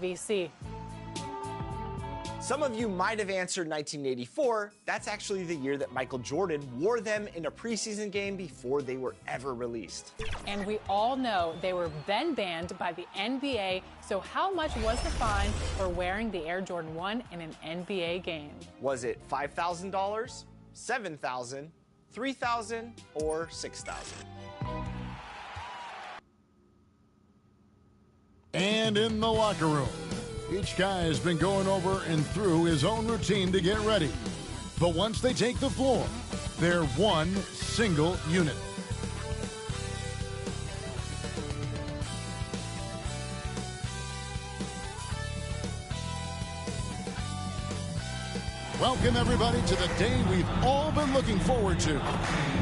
VC. Some of you might have answered 1984. That's actually the year that Michael Jordan wore them in a preseason game before they were ever released. And we all know they were then banned by the NBA. So how much was the fine for wearing the Air Jordan 1 in an NBA game? Was it $5,000, $7,000, $3,000, or $6,000? And in the locker room, each guy has been going over and through his own routine to get ready. But once they take the floor, they're one single unit. Welcome, everybody, to the day we've all been looking forward to.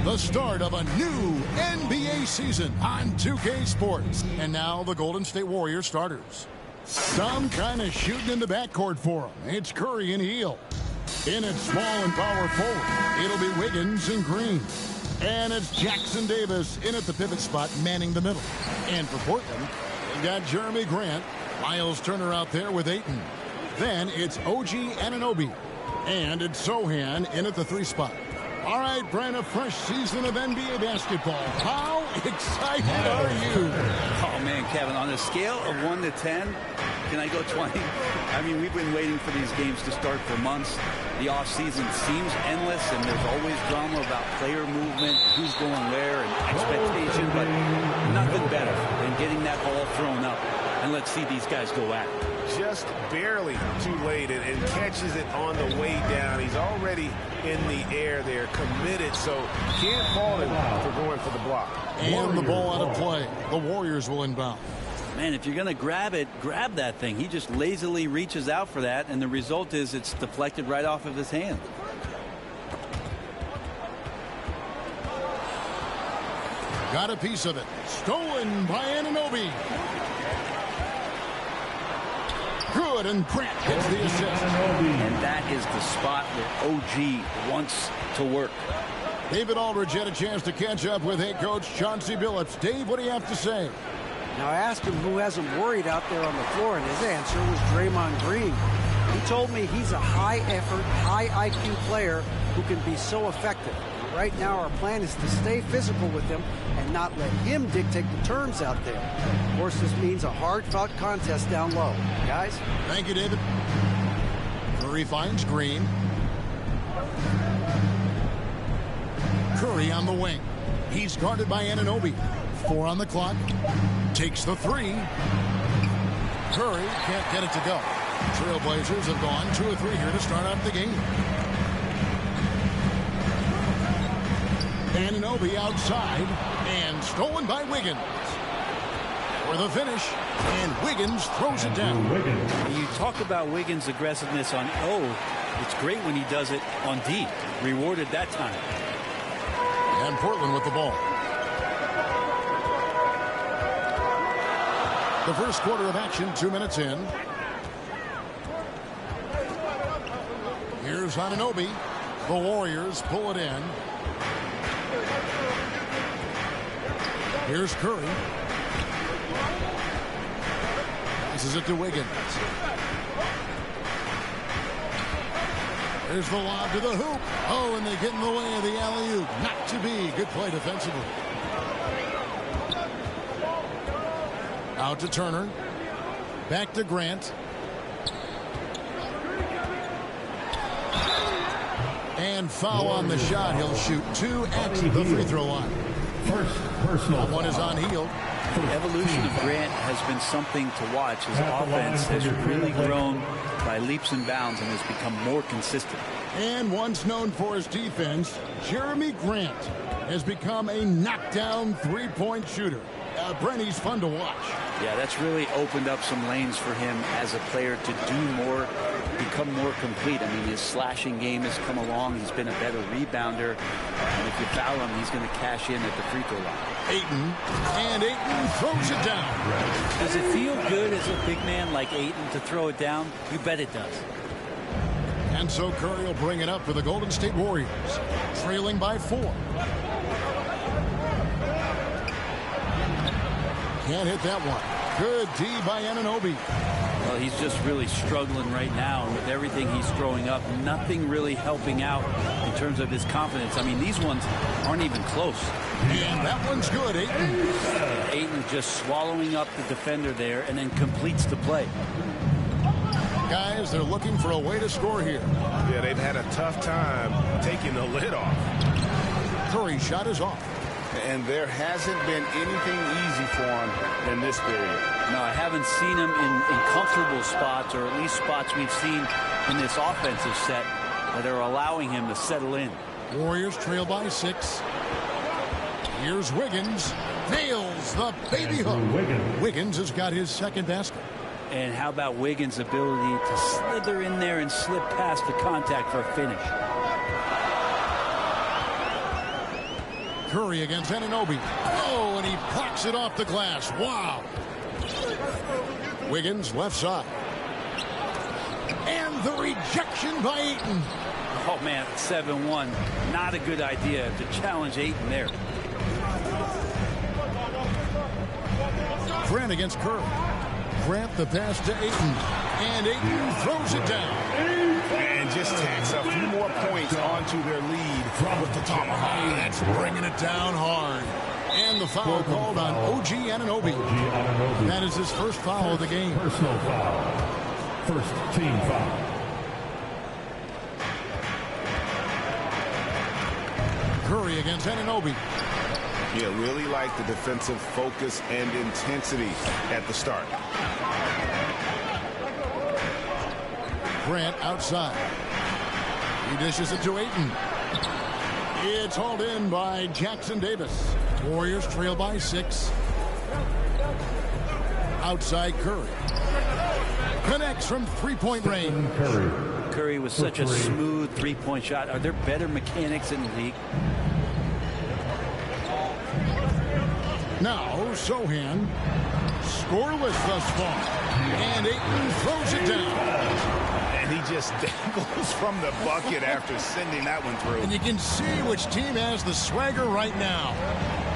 The start of a new NBA season on 2K Sports. And now the Golden State Warriors starters. Some kind of shooting in the backcourt for them. It's Curry and Hill. In at small and power forward, it'll be Wiggins and Green. And it's Jackson Davis in at the pivot spot, manning the middle. And for Portland, they've got Jeremy Grant, Miles Turner out there with Ayton. Then it's OG Anunoby. And it's Sohan in at the 3 spot. All right, Brent, a fresh season of NBA basketball. How excited are you? Oh, man, Kevin, on a scale of 1 to 10, can I go 20? I mean, we've been waiting for these games to start for months. The offseason seems endless, and there's always drama about player movement, who's going where, and expectation, but nothing better than getting that ball thrown up. And let's see these guys go at it. just barely too late and catches it on the way down. He's already in the air there, committed, so can't fault him for going for the block. And the ball out of play. The Warriors will inbound. Man, if you're going to grab it, grab that thing. He just lazily reaches out for that, and the result is it's deflected right off of his hand. Got a piece of it. Stolen by Anunoby. Good, and Grant gets the assist. And that is the spot where OG wants to work. David Aldridge had a chance to catch up with head coach Chauncey Billups. Dave, what do you have to say? Now, I asked him who has him worried out there on the floor, and his answer was Draymond Green. He told me he's a high-effort, high-IQ player who can be so effective. Right now, our plan is to stay physical with him and not let him dictate the terms out there. Of course, this means a hard-fought contest down low. Guys? Thank you, David. Curry finds Green. Curry on the wing. He's guarded by Anunoby. 4 on the clock. Takes the 3. Curry can't get it to go. Trailblazers have gone 2 or 3 here to start out the game. Anunoby outside and stolen by Wiggins. For the finish, and Wiggins throws it down. You talk about Wiggins' aggressiveness on O. It's great when he does it on D. Rewarded that time. And Portland with the ball. The first quarter of action, 2 minutes in. Here's Anunoby. The Warriors pull it in. Here's Curry. This is it to Wiggins. There's the lob to the hoop. Oh, and they get in the way of the alley-oop. Not to be. Good play defensively. Out to Turner. Back to Grant. And foul on the shot. He'll shoot 2 at the free throw line. First personal. One is on Hield. The evolution of Grant has been something to watch. His offense has really grown by leaps and bounds and has become more consistent. And once known for his defense, Jeremy Grant has become a knockdown three-point shooter. Brent, he's fun to watch. Yeah, that's really opened up some lanes for him as a player to do more, become more complete. I mean, his slashing game has come along. He's been a better rebounder. And if you foul him, he's going to cash in at the free throw line. Ayton throws it down. Does it feel good as a big man like Ayton to throw it down? You bet it does. And so Curry will bring it up for the Golden State Warriors, trailing by 4. Can't hit that one. Good D by Anunoby. Well, he's just really struggling right now. And with everything he's throwing up, nothing really helping out in terms of his confidence. I mean, these ones aren't even close. And that one's good, Ayton. Ayton just swallowing up the defender there and then completes the play. Guys, they're looking for a way to score here. Yeah, they've had a tough time taking the lid off. Curry's shot is off. And there hasn't been anything easy for him in this period. No, I haven't seen him in comfortable spots, or at least spots we've seen in this offensive set that are allowing him to settle in. Warriors trail by 6. Here's Wiggins. Nails the baby hook. Wiggins has got his second basket. And how about Wiggins' ability to slither in there and slip past the contact for a finish? Curry against Anunoby. Oh, and he plucks it off the glass. Wow. Wiggins left side. And the rejection by Ayton. Oh, man, 7-1. Not a good idea to challenge Ayton there. Grant against Curry. Grant the pass to Ayton. And Ayton throws it down. And just tacks a few more points onto their lead with the tomahawk. That's bringing it down hard. And the foul called on OG Anunoby. That is his first foul of the game. Personal foul. First team foul. Curry against Anunoby. Yeah, really like the defensive focus and intensity at the start. Grant outside. He dishes it to Ayton. It's hauled in by Jackson Davis. Warriors trail by 6. Outside Curry. Connects from three-point range. Curry was such a smooth three-point shot. Are there better mechanics in the league? Now Sohan. Scoreless thus far. And Ayton throws it down. And he just dangles from the bucket after sending that one through. And you can see which team has the swagger right now.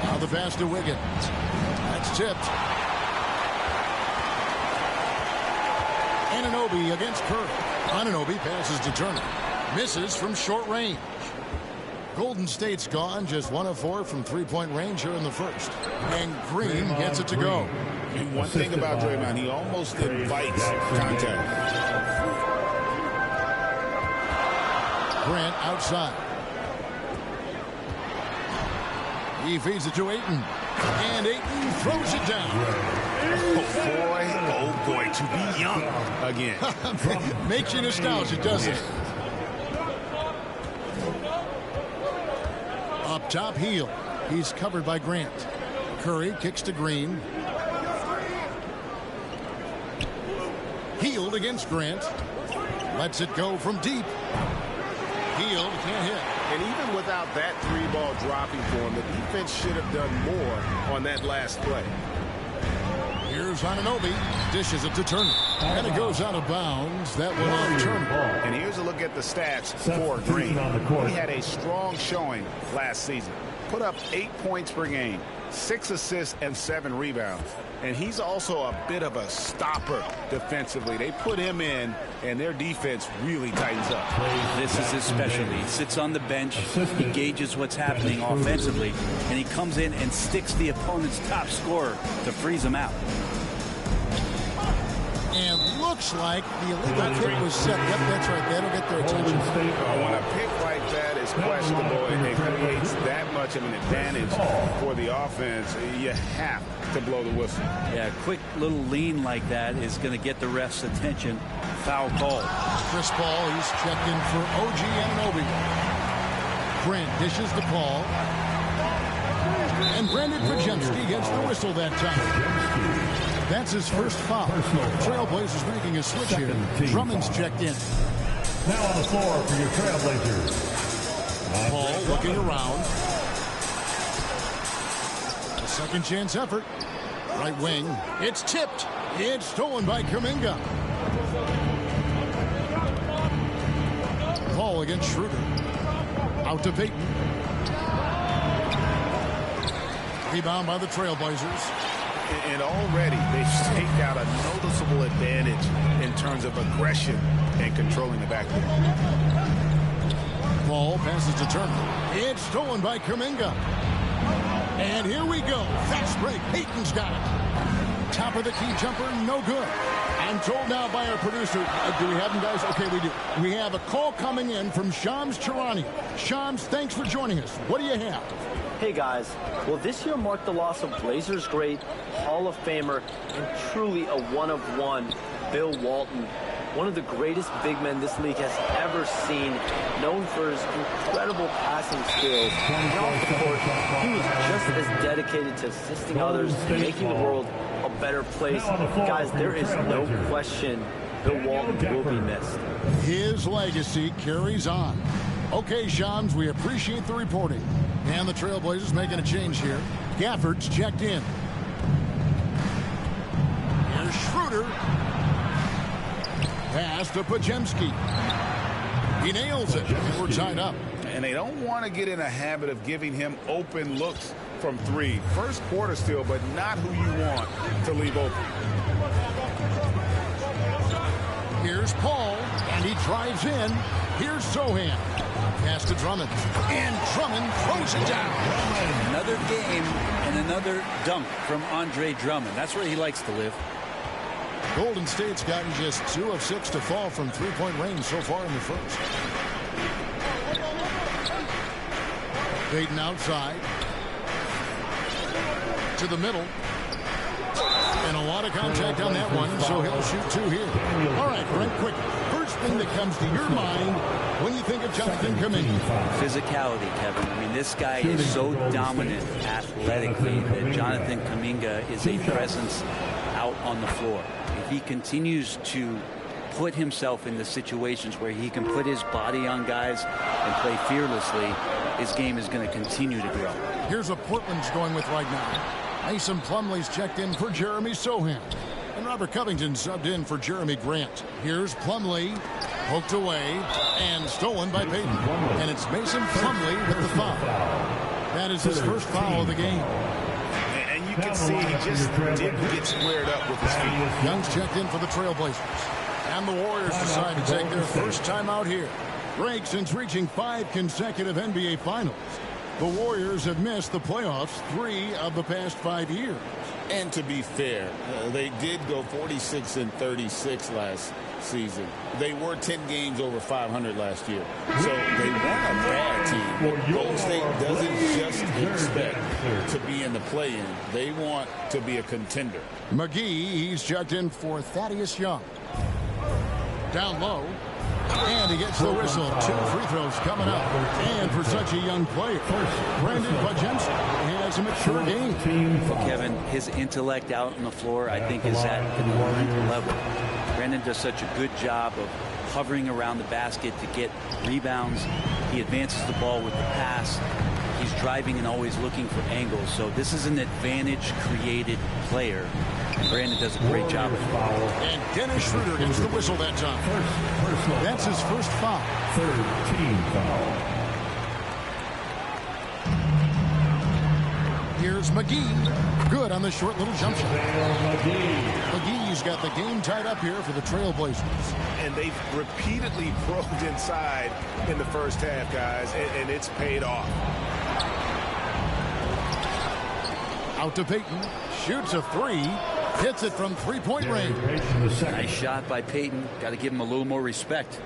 Now the pass to Wiggins. That's tipped. Anunoby against Curry. Anunoby passes to Turner. Misses from short range. Golden State's gone just 1 of 4 from three-point range here in the first. And Green gets it to go. And one thing about Draymond, he almost invites contact. Grant outside. He feeds it to Ayton. And Ayton throws it down. Oh boy, to be young again. Makes you nostalgic, doesn't it? Up top, Heel. He's covered by Grant. Curry kicks to Green. Healed against Grant. Lets it go from deep. Healed, can't hit. And even without that 3-ball dropping for him, the defense should have done more on that last play. Here's Anunoby. Dishes it to Turner. And it goes out of bounds. That one on Turner. And here's a look at the stats for Green. He had a strong showing last season. Put up 8 points per game, 6 assists, and 7 rebounds. And he's also a bit of a stopper defensively. They put him in, and their defense really tightens up. This is his specialty. He sits on the bench, he gauges what's happening offensively, and he comes in and sticks the opponent's top scorer to freeze him out. And looks like the illegal kick was set. Yep, that's right. That'll get their attention. When a pick like that is questionable and it creates that much of an advantage for the offense, you have to blow the whistle. Yeah, a quick little lean like that is going to get the ref's attention. Foul call. Chris Paul, he's checked in for OG Anunoby. Grant dishes to Paul. And Brandon Pajemski gets the whistle that time. That's his first foul. Trailblazers making a switch here. Drummond's checked in. Now on the floor for your Trailblazers. Paul looking around. A second chance effort. Right wing. It's tipped. It's stolen by Kuminga. Paul against Schroeder. Out to Payton. Rebound by the Trailblazers. And already they've staked out a noticeable advantage in terms of aggression and controlling the backcourt. Paul passes to Turner. It's stolen by Kuminga. And here we go. Fast break. Payton's got it. Top of the key jumper, no good. I'm told now by our producer, do we have them, guys? Okay, we do. We have a call coming in from Shams Charania. Shams, thanks for joining us. What do you have? Hey guys, well this year marked the loss of Blazers great, Hall of Famer, and truly a one-of-one, Bill Walton. One of the greatest big men this league has ever seen, known for his incredible passing skills. And off the court, he was just as dedicated to assisting others and making the world a better place. Guys, there is no question Bill Walton will be missed. His legacy carries on. Okay, Shams, we appreciate the reporting. And the Trailblazers making a change here. Gafford's checked in. Here's Schroeder. Pass to Pajemski. He nails it. We're tied up. And they don't want to get in a habit of giving him open looks from 3. First quarter still, but not who you want to leave open. Here's Paul, and he drives in. Here's Sohan. Pass to Drummond. And Drummond throws it down. Another game and another dunk from Andre Drummond. That's where he likes to live. Golden State's gotten just 2 of 6 to fall from three-point range so far in the first. Payton outside. To the middle. And a lot of contact on that one, so he'll shoot 2 here. All right, Brent, quick. First thing that comes to your mind when you think of Jonathan Kuminga? Physicality, Kevin. I mean, this guy is so dominant athletically that Jonathan Kuminga is a presence out on the floor. If he continues to put himself in the situations where he can put his body on guys and play fearlessly, his game is going to continue to grow. Here's what Portland's going with right now. Mason Plumlee's checked in for Jeremy Sohan. And Robert Covington subbed in for Jeremy Grant. Here's Plumlee, poked away, and stolen by Payton. And it's Mason Plumlee with the foul. That is his first foul of the game. And you can see he just didn't get squared up with his feet. Young's checked in for the Trailblazers. And the Warriors decide to take their first time out here. Break since reaching 5 consecutive NBA Finals. The Warriors have missed the playoffs 3 of the past 5 years. And to be fair, they did go 46-36 last season. They were 10 games over 500 last year. So they weren't a bad team. But Golden State doesn't just expect to be in the play-in. They want to be a contender. McGee, he's checked in for Thaddeus Young. Down low. And he gets the whistle. 2 free throws coming up. And for such a young player, Brandon Podziemski has a mature game. Kevin, his intellect out on the floor, I think, is at an elite level. Brandon does such a good job of hovering around the basket to get rebounds. He advances the ball with the pass. He's driving and always looking for angles. So this is an advantage-created player. Brandon does a great job of it. And Dennis Schroeder gets the whistle that time. That's his first foul. Third team foul. Here's McGee. Good on the short little jump shot. McGee's got the game tied up here for the Trailblazers. And they've repeatedly probed inside in the first half, guys, and it's paid off. Out to Payton. Shoots a 3. Hits it from 3-point range. Nice shot by Payton. Got to give him a little more respect.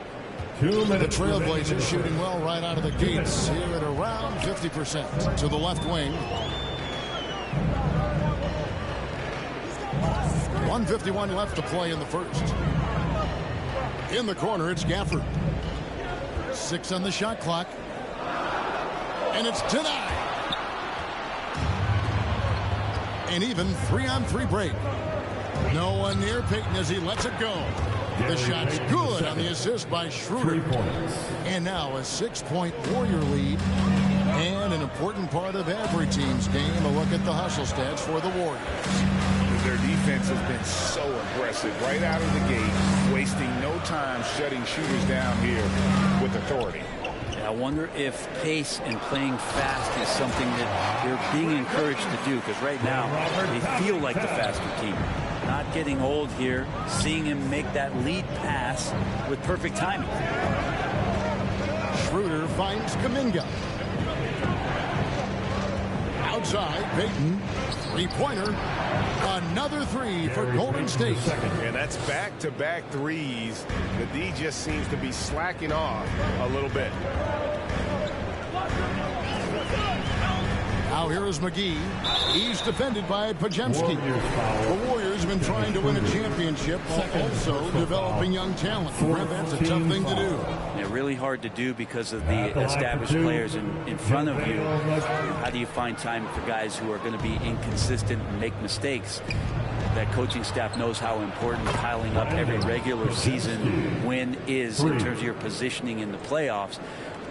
The Trailblazers shooting well right out of the gates here at around 50%. To the left wing. 1:51 left to play in the first. In the corner, it's Gafford. 6 on the shot clock. And it's denied. An even 3-on-3 break. No one near Payton as he lets it go. The shot's good on the assist by Schroeder. And now a 6-point Warrior lead. And an important part of every team's game, a look at the hustle stats for the Warriors. Their defense has been so aggressive right out of the gate, wasting no time shutting shooters down here with authority. I wonder if pace and playing fast is something that they're being encouraged to do, because right now they feel like the faster team. Not getting old here, seeing him make that lead pass with perfect timing. Schroeder finds Kuminga. Outside, Payton. 3-pointer. Another 3 for Golden State. And that's back-to-back threes. The D just seems to be slacking off a little bit. Now here is McGee. He's defended by Podziemski. The Warriors have been trying to win a championship while also developing young talent. That's a tough thing to do. Yeah, really hard to do because of the established players in front of you. How do you find time for guys who are going to be inconsistent and make mistakes? That coaching staff knows how important piling up every regular season win is in terms of your positioning in the playoffs.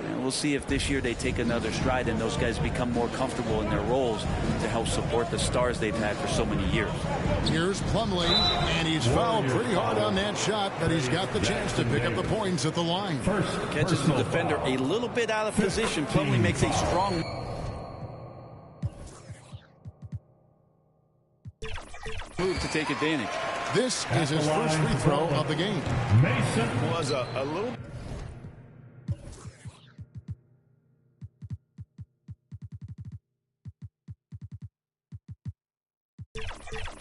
And we'll see if this year they take another stride and those guys become more comfortable in their roles to help support the stars they've had for so many years. Here's Plumlee, and he's fouled pretty hard on that shot, but he's got the chance to pick up the points at the line. Catches the defender a little bit out of position. Plumlee makes a strong move to take advantage. This is his first free throw of the game. Mason was a little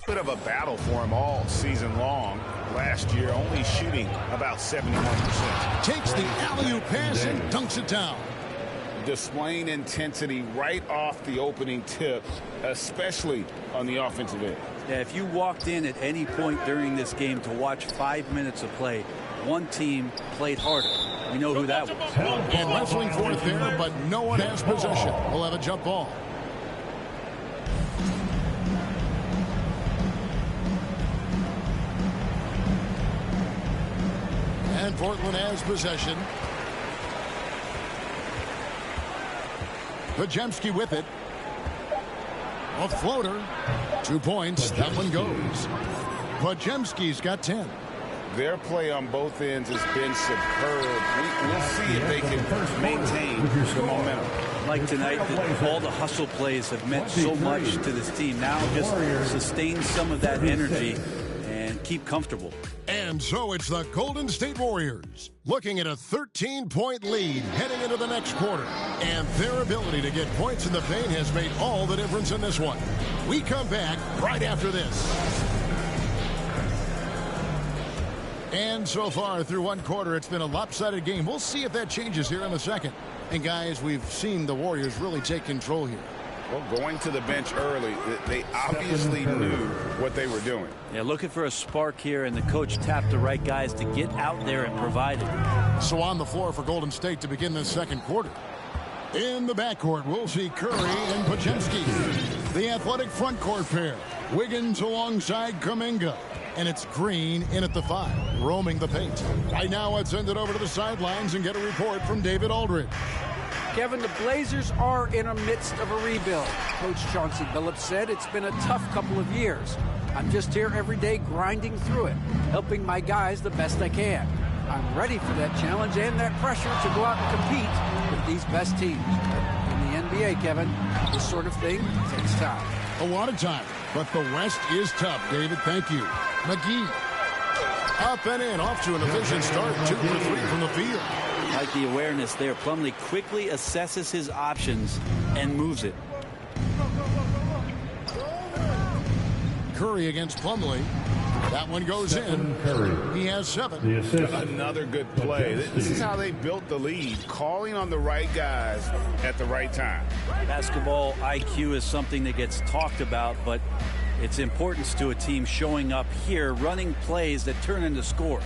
bit of a battle for him all season long. Last year, only shooting about 71%. Takes the alley-oop pass and dunks it down. Displaying intensity right off the opening tip, especially on the offensive end. Yeah, if you walked in at any point during this game to watch 5 minutes of play, one team played harder. We know who that was. And wrestling for it there, but no one has possession. We'll have a jump ball. And Portland has possession. Pajemski with it. A floater. 2 points. That one goes. Pajemski's got 10. Their play on both ends has been superb. We'll see if they can maintain the momentum. Like tonight, all the hustle plays have meant so much to this team. Now just sustain some of that energy and keep comfortable. And so it's the Golden State Warriors looking at a 13-point lead heading into the next quarter. And their ability to get points in the paint has made all the difference in this one. We come back right after this. And so far through one quarter, it's been a lopsided game. We'll see if that changes here in a second. And guys, we've seen the Warriors really take control here. Well, going to the bench early, they obviously knew what they were doing. Yeah, looking for a spark here, and the coach tapped the right guys to get out there and provide it. So on the floor for Golden State to begin this second quarter. In the backcourt, we'll see Curry and Pajemski. The athletic front court pair. Wiggins alongside Kuminga. And it's Green in at the 5, roaming the paint. Right now, let's send it over to the sidelines and get a report from David Aldridge. Kevin, the Blazers are in the midst of a rebuild. Coach Chauncey Billups said it's been a tough couple of years. I'm just here every day grinding through it, helping my guys the best I can. I'm ready for that challenge and that pressure to go out and compete with these best teams. In the NBA, Kevin, this sort of thing takes time. A lot of time, but the West is tough, David. Thank you. McGee. Up and in, off to an efficient start. 2 for 3 from the field. Like the awareness there, Plumlee quickly assesses his options and moves it. Curry against Plumlee. That one goes in. He has 7. Another good play. This is how they built the lead, calling on the right guys at the right time. Basketball IQ is something that gets talked about, but its importance to a team showing up here, running plays that turn into scores.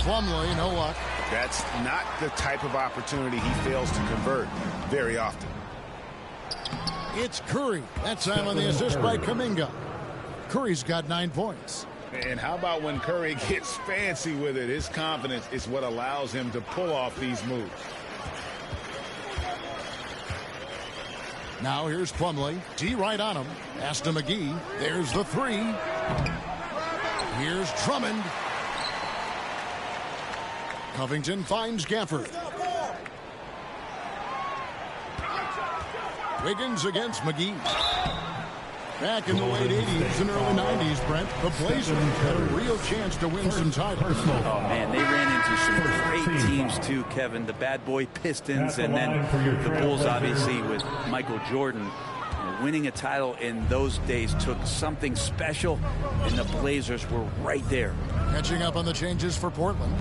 Plumlee, no luck. That's not the type of opportunity he fails to convert very often. It's Curry. That time on the assist by Kuminga. Curry's got 9 points. And how about when Curry gets fancy with it? His confidence is what allows him to pull off these moves. Now here's Plumlee. D right on him. Pass to McGee. There's the 3. Here's Drummond. Covington finds Gafford. Wiggins against McGee. Back in the late 80s and early 90s, Brent, the Blazers had a real chance to win some titles. Oh, man, they ran into some great teams, too, Kevin. The bad boy Pistons, and then the Bulls, obviously, with Michael Jordan. Winning a title in those days took something special, and the Blazers were right there. Catching up on the changes for Portland.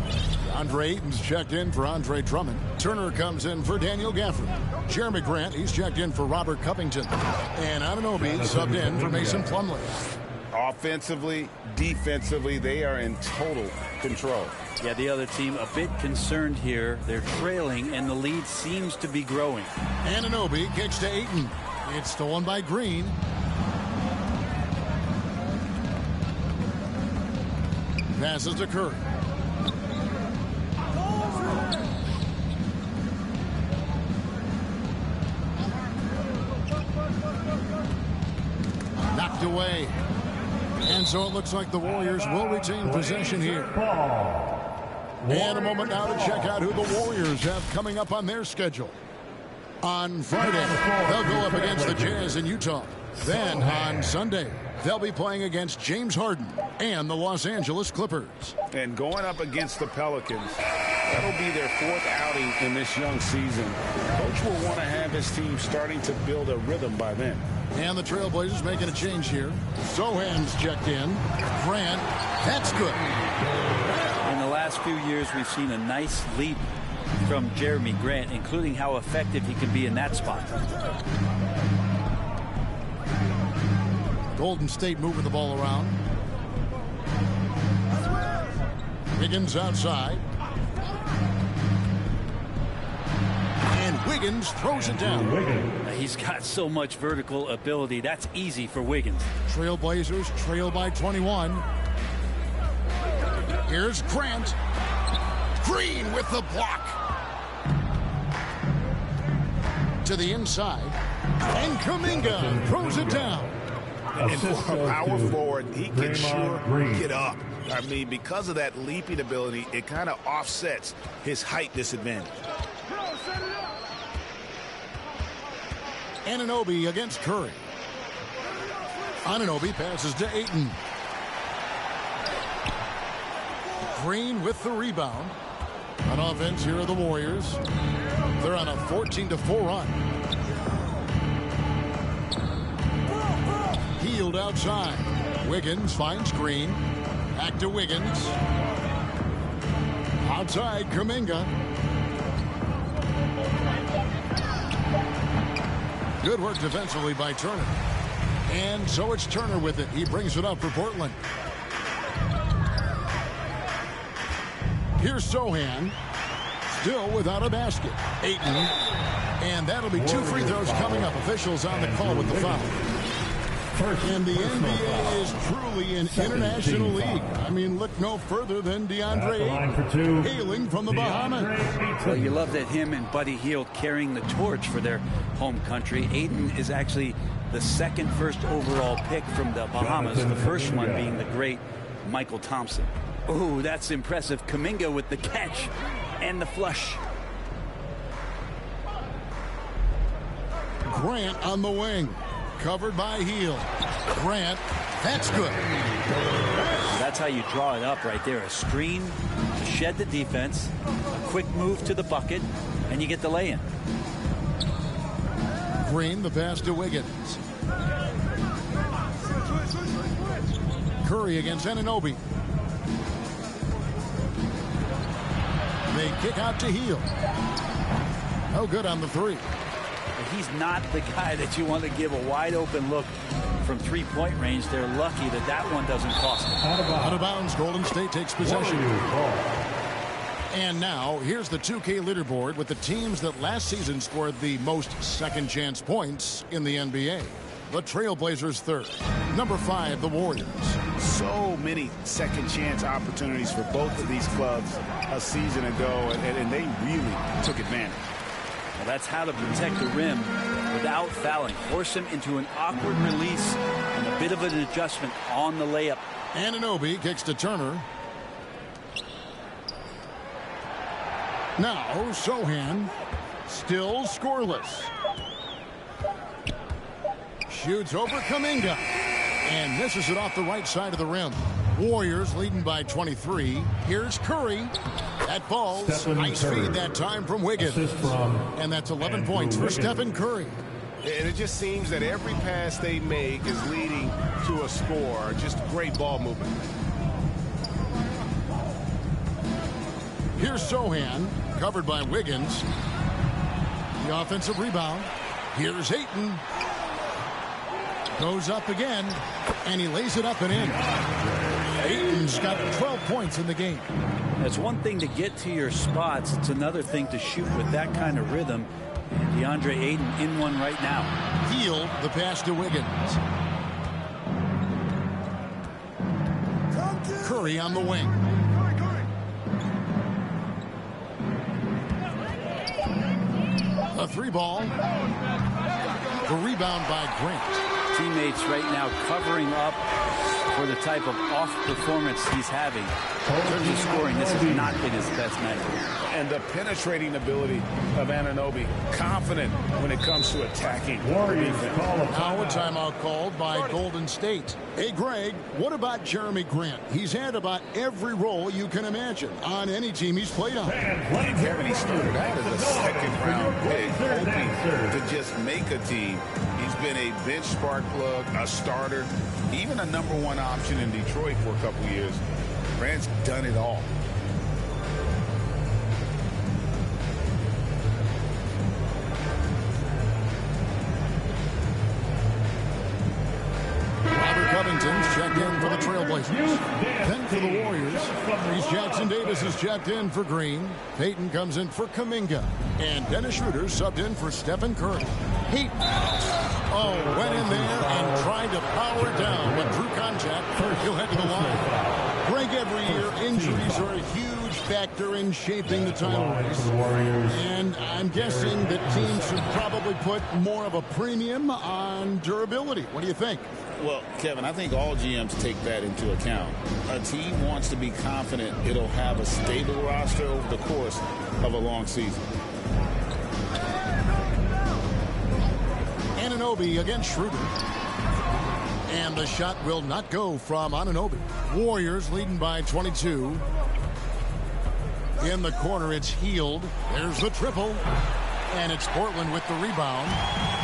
Andre Ayton's checked in for Andre Drummond. Turner comes in for Daniel Gafford. Jeremy Grant, he's checked in for Robert Covington. And Anunoby subbed in for Mason Plumlee. Offensively, defensively, they are in total control. Yeah, the other team a bit concerned here. They're trailing, and the lead seems to be growing. Anunoby kicks to Ayton. It's stolen by Green. Passes to Curry. Knocked away. And so it looks like the Warriors will retain possession here. And a moment now to check out who the Warriors have coming up on their schedule. On Friday, they'll go up against the Jazz in Utah. Then on Sunday, they'll be playing against James Harden and the Los Angeles Clippers. And going up against the Pelicans, that'll be their 4th outing in this young season. Coach will want to have his team starting to build a rhythm by then. And the Trailblazers making a change here. Sohan's checked in. Grant, that's good. In the last few years, we've seen a nice leap from Jeremy Grant, including how effective he can be in that spot. Golden State moving the ball around. Wiggins outside. And Wiggins throws it down. He's got so much vertical ability. That's easy for Wiggins. Trailblazers trail by 21. Here's Grant. Green with the block. To the inside. And Kuminga throws it down. And for a power forward, he can sure get up. I mean, because of that leaping ability, it kind of offsets his height disadvantage. Anunoby against Curry. Anunoby passes to Ayton. Green with the rebound. On offense, here are the Warriors. They're on a 14-4 run. Healed outside. Wiggins finds Green. Back to Wiggins. Outside, Kuminga. Good work defensively by Turner. And so it's Turner with it. He brings it up for Portland. Here's Sohan. Still without a basket. Ayton. And that'll be 2 free throws coming up. Officials on the call with the foul. And the NBA is truly an international league. I mean, look no further than DeAndre Ayton, hailing from the Bahamas. Well, you love that him and Buddy Hield carrying the torch for their home country. Ayton is actually the second first overall pick from the Bahamas, the first one being the great Michael Thompson. Oh, that's impressive. Kuminga with the catch and the flush. Grant on the wing. Covered by Hield. Grant, that's good. That's how you draw it up right there. A screen to shed the defense, a quick move to the bucket, and you get the lay-in. Green, the pass to Wiggins. Curry against Anunoby. They kick out to Hield. No good on the three. He's not the guy that you want to give a wide open look from three-point range. They're lucky that that one doesn't cost them. Out of bounds. Golden State takes possession. And now here's the 2K leaderboard with the teams that last season scored the most second chance points in the NBA. The Trailblazers third. Number 5, the Warriors. So many second chance opportunities for both of these clubs a season ago, and they really took advantage. Well, that's how to protect the rim without fouling. Force him into an awkward release and a bit of an adjustment on the layup. Anunoby kicks to Turner. Now Sohan, still scoreless. Shoots over Kuminga and misses it off the right side of the rim. Warriors leading by 23. Here's Curry. That falls. Nice feed that time from Wiggins. And that's 11 points for Stephen Curry. And it just seems that every pass they make is leading to a score. Just great ball movement. Here's Sohan, covered by Wiggins. The offensive rebound. Here's Ayton. Goes up again, and he lays it up and in. Ayton's got 12 points in the game. It's one thing to get to your spots. It's another thing to shoot with that kind of rhythm. And DeAndre Ayton in one right now. Hield the pass to Wiggins. Curry on the wing. A 3-ball. The rebound by Grant. Teammates right now covering up for the type of off performance he's having. In terms of scoring, this has not been his best night. And the penetrating ability of Anunoby, confident when it comes to attacking. Now a timeout called by Golden State. Hey, Greg, what about Jeremy Grant? He's had about every role you can imagine on any team he's played on. He started out as a second-round pick, hoping to just make a team. He's been a bench spark plug, a starter, even a #1 option in Detroit for a couple years. Grant's done it all. Robert Covington's checked in for the Trailblazers. Then for the Warriors. Reese Jackson Davis is checked in for Green. Payton comes in for Kuminga. And Dennis Schroeder subbed in for Stephen Curry. He went in there and tried to power it down, but drew contact. He'll head to the line. Greg, every year, injuries are a huge factor in shaping the title race. And I'm guessing that teams should probably put more of a premium on durability. What do you think? Well, Kevin, I think all GMs take that into account. A team wants to be confident it'll have a stable roster over the course of a long season. Anunoby against Schroeder. And the shot will not go from Anunoby. Warriors leading by 22. In the corner, it's Healed. There's the triple. And it's Portland with the rebound.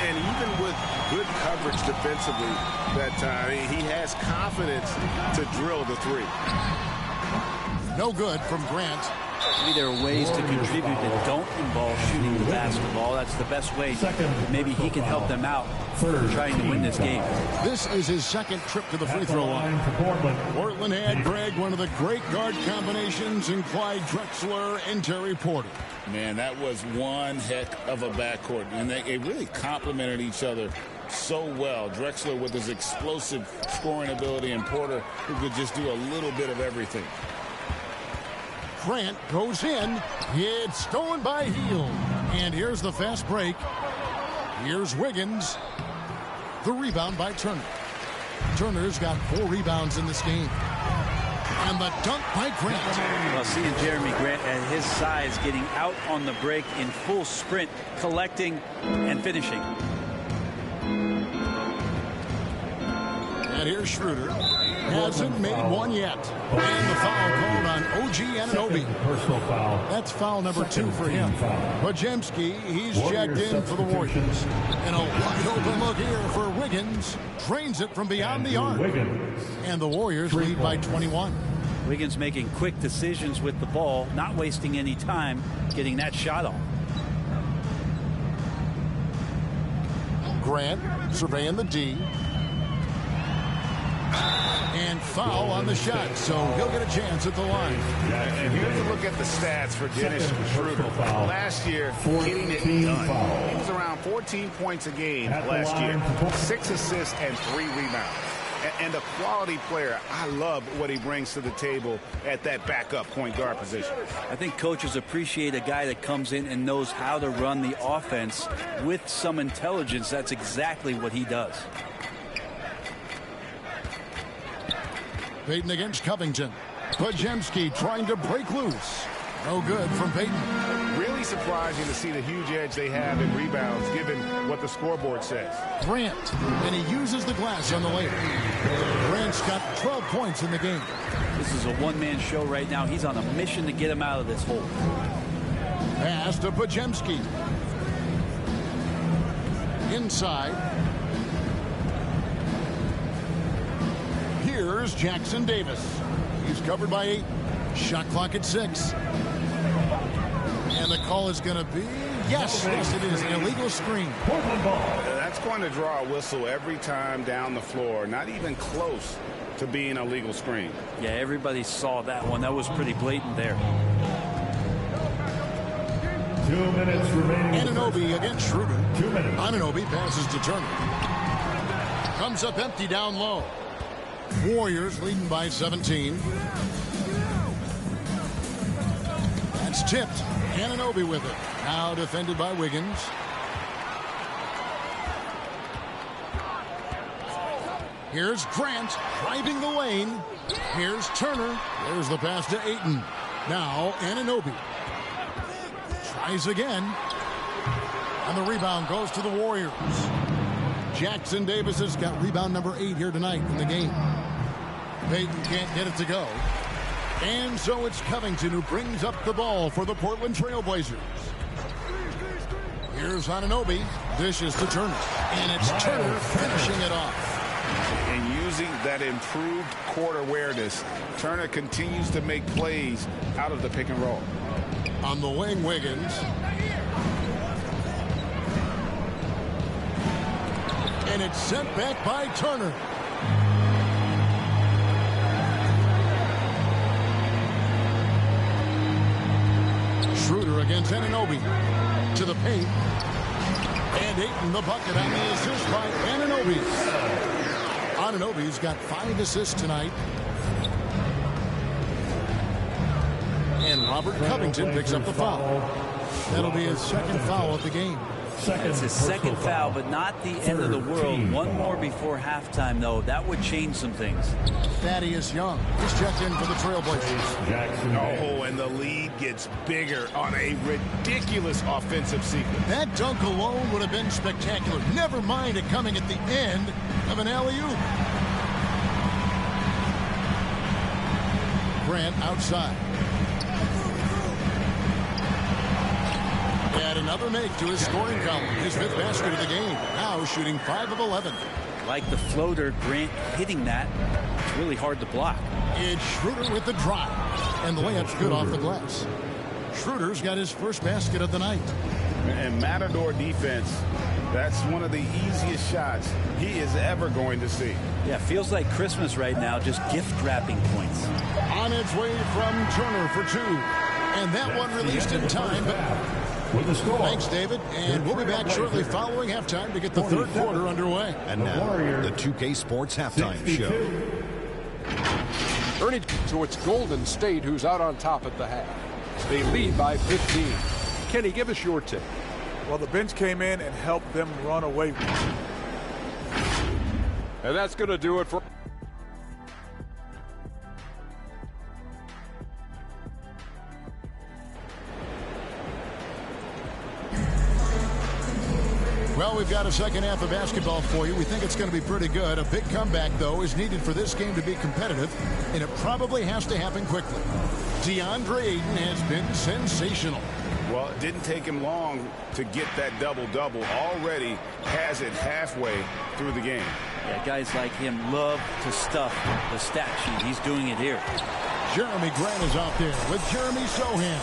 And even with good coverage defensively that time, he has confidence to drill the three. No good from Grant. Maybe there are ways to contribute that don't involve shooting the basketball. That's the best way. Maybe he can help them out trying to win this game. This is his second trip to the free throw line. Portland had, Greg, one of the great guard combinations in Clyde Drexler and Terry Porter. Man, that was one heck of a backcourt. And they really complemented each other so well. Drexler with his explosive scoring ability and Porter who could just do a little bit of everything. Grant goes in. It's stolen by Hield. And here's the fast break. Here's Wiggins. The rebound by Turner. Turner's got 4 rebounds in this game. And the dunk by Grant. Well, seeing Jeremy Grant at his size getting out on the break in full sprint, collecting and finishing. And here's Schroeder. Hasn't made one yet. And the foul called on OG Anunoby. Personal foul. That's foul number 2 for him. Pajemski, he's checked in for the Warriors. And a wide open look here for Wiggins. Drains it from beyond the arc. And the Warriors lead by 21. Wiggins making quick decisions with the ball, not wasting any time getting that shot off. Grant surveying the D. And foul on the shot, so he'll get a chance at the line. And here's a look at the stats for Dennis Schroeder. Last year, getting it done. He was around 14 points a game last year. 6 assists and 3 rebounds. And a quality player. I love what he brings to the table at that backup point guard position. I think coaches appreciate a guy that comes in and knows how to run the offense with some intelligence. That's exactly what he does. Payton against Covington. Pajemski trying to break loose. No good from Payton. Really surprising to see the huge edge they have in rebounds given what the scoreboard says. Grant, and he uses the glass on the layup. Grant's got 12 points in the game. This is a one-man show right now. He's on a mission to get him out of this hole. Pass to Pajemski. Inside. Here's Jackson Davis. He's covered by 8. Shot clock at 6. And the call is going to be, yes, it is, an illegal screen. That's going to draw a whistle every time down the floor. Not even close to being a legal screen. Yeah, everybody saw that one. That was pretty blatant there. 2 minutes remaining. Anunoby against Schroeder. 2 minutes. Anunoby passes to Turner. Comes up empty down low. Warriors leading by 17. That's tipped. Anunoby with it. Now defended by Wiggins. Here's Grant driving the lane. Here's Turner. There's the pass to Ayton. Now Anunoby. Tries again. And the rebound goes to the Warriors. Jackson Davis has got rebound number 8 here tonight in the game. Payton can't get it to go. And so it's Covington who brings up the ball for the Portland Trailblazers. Here's Anunoby. Dishes to Turner. And it's Turner finishing it off. And using that improved court awareness, Turner continues to make plays out of the pick and roll. On the wing, Wiggins. And it's sent back by Turner. Schroeder against Anunoby. To the paint. And Ayton the bucket on the assist by Anunoby. Anunoby's got 5 assists tonight. And Robert Covington picks up the foul. That'll be his second foul of the game. It's his second foul, but not the end of the world. One more before halftime, though. That would change some things. Thaddeus Young is checked in for the Trailblazers. Oh, and the lead gets bigger on a ridiculous offensive sequence. That dunk alone would have been spectacular. Never mind it coming at the end of an alley-oop. Grant outside. Add another make to his scoring column. His 5th basket of the game. Now shooting 5 of 11. Like the floater, Grant hitting that. It's really hard to block. It's Schroeder with the drive. And the layup's good off the glass. Schroeder's got his first basket of the night. And Matador defense, that's one of the easiest shots he is ever going to see. Yeah, feels like Christmas right now, just gift wrapping points. On its way from Turner for 2. And that one released in time, but with the score. Thanks, David. And we'll be back shortly following halftime to get the third quarter underway. And now, the 2K Sports Halftime 62. Show. Ernie to it's Golden State, who's out on top at the half. They lead by 15. Kenny, give us your take. Well, the bench came in and helped them run away with it. And that's going to do it for... Well, we've got a second half of basketball for you. We think it's going to be pretty good. A big comeback, though, is needed for this game to be competitive, and it probably has to happen quickly. DeAndre Ayton has been sensational. Well, it didn't take him long to get that double-double. Already has it halfway through the game. Yeah, guys like him love to stuff the stat sheet. He's doing it here. Jeremy Grant is out there with Jeremy Sohan.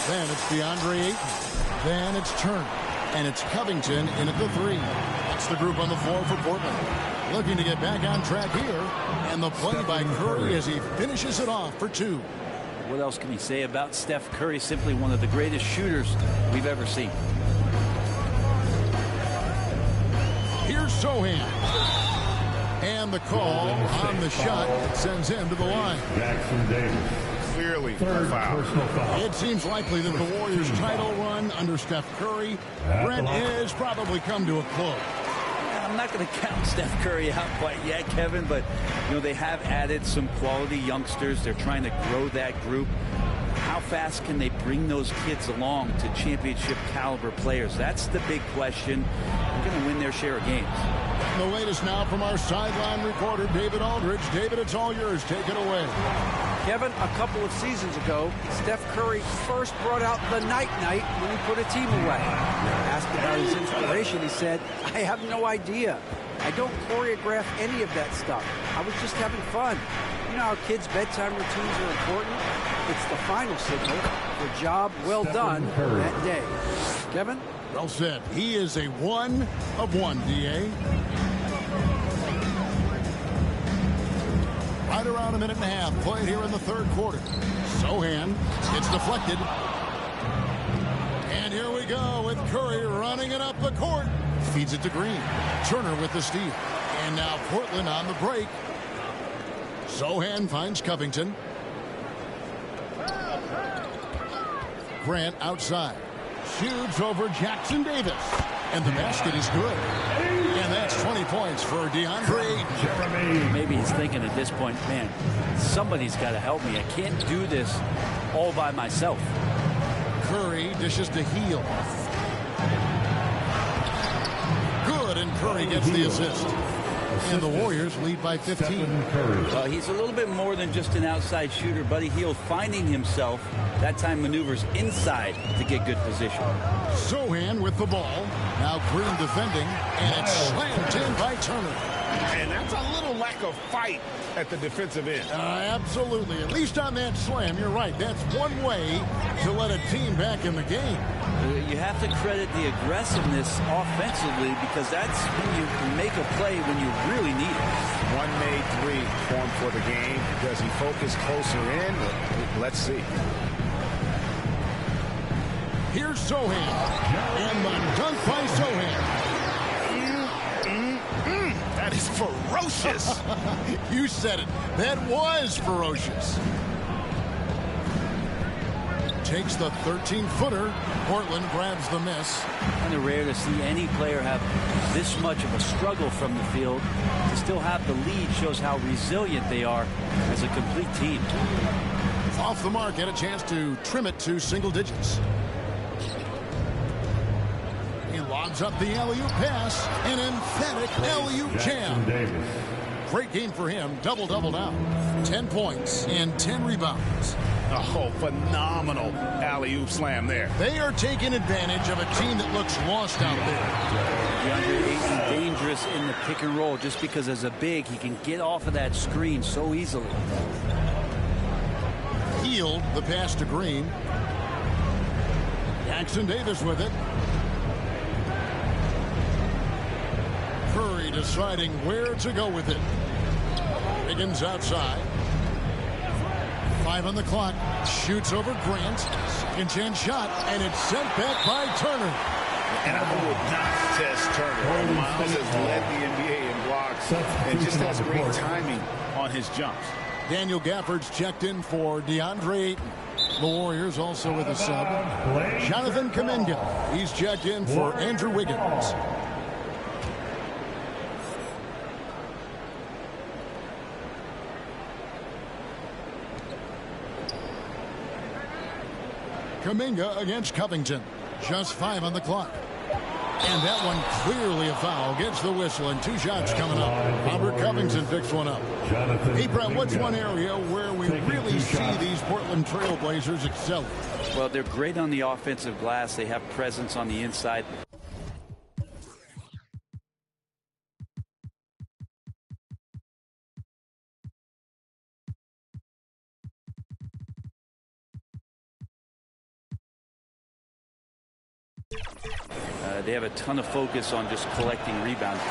Then it's DeAndre Ayton. Then it's Turner. And it's Covington in at the 3. That's the group on the floor for Portland. Looking to get back on track here. And the play by Curry as he finishes it off for 2. What else can you say about Steph Curry? Simply one of the greatest shooters we've ever seen. Here's Sohan. And the call on the shot sends him to the line. Jackson Davis. Clearly Third personal foul. It seems likely that the Warriors' title run under Steph Curry, Brent, has probably come to a close. I'm not going to count Steph Curry out quite yet, Kevin, but you know they have added some quality youngsters. They're trying to grow that group. How fast can they bring those kids along to championship caliber players? That's the big question. They're going to win their share of games. The latest now from our sideline reporter, David Aldridge. David, it's all yours. Take it away. Kevin, a couple of seasons ago, Steph Curry first brought out the night-night when he put a team away. Asked about his inspiration, he said, I have no idea. I don't choreograph any of that stuff. I was just having fun. You know how kids' bedtime routines are important? It's the final signal for job well done that day. Kevin? Well said. He is a 1 of 1, D.A. Right around a minute and a half played here in the third quarter. Sohan, it's deflected. And here we go with Curry running it up the court. Feeds it to Green. Turner with the steal. And now Portland on the break. Sohan finds Covington. Grant outside. Shoots over Jackson Davis. And the basket is good. And that's 20 points for DeAndre Ayton. Maybe he's thinking at this point, man, somebody's got to help me. I can't do this all by myself. Curry dishes to Heel. Good, and Curry gets the assist. And the Warriors lead by 15. Well, he's a little bit more than just an outside shooter. Buddy Hield finding himself, that time maneuvers inside to get good position. Sohan with the ball. Now Green defending, and it's slammed in by Turner. And that's a little lack of fight at the defensive end. Absolutely. At least on that slam, you're right. That's one way to let a team back in the game. You have to credit the aggressiveness offensively because that's when you can make a play when you really need it. One made three for him for the game. Does he focus closer in? Let's see. Here's Sohan. And the dunk by Sohan. That is ferocious. You said it. That was ferocious. Takes the 13-footer. Portland grabs the miss. Kind of rare to see any player have this much of a struggle from the field. To still have the lead shows how resilient they are as a complete team. Off the mark, had a chance to trim it to single digits. He lobs up the alley-oop pass. An emphatic alley-oop jam. Great game for him. Double-double now. 10 points and 10 rebounds. Oh, phenomenal alley-oop slam there. They are taking advantage of a team that looks lost out there. DeAndre Ayton dangerous in the pick and roll just because as a big, he can get off of that screen so easily. Healed the pass to Green. Jackson Davis with it. Curry deciding where to go with it. Higgins outside. 5 on the clock. Shoots over Grant. Second chance shot. And it's sent back by Turner. And I would not test Turner. Miles has led the NBA in blocks and just has great timing on his jumps. Daniel Gafford's checked in for DeAndre Ayton. The Warriors also with a sub. Jonathan Kuminga. He's checked in for Andrew Wiggins. Kuminga against Covington. Just 5 on the clock. And that one clearly a foul. Gets the whistle and 2 shots coming up. Robert Covington picks one up. Hey, Brett, what's one area where we really see these Portland Trail Blazers excel? Well, they're great on the offensive glass. They have presence on the inside. They have a ton of focus on just collecting rebounds.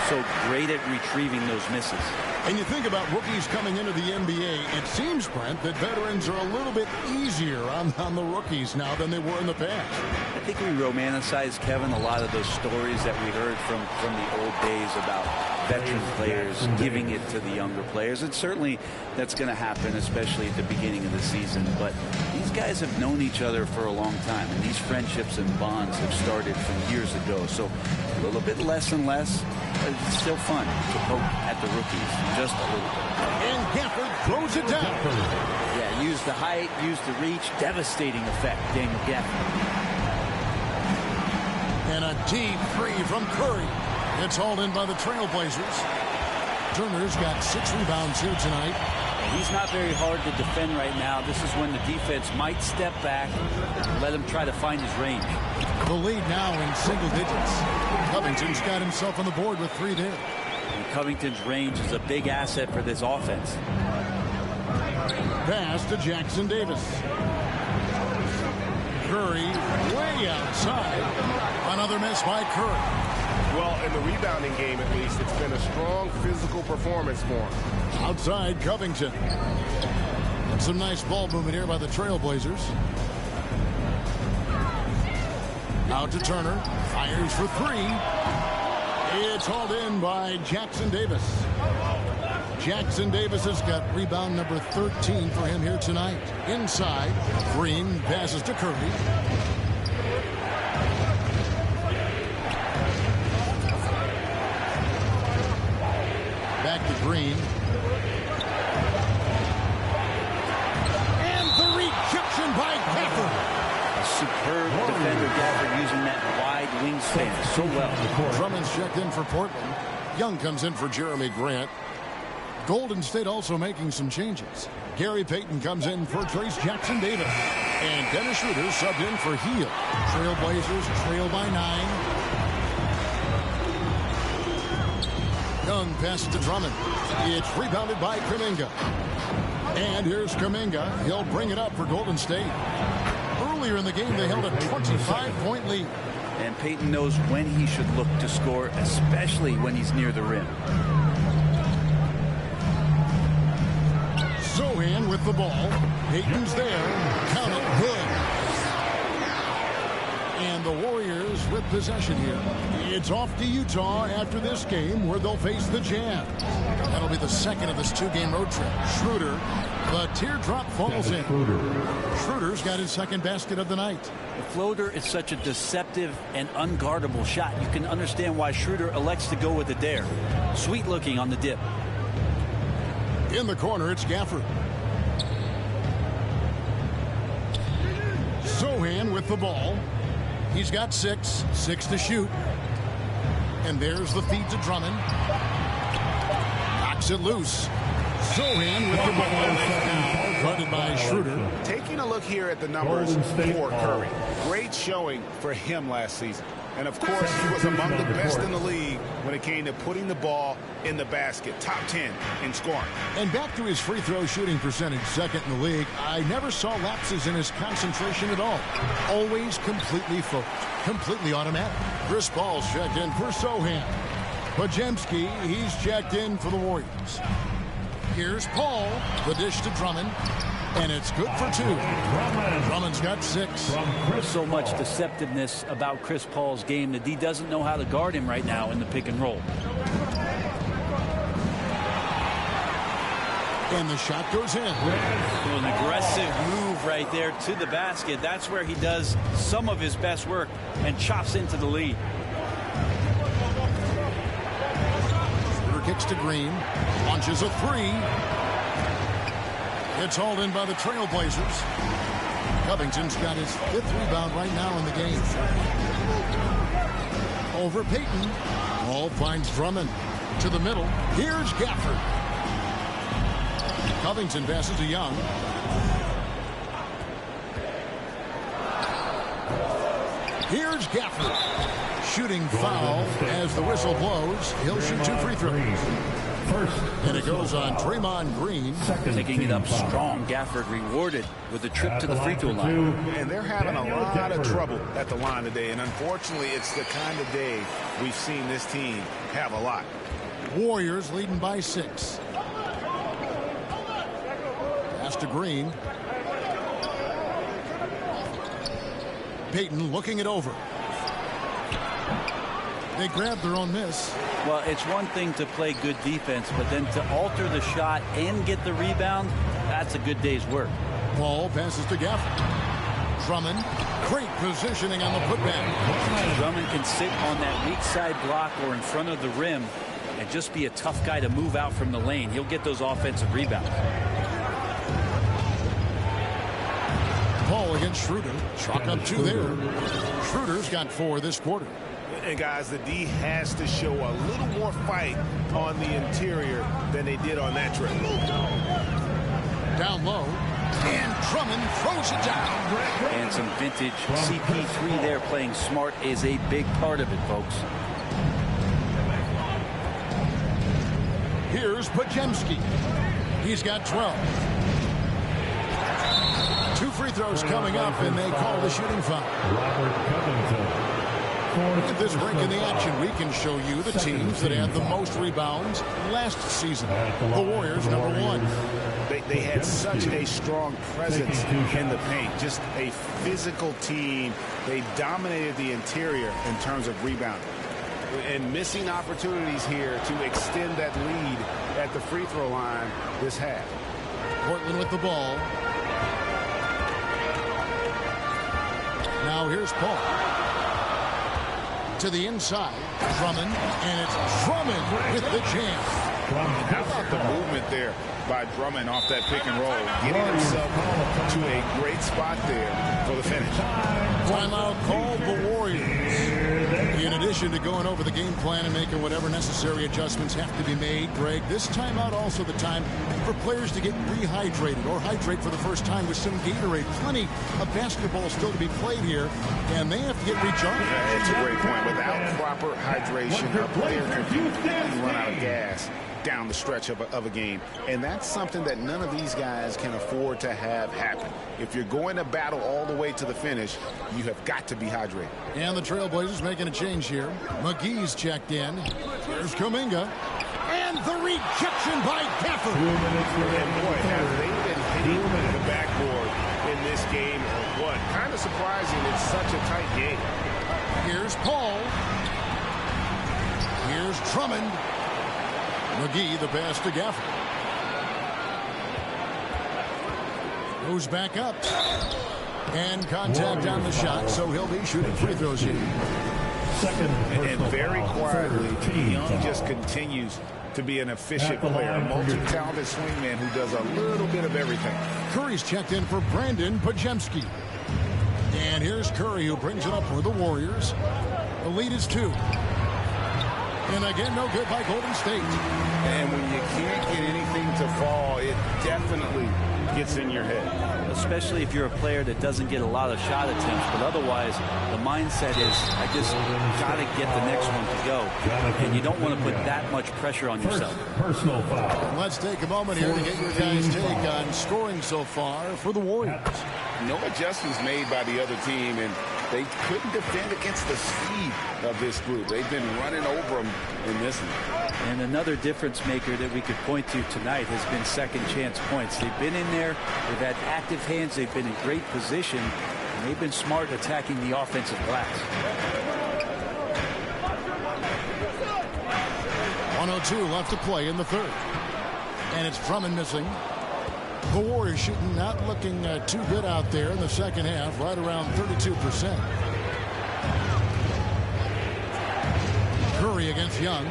So great at retrieving those misses. And you think about rookies coming into the NBA, it seems, Brent, that veterans are a little bit easier on the rookies now than they were in the past. I think we romanticize, Kevin, a lot of those stories that we heard from the old days about veteran players giving it to the younger players. And certainly that's going to happen, especially at the beginning of the season. But these guys have known each other for a long time, and these friendships and bonds have started from years ago. So a little bit less and less. It's still fun to poke at the rookies, just a little bit. And Gafford throws it down. Yeah, use the height, use the reach. Devastating effect, Daniel Gafford. And a deep three from Curry. It's hauled in by the Trailblazers. Turner's got 6 rebounds here tonight. He's not very hard to defend right now. This is when the defense might step back and let him try to find his range. The lead now in single digits. Covington's got himself on the board with 3 there. And Covington's range is a big asset for this offense. Pass to Jackson Davis. Curry way outside. Another miss by Curry. Well, in the rebounding game, at least, it's been a strong physical performance for him. Outside Covington. And some nice ball movement here by the Trailblazers. Out to Turner. Fires for 3. It's hauled in by Jackson Davis. Jackson Davis has got rebound number 13 for him here tonight. Inside, Green passes to Curry. Back to Green. And the rejection by Gafford. A superb defender, Gafford, using that wide wingspan so well. Drummond's checked in for Portland. Young comes in for Jeremy Grant. Golden State also making some changes. Gary Payton comes in for Trace Jackson Davis. And Dennis Schroeder subbed in for Heel. Trailblazers trail by 9. Young passes to Drummond. It's rebounded by Kuminga. And here's Kuminga. He'll bring it up for Golden State. Earlier in the game, they held a 25-point lead. And Payton knows when he should look to score, especially when he's near the rim. Sohan with the ball. Payton's there. Count it good. with possession here. It's off to Utah after this game where they'll face the Jazz. That'll be the second of this two-game road trip. Schroeder, the teardrop falls in. Schroeder's got his second basket of the night. The floater is such a deceptive and unguardable shot. You can understand why Schroeder elects to go with the dare. Sweet looking on the dip. In the corner, it's Gafford. Sohan with the ball. He's got 6 to shoot. And there's the feed to Drummond. Knocks it loose. Sohan with the ball. Guarded by Schroeder. Taking a look here at the numbers for Curry. Great showing for him last season. And, of course, he was among the best in the league when it came to putting the ball in the basket. Top 10 in scoring. And back to his free throw shooting percentage, second in the league. I never saw lapses in his concentration at all. Always completely focused, completely automatic. Chris Paul's checked in for Sohan. Podziemski, he's checked in for the Warriors. Here's Paul, the dish to Drummond. And it's good for 2. Drummond's got 6. So much deceptiveness about Chris Paul's game that he doesn't know how to guard him right now in the pick and roll. And the shot goes in. An aggressive move right there to the basket. That's where he does some of his best work and chops into the lead. Schroeder kicks to Green. Launches a 3. It's hauled in by the Trailblazers. Covington's got his 5th rebound right now in the game. Over Payton. Ball finds Drummond. To the middle. Here's Gafford. Covington passes to Young. Here's Gafford. Shooting foul as the whistle blows. He'll shoot 2 free throws. And it goes on Draymond Green. Picking it up strong. Gafford rewarded with a trip to the free throw line. And they're having a lot of trouble at the line today. And unfortunately, it's the kind of day we've seen this team have a lot. Warriors leading by 6. Pass to Green. Payton looking it over. They grab their own miss. Well, it's one thing to play good defense, but then to alter the shot and get the rebound, that's a good day's work. Paul passes to Gafford. Drummond, great positioning on the putback. Drummond can sit on that weak side block or in front of the rim and just be a tough guy to move out from the lane. He'll get those offensive rebounds. Paul against Schroeder. Chalk up 2 there. Schroeder's got 4 this quarter. And, guys, the D has to show a little more fight on the interior than they did on that trip. Down low. And Drummond throws it down. And some vintage CP3 there playing smart is a big part of it, folks. Here's Podziemski. He's got 12. 2 free throws coming up, and they call the shooting foul. Robert Covington. At this break in the action, we can show you the teams that had the most rebounds last season. The Warriors, number 1. They had such a strong presence in the paint. Just a physical team. They dominated the interior in terms of rebounding. And missing opportunities here to extend that lead at the free throw line this half. Portland with the ball. Now here's Paul. To the inside, Drummond, and it's Drummond with the jam. How about the movement there by Drummond off that pick and roll, getting himself to a great spot there for the finish. Timeout called the Warriors. In addition to going over the game plan and making whatever necessary adjustments have to be made, Greg, this timeout also the time for players to get rehydrated or hydrate for the first time with some Gatorade. Plenty of basketball still to be played here, and they have to get recharged. That's a great point. Without proper hydration, a player can completely run out of gas down the stretch of a game. And that's something that none of these guys can afford to have happen. If you're going to battle all the way to the finish, you have got to be hydrated. And the Trailblazers making a change here. McGee's checked in. Here's Kuminga. And the rejection by Gafford. And boy, have they been hitting the backboard in this game or what? Kind of surprising it's such a tight game. Here's Paul. Here's Drummond. McGee, the pass to Gafford. Goes back up. And contact on the shot, so he'll be shooting free throws here. And very quietly, Young just continues to be an efficient player, a multi-talented swingman who does a little bit of everything. Curry's checked in for Brandon Pajemski. And here's Curry, who brings it up for the Warriors. The lead is 2. And again, no good by Golden State. And when you can't get anything to fall, it definitely gets in your head. Especially if you're a player that doesn't get a lot of shot attempts, but otherwise the mindset is, I just got to get the next one to go. And you don't want to put that much pressure on yourself. Personal foul. Let's take a moment here to get your guys' take on scoring so far for the Warriors. No adjustments made by the other team, and they couldn't defend against the speed of this group. They've been running over them in this one. And another difference maker that we could point to tonight has been second chance points. They've been in there, they've had active hands, they've been in great position, and they've been smart attacking the offensive glass. 1:02 left to play in the third. And it's Drummond missing. The Warriors shooting not looking too good out there in the second half, right around 32%. Curry against Young.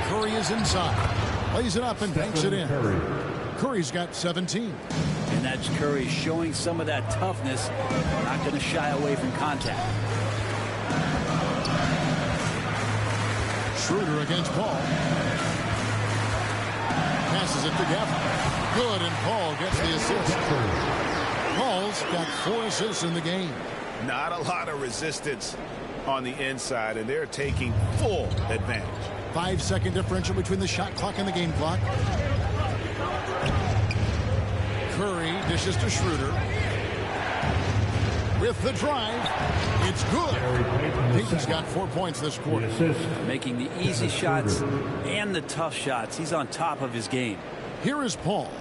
Curry is inside. Lays it up and banks it in. Curry's got 17. And that's Curry showing some of that toughness, not going to shy away from contact. Schroeder against Paul. Passes it to Gafford. Good, and Paul gets the assist. Paul's got 4 assists in the game. Not a lot of resistance on the inside, and they're taking full advantage. 5-second differential between the shot clock and the game clock. Curry dishes to Schroeder. With the drive, it's good. He's got 4 points this quarter. Making the easy shots and the tough shots. He's on top of his game. Here is Paul.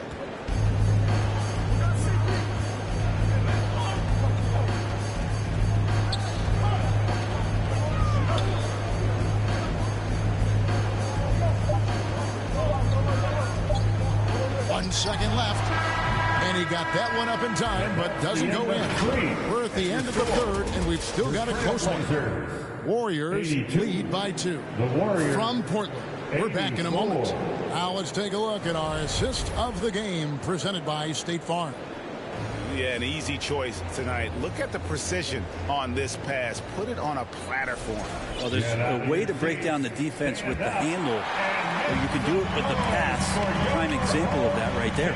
Second left, and he got that one up in time, but doesn't go in. We're at the end of the third, and we've still got a close one. Warriors lead by 2. From Portland, we're back in a moment. Now let's take a look at our assist of the game, presented by State Farm. Yeah, an easy choice tonight. Look at the precision on this pass. Put it on a platter for him. Well, there's a way to break down the defense with the handle, or you can do it with the pass. Prime example of that right there.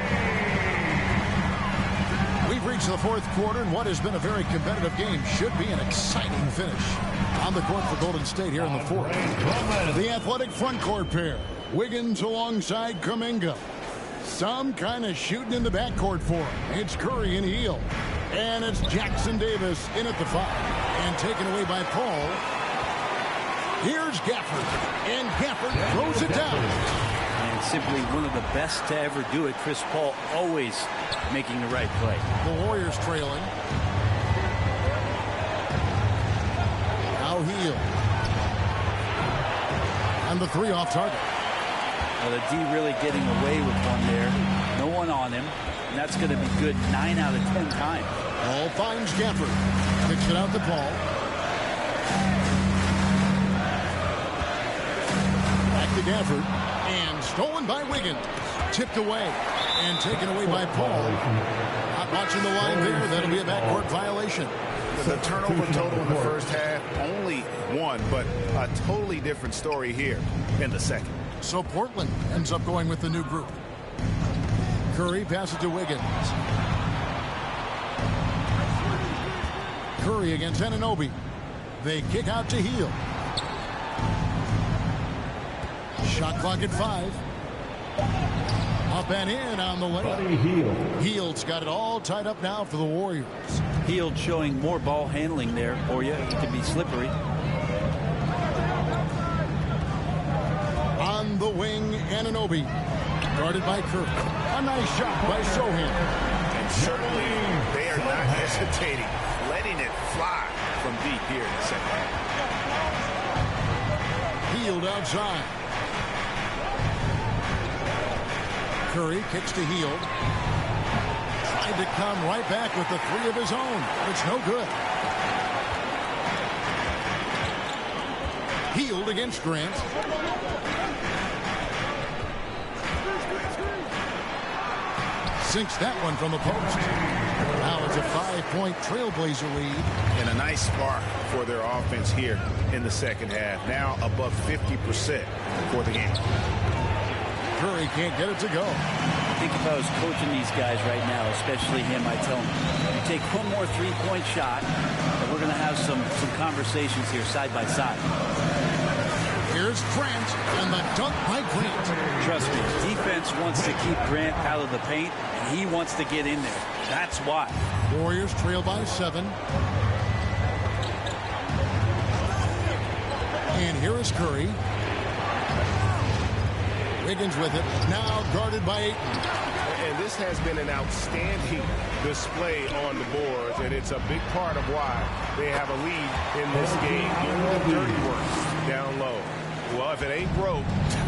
We've reached the fourth quarter, and what has been a very competitive game should be an exciting finish. On the court for Golden State here in the fourth. The athletic front court pair. Wiggins alongside Kuminga. Some kind of shooting in the backcourt for him. It's Curry and Hield. And it's Jackson Davis in at the 5. And taken away by Paul. Here's Gafford. And Gafford throws it down. And simply one of the best to ever do it. Chris Paul always making the right play. The Warriors trailing. Now Hield. And the 3 off target. Well, the D really getting away with one there. No one on him. And that's going to be good 9 out of 10 times. Paul finds Gafford. Kicks it out to Paul. Back to Gafford. And stolen by Wiggins. Tipped away. And taken away by Paul. Not watching the line there. That'll be a backcourt violation. The turnover total in the first half, only 1, but a totally different story here in the second. So Portland ends up going with the new group. Curry passes to Wiggins. Curry against Anunoby. They kick out to Hield. Shot clock at 5. Up and in on the layup. Hield's got it all tied up now for the Warriors. Hield showing more ball handling there for you. He can be slippery. On the wing, Anunoby. Guarded by Kirk. A nice shot by Sohan. And certainly they are not hesitating, letting it fly from deep here in the second half. Hield outside. Curry kicks to Hield. Tried to come right back with the three of his own, but it's no good. Hield against Grant. Sinks that one from the post. Now it's a 5-point Trailblazer lead. And a nice spark for their offense here in the second half. Now above 50% for the game. Curry can't get it to go. I think if I was coaching these guys right now, especially him, I'd tell him, you take one more three-point shot, and we're going to have some conversations here side by side. Here's Grant, and the dunk by Grant. Trust me, defense wants to keep Grant out of the paint, and he wants to get in there. That's why. Warriors trail by 7. And here is Curry. Wiggins with it, now guarded by Ayton. And this has been an outstanding display on the boards, and it's a big part of why they have a lead in this game. Doing the dirty work down low. Well, if it ain't broke,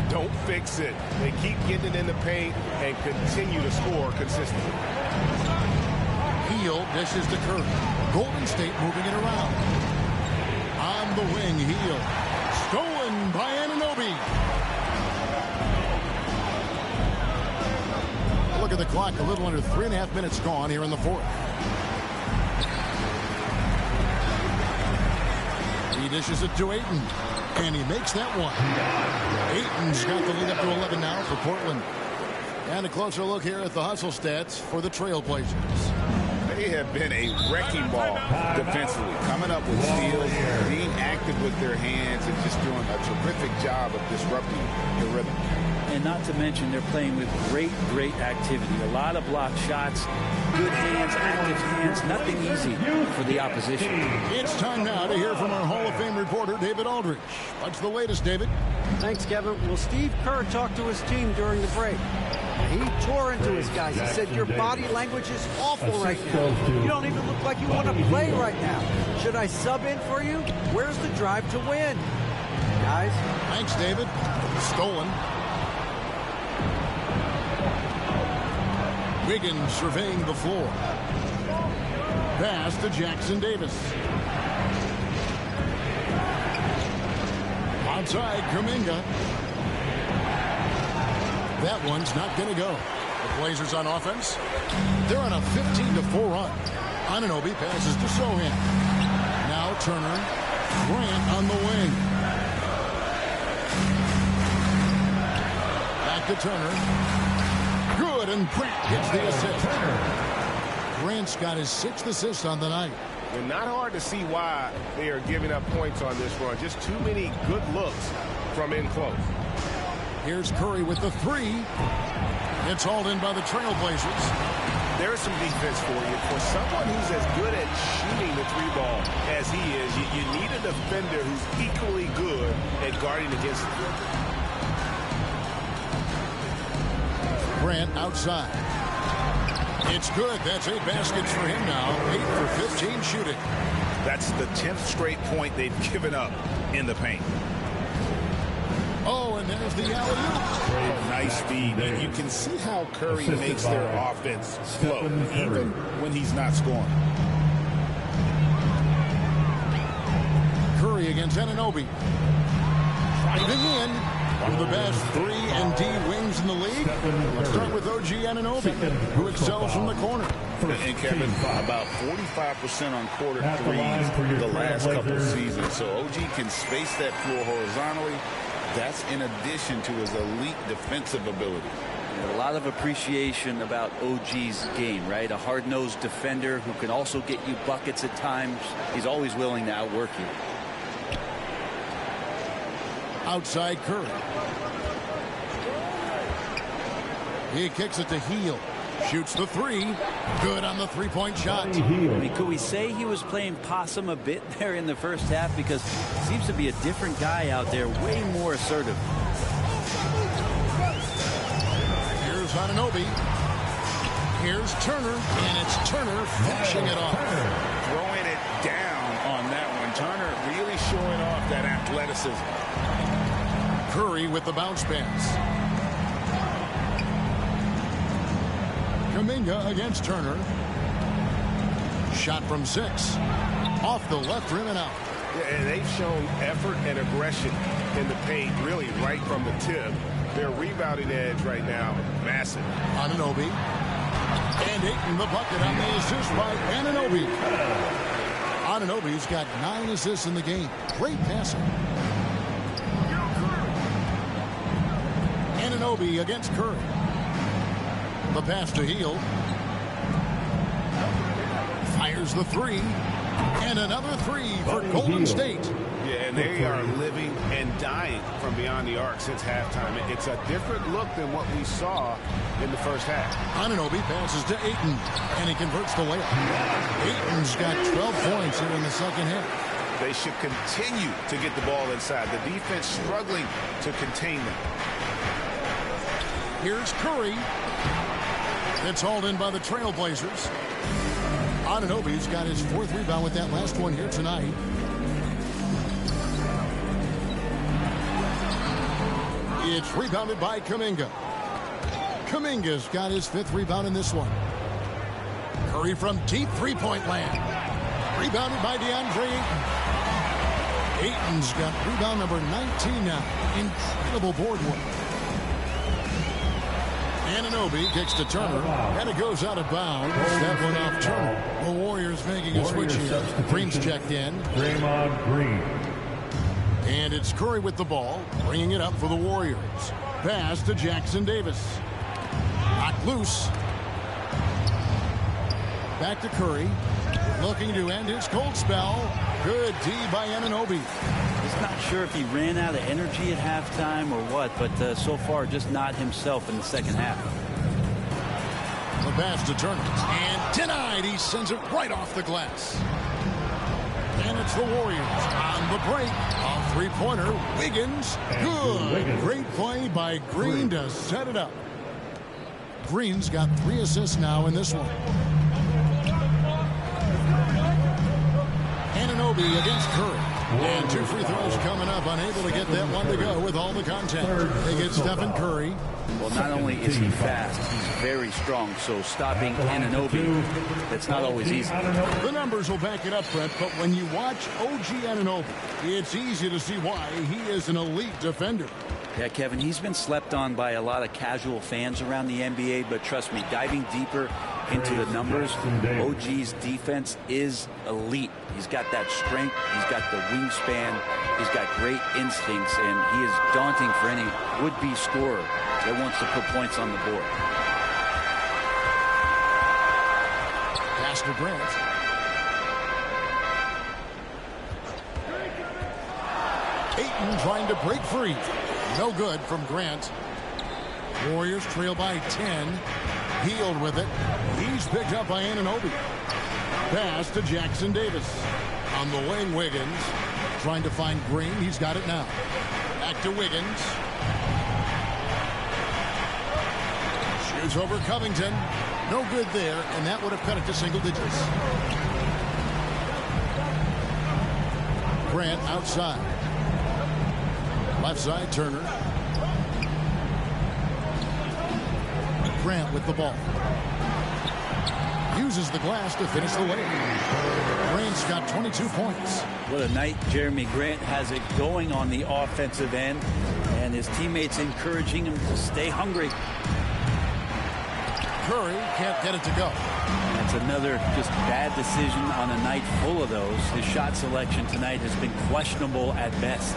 don't fix it. They keep getting it in the paint and continue to score consistently. Hield dishes to Curry. Golden State moving it around. On the wing, Hield. Stolen by Anunoby. Look at the clock, a little under 3.5 minutes gone here in the fourth. He dishes it to Ayton, and he makes that one. Ayton's got the lead up to 11 now for Portland. And a closer look here at the hustle stats for the Trailblazers. They have been a wrecking ball defensively, coming up with steals, being active with their hands, and just doing a terrific job of disrupting the rhythm. And not to mention, they're playing with great activity. A lot of blocked shots, good hands, active hands, nothing easy for the opposition. It's time now to hear from our Hall of Fame reporter, David Aldridge. What's the latest, David? Thanks, Kevin. Well, Steve Kerr talked to his team during the break. He tore into his guys. He said, your body language is awful right now. You don't even look like you want to play right now. Should I sub in for you? Where's the drive to win? Guys? Thanks, David. Stolen. Wiggins surveying the floor. Pass to Jackson Davis. Outside, Kuminga. That one's not going to go. The Blazers on offense. They're on a 15-4 run. Anunoby passes to Sohan. Now Turner. Grant on the wing. Back to Turner. Good, and Grant gets the assist. Grant's got his 6th assist on the night. And not hard to see why they are giving up points on this run. Just too many good looks from in close. Here's Curry with the 3. It's hauled in by the Trailblazers. There's some defense for you. For someone who's as good at shooting the 3-ball as he is, you need a defender who's equally good at guarding against it. Grant outside. It's good. That's 8 baskets for him now. 8 for 15 shooting. That's the 10th straight point they've given up in the paint. Oh, and there's the alley-oop. Nice feed. And you can see how Curry makes their offense flow, even when he's not scoring. Curry against Anunoby. Driving in. One of the best 3 and D wings in the league. Let's start with OG Anunoby, who excels from the corner. And Kevin, about 45% on quarter threes the last couple of seasons. So OG can space that floor horizontally. That's in addition to his elite defensive ability. A lot of appreciation about OG's game, right? A hard-nosed defender who can also get you buckets at times. He's always willing to outwork you. Outside Curry. He kicks it to Hield. Shoots the 3. Good on the 3-point shot. I mean, could we say he was playing possum a bit there in the first half? Because he seems to be a different guy out there, way more assertive. Here's Anunoby. Here's Turner, and it's Turner finishing it off. Throwing it down on that one. Turner really showing off that athleticism. Curry with the bounce pass. Kuminga against Turner. Shot from 6. Off the left rim and out. Yeah, and they've shown effort and aggression in the paint, really right from the tip. Their rebounding edge right now, massive. Anunoby. And Ayton the bucket on the assist by Anunoby. Anunoby's got 9 assists in the game. Great passing. Anunoby against Curry. The pass to Hield. Fires the 3. And another 3 for Golden State. Yeah, and they are living and dying from beyond the arc since halftime. It's a different look than what we saw in the first half. Anunoby passes to Ayton, and he converts the layup. Ayton's got 12 points here in the second half. They should continue to get the ball inside. The defense struggling to contain them. Here's Curry. It's hauled in by the Trailblazers. Anunoby's got his 4th rebound with that last one here tonight. It's rebounded by Kuminga. Kuminga's got his 5th rebound in this one. Curry from deep three-point land. Rebounded by DeAndre Ayton. Ayton's got rebound number 19 now. Incredible board work. Anunoby kicks to Turner, and it goes out of bounds. That one off Turner. The Warriors making a switch here. Green's checked in. Draymond Green. And it's Curry with the ball, bringing it up for the Warriors. Pass to Jackson Davis. Knocked loose. Back to Curry. Looking to end his cold spell. Good D by Anunoby. He's not sure if he ran out of energy at halftime or what, but so far just not himself in the second half. The pass to Turner. And denied. He sends it right off the glass. And it's the Warriors on the break. A 3-pointer. Wiggins. Good. Great play by Green to set it up. Green's got 3 assists now in this one. Anunoby against Curry. And 2 free throws coming up. Unable to get that one to go with all the contact. They get Stephen Curry. Well, not only is he fast, he's very strong. So stopping Anunoby, that's not always easy. The numbers will back it up, Brett. But when you watch OG Anunoby, it's easy to see why he is an elite defender. Yeah, Kevin, he's been slept on by a lot of casual fans around the NBA, but trust me, diving deeper into the numbers, OG's defense is elite. He's got that strength, he's got the wingspan, he's got great instincts, and he is daunting for any would-be scorer that wants to put points on the board. Pass to Grant. Ayton trying to break free. No good from Grant. Warriors trail by 10. Hield with it. He's picked up by Anunoby. Pass to Jackson Davis. On the wing, Wiggins. Trying to find Green. He's got it now. Back to Wiggins. Shoots over Covington. No good there, and that would have cut it to single digits. Grant outside. Left side, Turner. Grant with the ball. Uses the glass to finish the way. Grant's got 22 points. What a night Jeremy Grant has it going on the offensive end, and his teammates encouraging him to stay hungry. Curry can't get it to go. That's another just bad decision on a night full of those. His shot selection tonight has been questionable at best.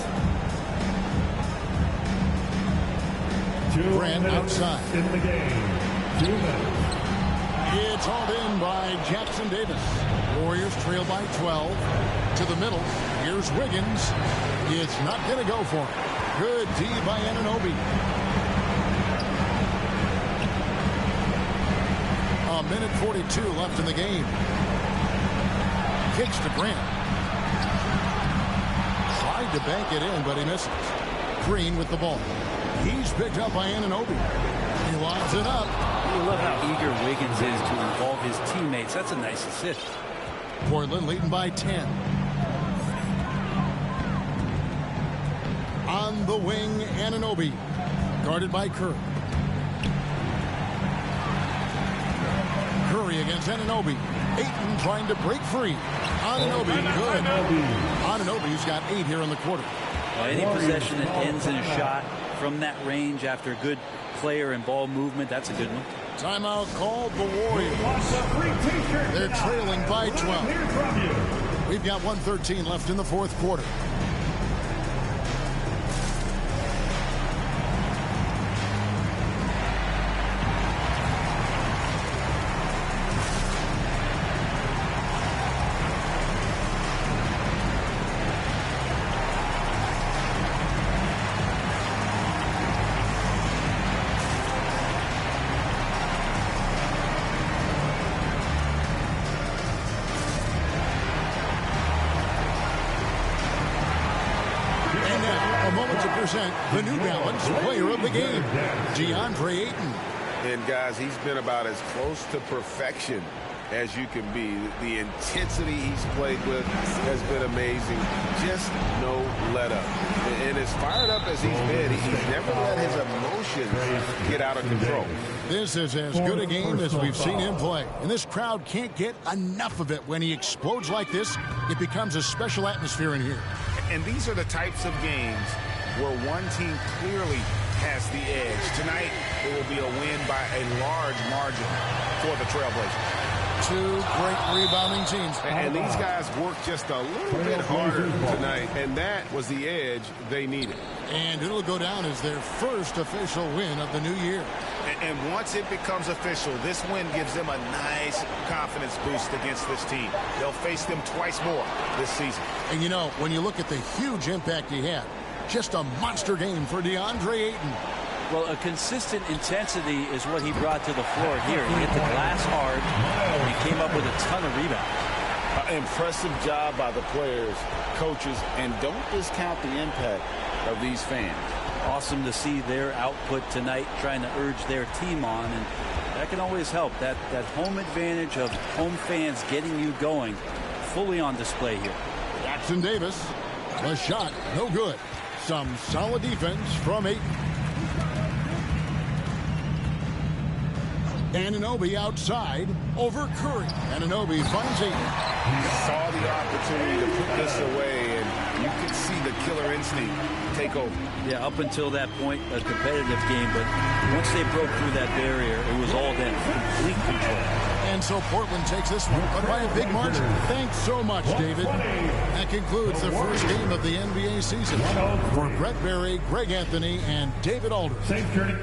Grant outside. In the game. 2 minutes. It's hauled in by Jackson Davis. Warriors trail by 12. To the middle. Here's Wiggins. It's not going to go for him. Good D by Anunoby. A minute 42 left in the game. Kicks to Grant. Tried to bank it in, but he misses. Green with the ball. He's picked up by Anunoby. He lines it up. You love how eager Wiggins is to involve his teammates. That's a nice assist. Portland leading by 10. On the wing, Anunoby. Guarded by Curry. Curry against Anunoby. Ayton trying to break free. Anunoby, good. Anunoby's got 8 here in the quarter. Well, any possession that ends in a shot from that range after a good player and ball movement, that's a good one. Timeout called the Warriors. They're trailing by 12. We've got 1:13 left in the fourth quarter. The New Balance player of the game, DeAndre Ayton. And guys, he's been about as close to perfection as you can be. The intensity he's played with has been amazing. Just no let up. And as fired up as he's been, he's never let his emotions get out of control. This is as good a game as we've seen him play. And this crowd can't get enough of it. When he explodes like this, it becomes a special atmosphere in here. And these are the types of games where one team clearly has the edge. Tonight, it will be a win by a large margin for the Trailblazers. Two great rebounding teams. And these guys worked just a little bit harder tonight, and that was the edge they needed. And it'll go down as their first official win of the new year. And once it becomes official, this win gives them a nice confidence boost against this team. They'll face them twice more this season. And you know, when you look at the huge impact he had, just a monster game for DeAndre Ayton. Well, a consistent intensity is what he brought to the floor here. He hit the glass hard, and he came up with a ton of rebounds. Impressive job by the players, coaches, and don't discount the impact of these fans. Awesome to see their output tonight, trying to urge their team on, and that can always help. That home advantage of home fans getting you going, fully on display here. Jackson Davis, the shot, no good. Some solid defense from Ayton. Anunoby outside over Curry. Anunoby finds Ayton. He saw the opportunity to put this away, and you could see the killer instinct take over. Yeah, up until that point, a competitive game, but once they broke through that barrier, it was all them. Complete control. And so Portland takes this one, but by a big margin. Thanks so much, David. That concludes the first game of the NBA season. For Brett Berry, Greg Anthony, and David Alder. Safe journey.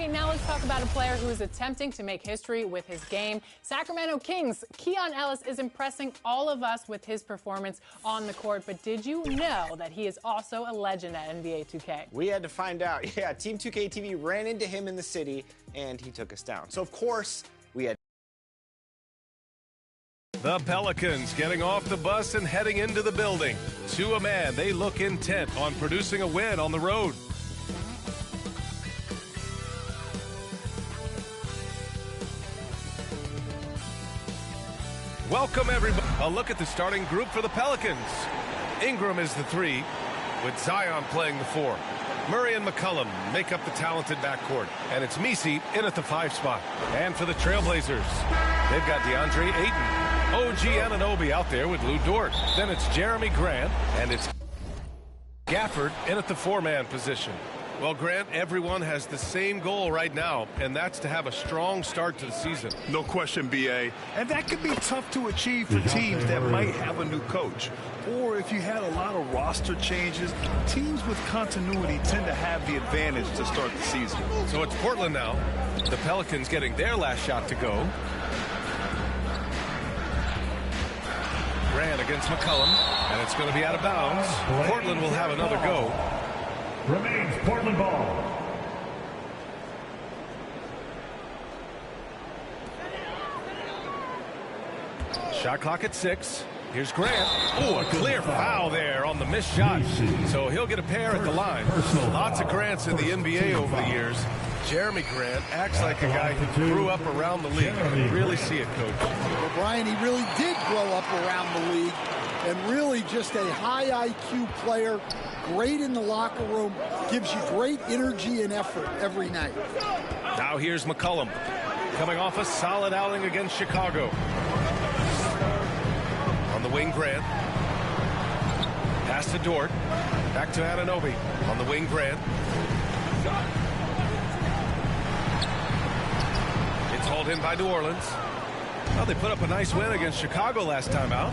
Okay, now let's talk about a player who is attempting to make history with his game. Sacramento Kings' Keon Ellis is impressing all of us with his performance on the court, but did you know that he is also a legend at NBA 2K? We had to find out. Yeah, Team 2K TV ran into him in the city, and he took us down. So, of course, we had... The Pelicans getting off the bus and heading into the building. To a man, they look intent on producing a win on the road. Welcome, everybody. A look at the starting group for the Pelicans. Ingram is the 3, with Zion playing the 4. Murray and McCollum make up the talented backcourt, and it's Messi in at the 5 spot. And for the Trailblazers, they've got DeAndre Ayton. OG Anunoby out there with Lou Dort. Then it's Jeremy Grant, and it's Gafford in at the 4-man position. Well, Grant, everyone has the same goal right now, and that's to have a strong start to the season. No question, B.A. And that can be tough to achieve for teams that might have a new coach. Or if you had a lot of roster changes, teams with continuity tend to have the advantage to start the season. So it's Portland now. The Pelicans getting their last shot to go. Grant against McCollum, and it's going to be out of bounds. Portland will have another go. Remains Portland ball. Shot clock at 6. Here's Grant. Oh, a clear foul there on the missed shot. So he'll get a pair at the line. Lots of Grants in the NBA over the years. Jeremy Grant acts like a guy who grew up around the league. You really see it, Coach. Well, Brian, he really did grow up around the league, and really just a high IQ player, great in the locker room, gives you great energy and effort every night. Now here's McCollum, coming off a solid outing against Chicago. On the wing, Grant. Pass to Dort. Back to Anunoby. On the wing, Grant. It's hauled in by New Orleans. Well, they put up a nice win against Chicago last time out.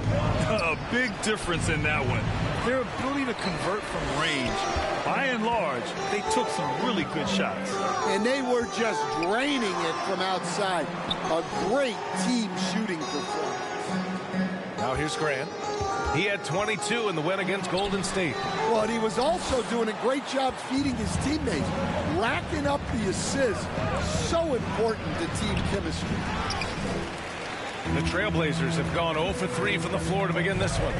A big difference in that one. Their ability to convert from range. By and large, they took some really good shots. And they were just draining it from outside. A great team shooting performance. Now here's Grant. He had 22 in the win against Golden State. Well, and he was also doing a great job feeding his teammates, racking up the assists. So important to team chemistry. The Trailblazers have gone 0 for 3 from the floor to begin this one.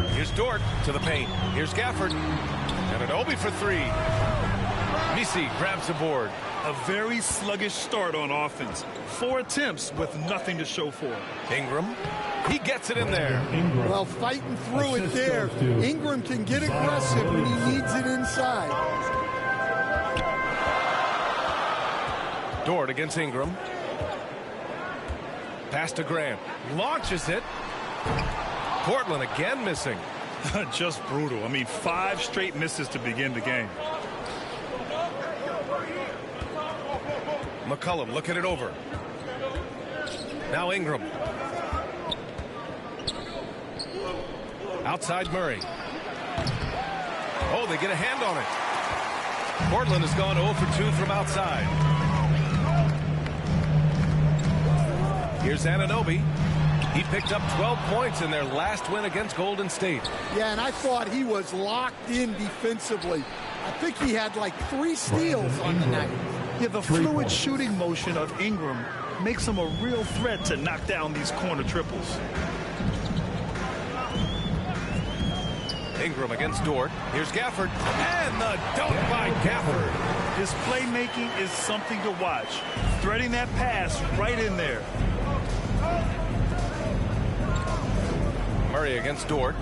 Here's Dort to the paint. Here's Gafford. And Anunoby for 3. Messi grabs the board. A very sluggish start on offense. 4 attempts with nothing to show for it. Ingram. He gets it in there. Well, fighting through it there. Ingram can get aggressive when he needs it inside. Dort against Ingram. Pass to Grant. Launches it. Portland again missing. Just brutal. I mean, 5 straight misses to begin the game. McCollum looking it over. Now Ingram. Outside Murray. Oh, they get a hand on it. Portland has gone 0 for 2 from outside. Here's Anunoby. He picked up 12 points in their last win against Golden State. Yeah, and I thought he was locked in defensively. I think he had like 3 steals on the night. Yeah, the fluid shooting motion of Ingram makes him a real threat to knock down these corner triples. Ingram against Dort. Here's Gafford. And the dunk by Gafford. His playmaking is something to watch. Threading that pass right in there. Murray against Dort.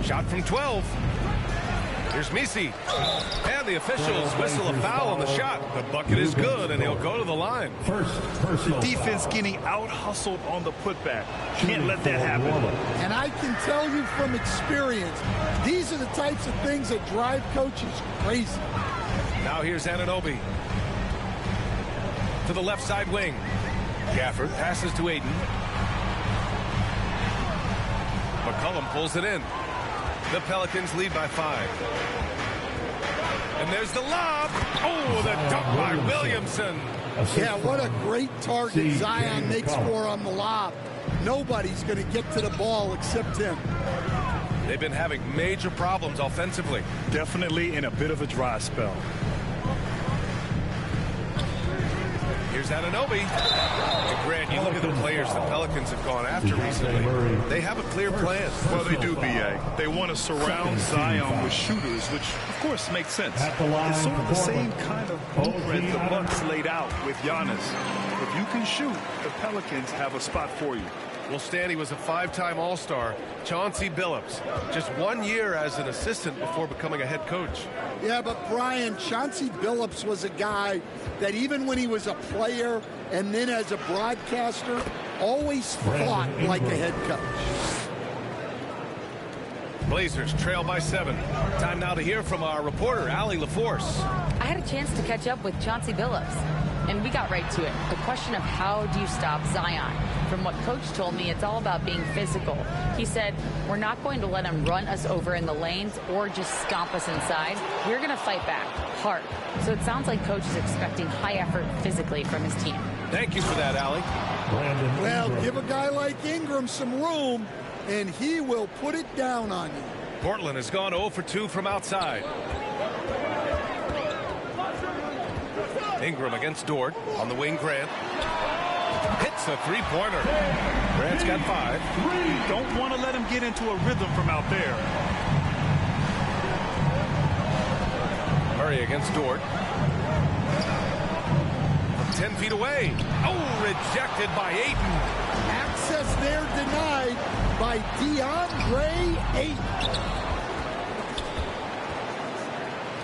Shot from 12. Here's Messi. And the officials whistle a foul on the shot. The bucket is good, and he'll go to the line. The defense getting out-hustled on the putback. Can't let that happen. And I can tell you from experience, these are the types of things that drive coaches crazy. Now here's Anunoby. To the left side wing. Gafford passes to Ayton. McCollum pulls it in. The Pelicans lead by 5. And there's the lob. Oh, the dunk by Williamson. Yeah, what a great target Zion makes for on the lob. Nobody's going to get to the ball except him. They've been having major problems offensively. Definitely in a bit of a dry spell. Here's Anunoby. And Grant, you look at the players the Pelicans have gone after recently. They have a clear plan. Well, they do, B.A. They want to surround Zion with shooters, which, of course, makes sense. It's sort of the same kind of blueprint the Bucks laid out with Giannis. If you can shoot, the Pelicans have a spot for you. Well, Stan, he was a 5-time All-Star. Chauncey Billups, just 1 year as an assistant before becoming a head coach. Yeah, but Brian, Chauncey Billups was a guy that even when he was a player and then as a broadcaster, always thought like a head coach. Blazers trail by 7. Time now to hear from our reporter, Allie LaForce. I had a chance to catch up with Chauncey Billups, and we got right to it. The question of how do you stop Zion? From what Coach told me, it's all about being physical. He said, we're not going to let him run us over in the lanes or just stomp us inside. We're going to fight back hard. So it sounds like Coach is expecting high effort physically from his team. Thank you for that, Allie. Well, give a guy like Ingram some room, and he will put it down on you. Portland has gone 0 for 2 from outside. Ingram against Dort. On the wing, Grant. Hits a three-pointer. Grant's got 5. You don't want to let him get into a rhythm from out there. Murray against Dort. From 10 feet away. Oh, rejected by Ayton. Access there denied by DeAndre Ayton.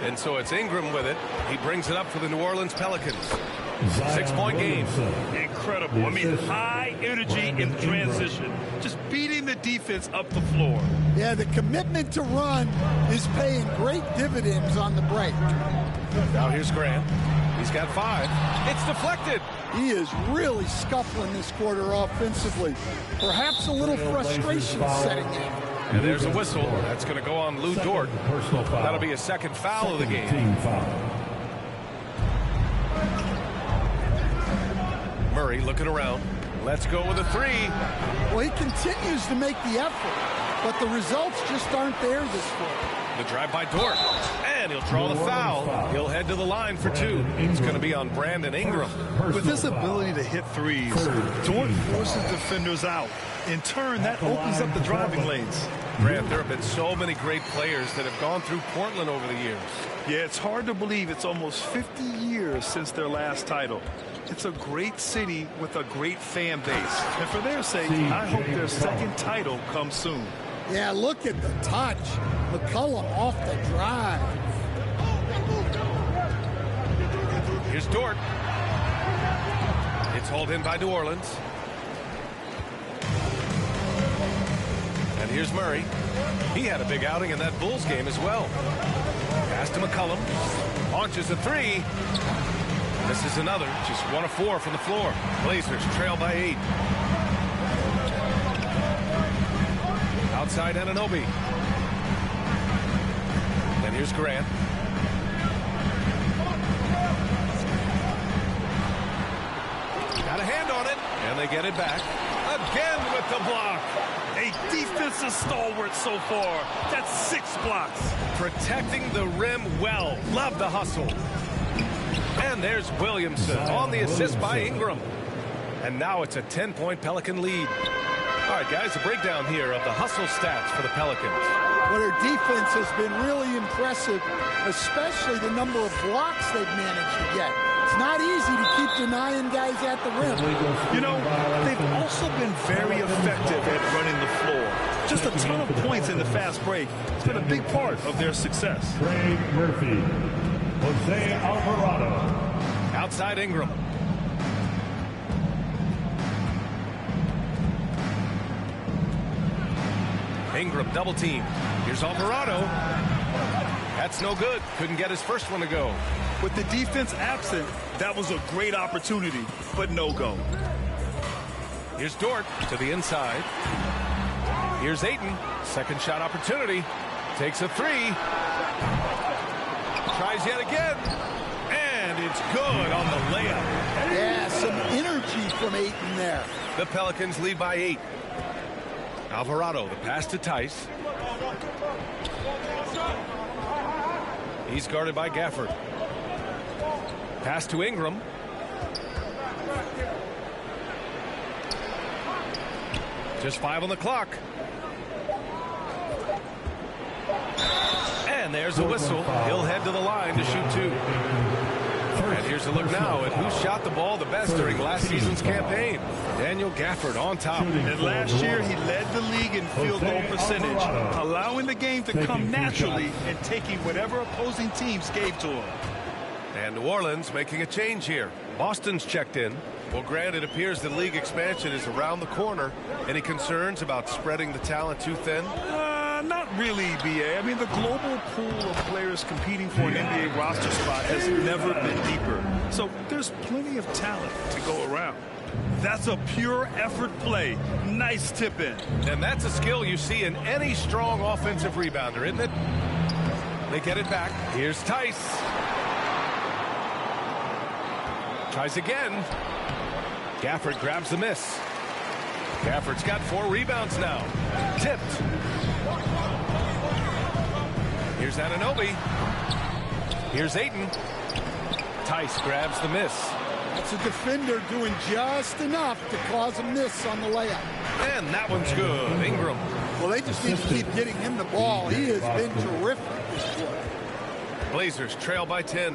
And so it's Ingram with it. He brings it up for the New Orleans Pelicans. 6-point game. Incredible. I mean, high energy in transition. Just beating the defense up the floor. Yeah, the commitment to run is paying great dividends on the break. Now here's Grant. He's got 5. It's deflected. He is really scuffling this quarter offensively. Perhaps a little frustration setting in. And there's a whistle. That's going to go on Lou Dort. That'll be a second foul of the game. Murray looking around. Let's go with a 3. Well, he continues to make the effort, but the results just aren't there this quarter. The drive by Dort. And he'll draw the foul. He'll head to the line for 2. It's going to be on Brandon Ingram. With his ability to hit threes, Dort forces defenders out. In turn, that opens up the driving lanes. Grant, there have been so many great players that have gone through Portland over the years. Yeah, it's hard to believe it's almost 50 years since their last title. It's a great city with a great fan base. And for their sake, I hope their second title comes soon. Yeah, look at the touch. McCollum off the drive. Here's Dort. It's hauled in by New Orleans. And here's Murray. He had a big outing in that Bulls game as well. Pass to McCollum. Launches a 3. This is another. Just 1 of 4 from the floor. Blazers trail by 8. Outside Anunoby. And here's Grant. Got a hand on it. And they get it back. Again with the block. A defensive stalwart so far. That's 6 blocks. Protecting the rim well. Love the hustle. And there's Williamson on the assist by Ingram. And now it's a 10-point Pelican lead. All right, guys, a breakdown here of the hustle stats for the Pelicans. Well, their defense has been really impressive, especially the number of blocks they've managed to get. It's not easy to keep denying guys at the rim. You know, they've also been very effective at running the floor. Just a ton of points in the fast break. It's been a big part of their success. Trey Murphy, Jose Alvarado. Outside Ingram. Ingram double team. Here's Alvarado. That's no good. Couldn't get his first one to go. With the defense absent, that was a great opportunity, but no go. Here's Dort to the inside. Here's Ayton. Second shot opportunity. Takes a 3. Tries yet again. And it's good on the layup. Yeah, some energy from Ayton there. The Pelicans lead by 8. Alvarado, the pass to Tice. He's guarded by Gafford. Pass to Ingram. Just 5 on the clock. And there's a whistle. He'll head to the line to shoot 2. And here's a look now at who shot the ball the best during last season's campaign. Daniel Gafford on top. And last year, he led the league in field goal percentage, allowing the game to come naturally and taking whatever opposing teams gave to him. And New Orleans making a change here. Boston's checked in. Well, Grant, it appears that league expansion is around the corner. Any concerns about spreading the talent too thin? Not really, B.A. I mean, the global pool of players competing for an NBA roster spot has never been deeper. So there's plenty of talent to go around. That's a pure effort play. Nice tip in. And that's a skill you see in any strong offensive rebounder, isn't it? They get it back. Here's Tice. Tries again. Gafford grabs the miss. Gafford's got 4 rebounds now. Tipped. Here's Anunoby. Here's Ayton. Tice grabs the miss. That's a defender doing just enough to cause a miss on the layup. And that one's good. Ingram. Well, they just need to keep getting him the ball. He has been terrific this quarter. Blazers trail by 10.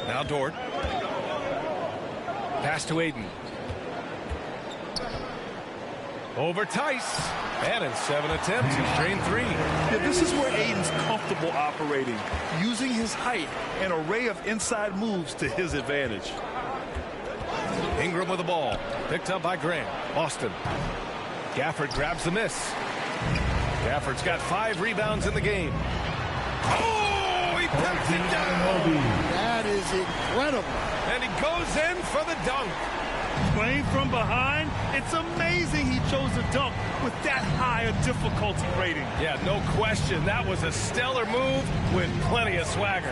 Now Dort. Pass to Ayton. Over Tice. And in 7 attempts, he's drained 3. Yeah, this is where Ayton's comfortable operating, using his height and array of inside moves to his advantage. Ingram with the ball. Picked up by Grant. Boston. Gafford grabs the miss. Gafford's got 5 rebounds in the game. Oh, he packs it down. That is incredible. And he goes in for the dunk. Playing from behind, it's amazing he chose a dunk with that high a difficulty rating. Yeah, no question. That was a stellar move with plenty of swagger.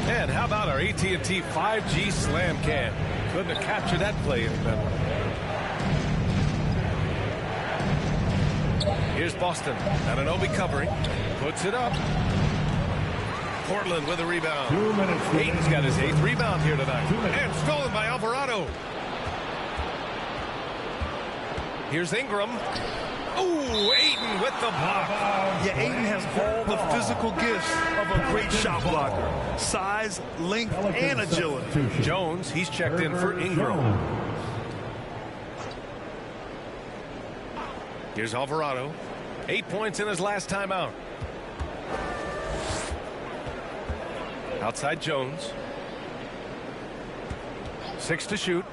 And how about our AT&T 5G slam cam? Couldn't have captured that play any better. Here's Boston. Anunoby covering. Puts it up. Portland with a rebound. 2 minutes. Ayton's got his 8th rebound here tonight. And stolen by Alvarado. Here's Ingram. Ooh, Ayton with the block. Yeah, Ayton has all the physical gifts of a great shot blocker. Size, length, and agility. Jones, he's checked in for Ingram. Here's Alvarado. 8 points in his last time out. Outside Jones. 6 to shoot.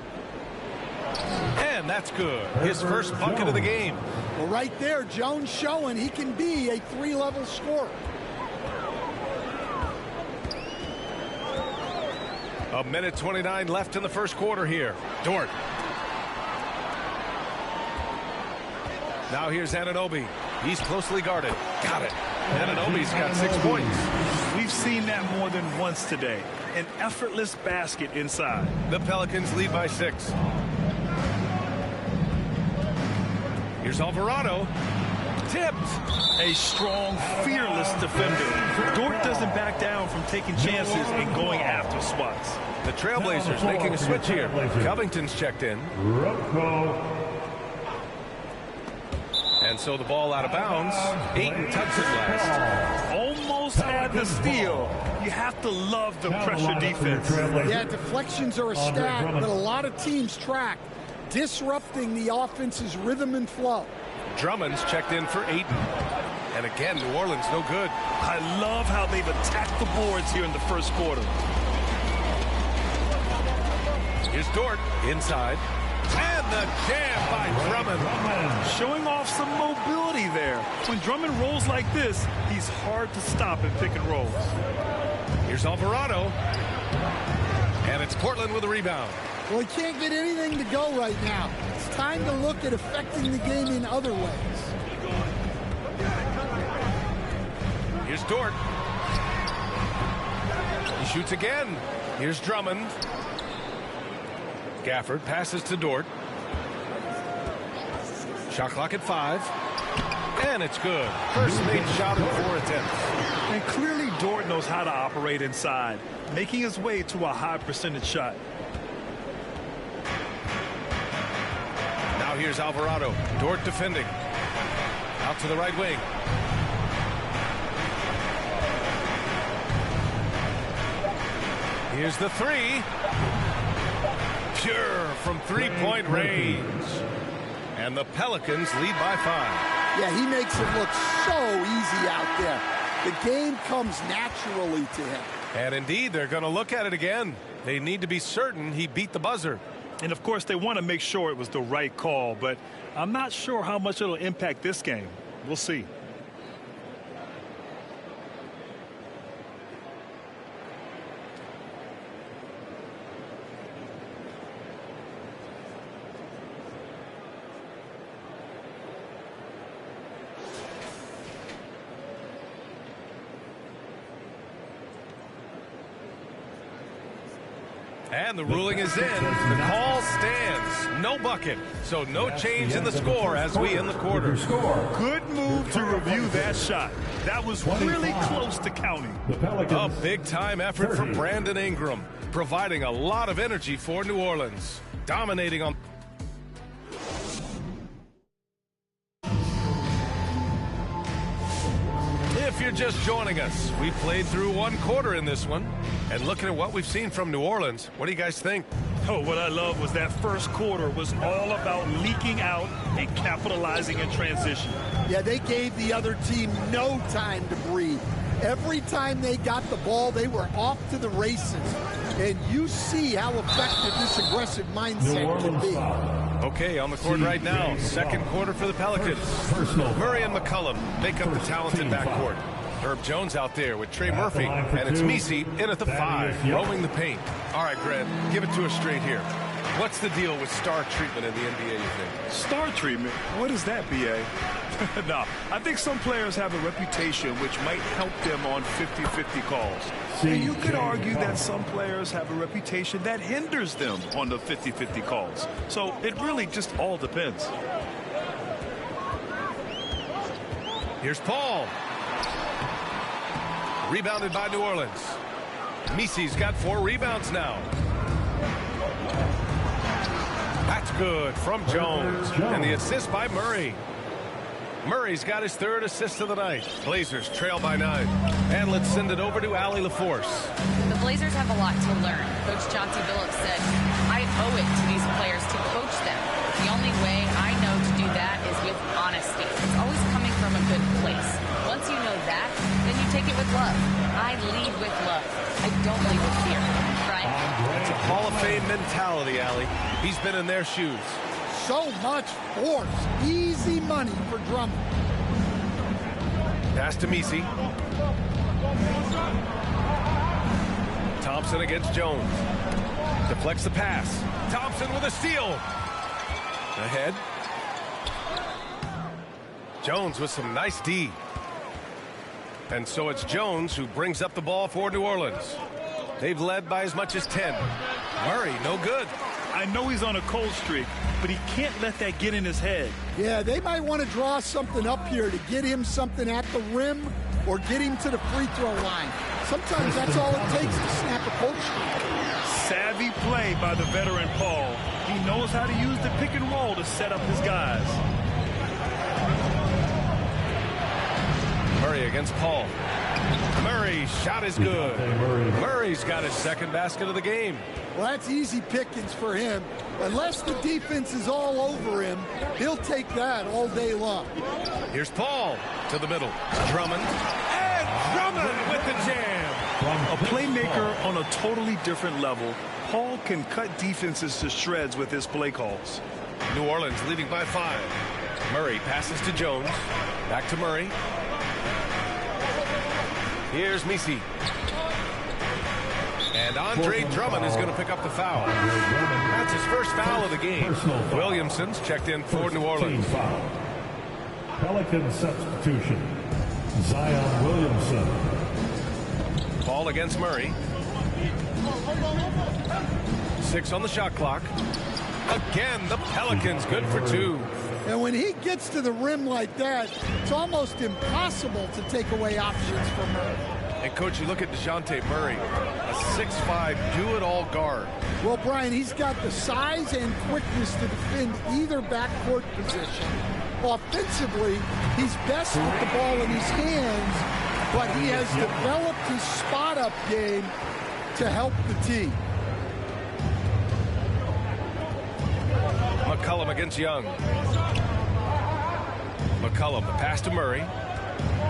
And that's good. His first bucket of the game. Well, right there, Jones showing he can be a 3-level scorer. A minute 29 left in the first quarter here. Dort. Now here's Anunoby. He's closely guarded. Got it. Anunoby's got 6 points. We've seen that more than once today. An effortless basket inside. The Pelicans lead by 6. Here's Alvarado. Tipped. A strong, fearless defender. Dort doesn't back down from taking chances and going after spots. The Trailblazers making a switch here. Covington's checked in. And so the ball out of bounds. Ayton tucks it last. Almost had the steal. You have to love the pressure defense. Yeah, deflections are a stat that a lot of teams track, disrupting the offense's rhythm and flow. Drummond's checked in for Ayton. And again, New Orleans no good. I love how they've attacked the boards here in the first quarter. Here's Dort inside. And the jam by Drummond. Showing off some mobility there. When Drummond rolls like this, he's hard to stop in pick and rolls. Here's Alvarado. And it's Portland with a rebound. Well, he can't get anything to go right now. It's time to look at affecting the game in other ways. Here's Dort. He shoots again. Here's Drummond. Gafford passes to Dort. Shot clock at 5. And it's good. First made shot in 4 attempts. And clearly Dort knows how to operate inside, making his way to a high percentage shot. Now here's Alvarado. Dort defending. Out to the right wing. Here's the 3. Pure from three-point range. And the Pelicans lead by 5. Yeah, he makes it look so easy out there. The game comes naturally to him. And indeed, they're going to look at it again. They need to be certain he beat the buzzer. And of course, they want to make sure it was the right call, but I'm not sure how much it'll impact this game. We'll see. And the ruling is in. The call stands. No bucket. So no change in the score as we end the quarter. Good move to review that shot. That was really close to counting. A big-time effort from Brandon Ingram, providing a lot of energy for New Orleans. Dominating on... If you're just joining us, we played through one quarter in this one. And looking at what we've seen from New Orleans, what do you guys think? Oh, what I love was that first quarter was all about leaking out and capitalizing in transition. Yeah, they gave the other team no time to breathe. Every time they got the ball, they were off to the races. And you see how effective this aggressive mindset can be. Okay, on the court right now, second quarter for the Pelicans. Murray and McCollum make up the talented backcourt. Herb Jones out there with Trey Murphy, and it's Misi in at the 5, roaming the paint. All right, Grant, give it to us straight here. What's the deal with star treatment in the NBA, you think? Star treatment? What is that, B.A.? No, I think some players have a reputation which might help them on 50-50 calls. And you could argue that some players have a reputation that hinders them on the 50-50 calls. So it really just all depends. Here's Paul. Rebounded by New Orleans. Misi's got 4 rebounds now. That's good from Jones. And the assist by Murray. Murray's got his 3rd assist of the night. Blazers trail by 9. And let's send it over to Allie LaForce. The Blazers have a lot to learn. Coach Chauncey Billups said, I owe it to these players to coach them. The only way I know to do that is with honesty. It's always coming from a good place. Once you know that, then you take it with love. I lead with love. I don't lead with fear. Right? It's a Hall of Fame mentality, Allie. He's been in their shoes. So much force. Easy money for Drummond. Pass to Misi. Thompson against Jones. Deflects the pass. Thompson with a steal. Ahead. Jones with some nice D. And so it's Jones who brings up the ball for New Orleans. They've led by as much as 10. Murray, no good. I know he's on a cold streak, but he can't let that get in his head. Yeah, they might want to draw something up here to get him something at the rim or get him to the free throw line. Sometimes that's all it takes to snap a cold streak. Savvy play by the veteran Paul. He knows how to use the pick and roll to set up his guys. Murray against Paul. Murray's shot is good. Murray's got his 2nd basket of the game. Well, that's easy pickings for him. Unless the defense is all over him, he'll take that all day long. Here's Paul to the middle. Drummond. And Drummond with the jam. A playmaker on a totally different level. Paul can cut defenses to shreds with his play calls. New Orleans leading by 5. Murray passes to Jones. Back to Murray. Here's Misi. And Andre Drummond is going to pick up the foul. That's his first foul of the game. Williamson's checked in for New Orleans. Pelican substitution. Zion Williamson. Ball against Murray. 6 on the shot clock. Again, the Pelicans good for 2. And when he gets to the rim like that, it's almost impossible to take away options from Murray. And, Coach, you look at DeJounte Murray, a 6'5", do-it-all guard. Well, Brian, he's got the size and quickness to defend either backcourt position. Offensively, he's best with the ball in his hands, but he has developed his spot-up game to help the team. McCollum against Young. McCollum, the pass to Murray.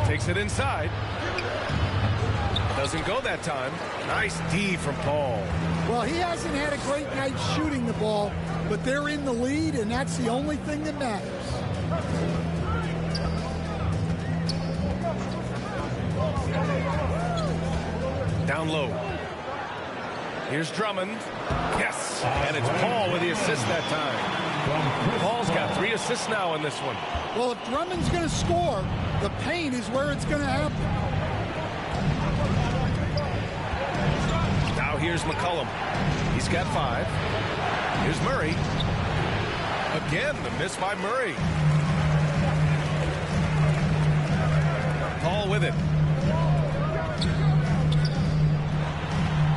Takes it inside. Doesn't go that time. Nice D from Paul. Well, he hasn't had a great night shooting the ball, but they're in the lead, and that's the only thing that matters. Down low. Here's Drummond. Yes! And it's Paul with the assist that time. Paul's got 3 assists now in this one. Well, if Drummond's going to score, the paint is where it's going to happen. Now here's McCollum. He's got 5. Here's Murray. Again, the miss by Murray. Paul with it.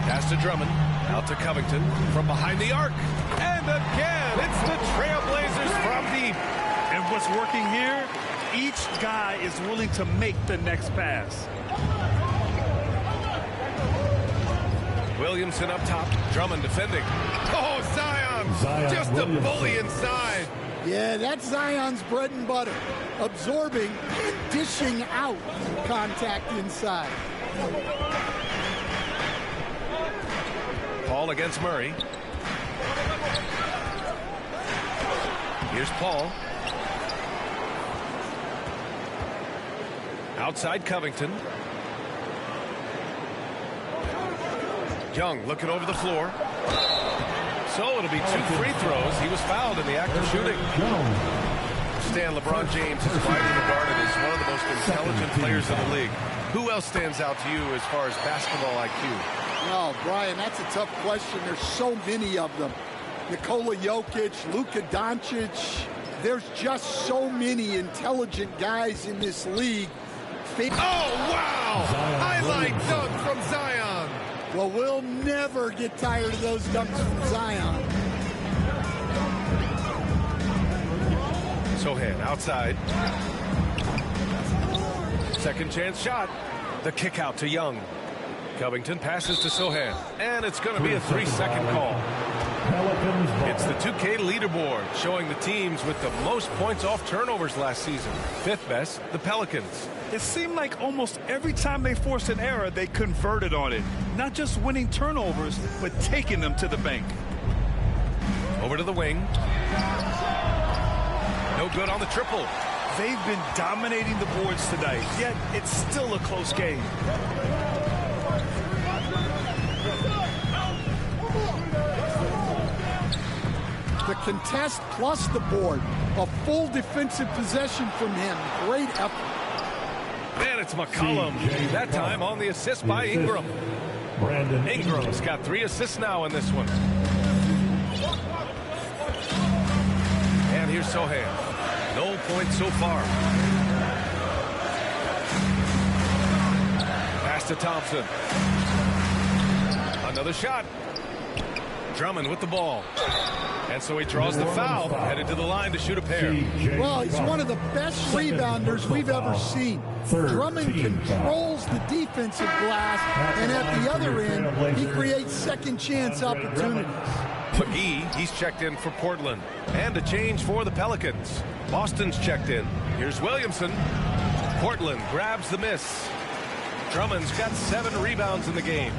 Pass to Drummond. Out to Covington from behind the arc. And again, it's the Trailblazers from deep. And what's working here, each guy is willing to make the next pass. Williamson up top. Drummond defending. Oh, Zion just Williamson. A bully inside. Yeah, that's Zion's bread and butter. Absorbing and dishing out contact inside. Paul against Murray. Here's Paul. Outside Covington. Young looking over the floor. So it'll be 2 free throws. He was fouled in the act of shooting. Stan, LeBron James is widely regarded as one of the most intelligent players in the league. Who else stands out to you as far as basketball IQ? No, Brian, that's a tough question. There's so many of them. Nikola Jokic, Luka Doncic. There's just so many intelligent guys in this league. Oh, wow! Highlight dunk from Zion. Well, we'll never get tired of those dunks from Zion. Sohan outside. Second chance shot. The kick out to Young. Covington passes to Sohan. And it's going to be a 3-second call. It's the 2K leaderboard showing the teams with the most points off turnovers last season. 5th best, the Pelicans. It seemed like almost every time they forced an error, they converted on it. Not just winning turnovers, but taking them to the bank. Over to the wing. No good on the triple. They've been dominating the boards tonight, yet it's still a close game. The contest plus the board. A full defensive possession from him. Great effort. And it's McCollum. That time on the assist by Ingram. Ingram's got 3 assists now in this one. And here's Sohan. No points so far. Pass to Thompson. Another shot. Drummond with the ball. And so he draws the foul, headed to the line to shoot a pair. Well, he's one of the best rebounders we've ever seen. Drummond controls the defensive glass, and at the other end, he creates second chance opportunities. McGee, he's checked in for Portland. And a change for the Pelicans. Boston's checked in. Here's Williamson. Portland grabs the miss. Drummond's got 7 rebounds in the game.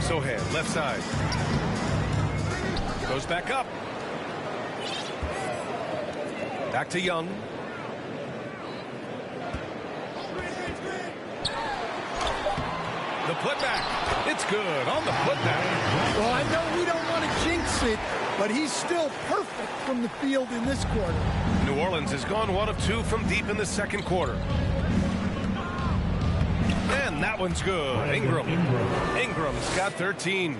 Sohan, left side. Goes back up. Back to Young. The putback. It's good on the putback. Well, I know we don't want to jinx decent, but he's still perfect from the field in this quarter. New Orleans has gone 1 of 2 from deep in the second quarter. And that one's good. Ingram's got 13.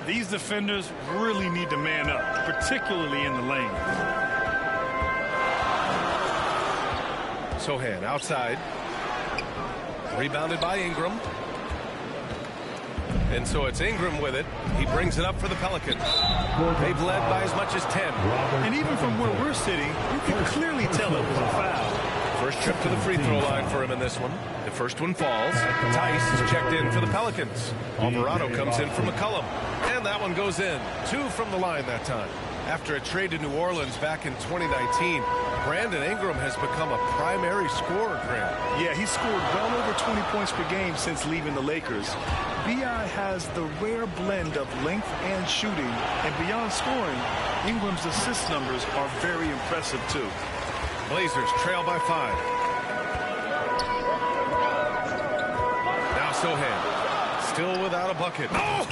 These defenders really need to man up, particularly in the lane. Sohan outside. Rebounded by Ingram. And so it's Ingram with it. He brings it up for the Pelicans. They've led by as much as 10. And even from where we're sitting, you can clearly tell it was a foul. First trip to the free throw line for him in this one. The first one falls. Tice is checked in for the Pelicans. Alvarado comes in for McCollum. And that one goes in. 2 from the line that time. After a trade to New Orleans back in 2019, Brandon Ingram has become a primary scorer, Grant. Yeah, he's scored well over 20 points per game since leaving the Lakers. B.I. has the rare blend of length and shooting, and beyond scoring, Ingram's assist numbers are very impressive, too. Blazers trail by 5. Now Sohan, still without a bucket. Oh!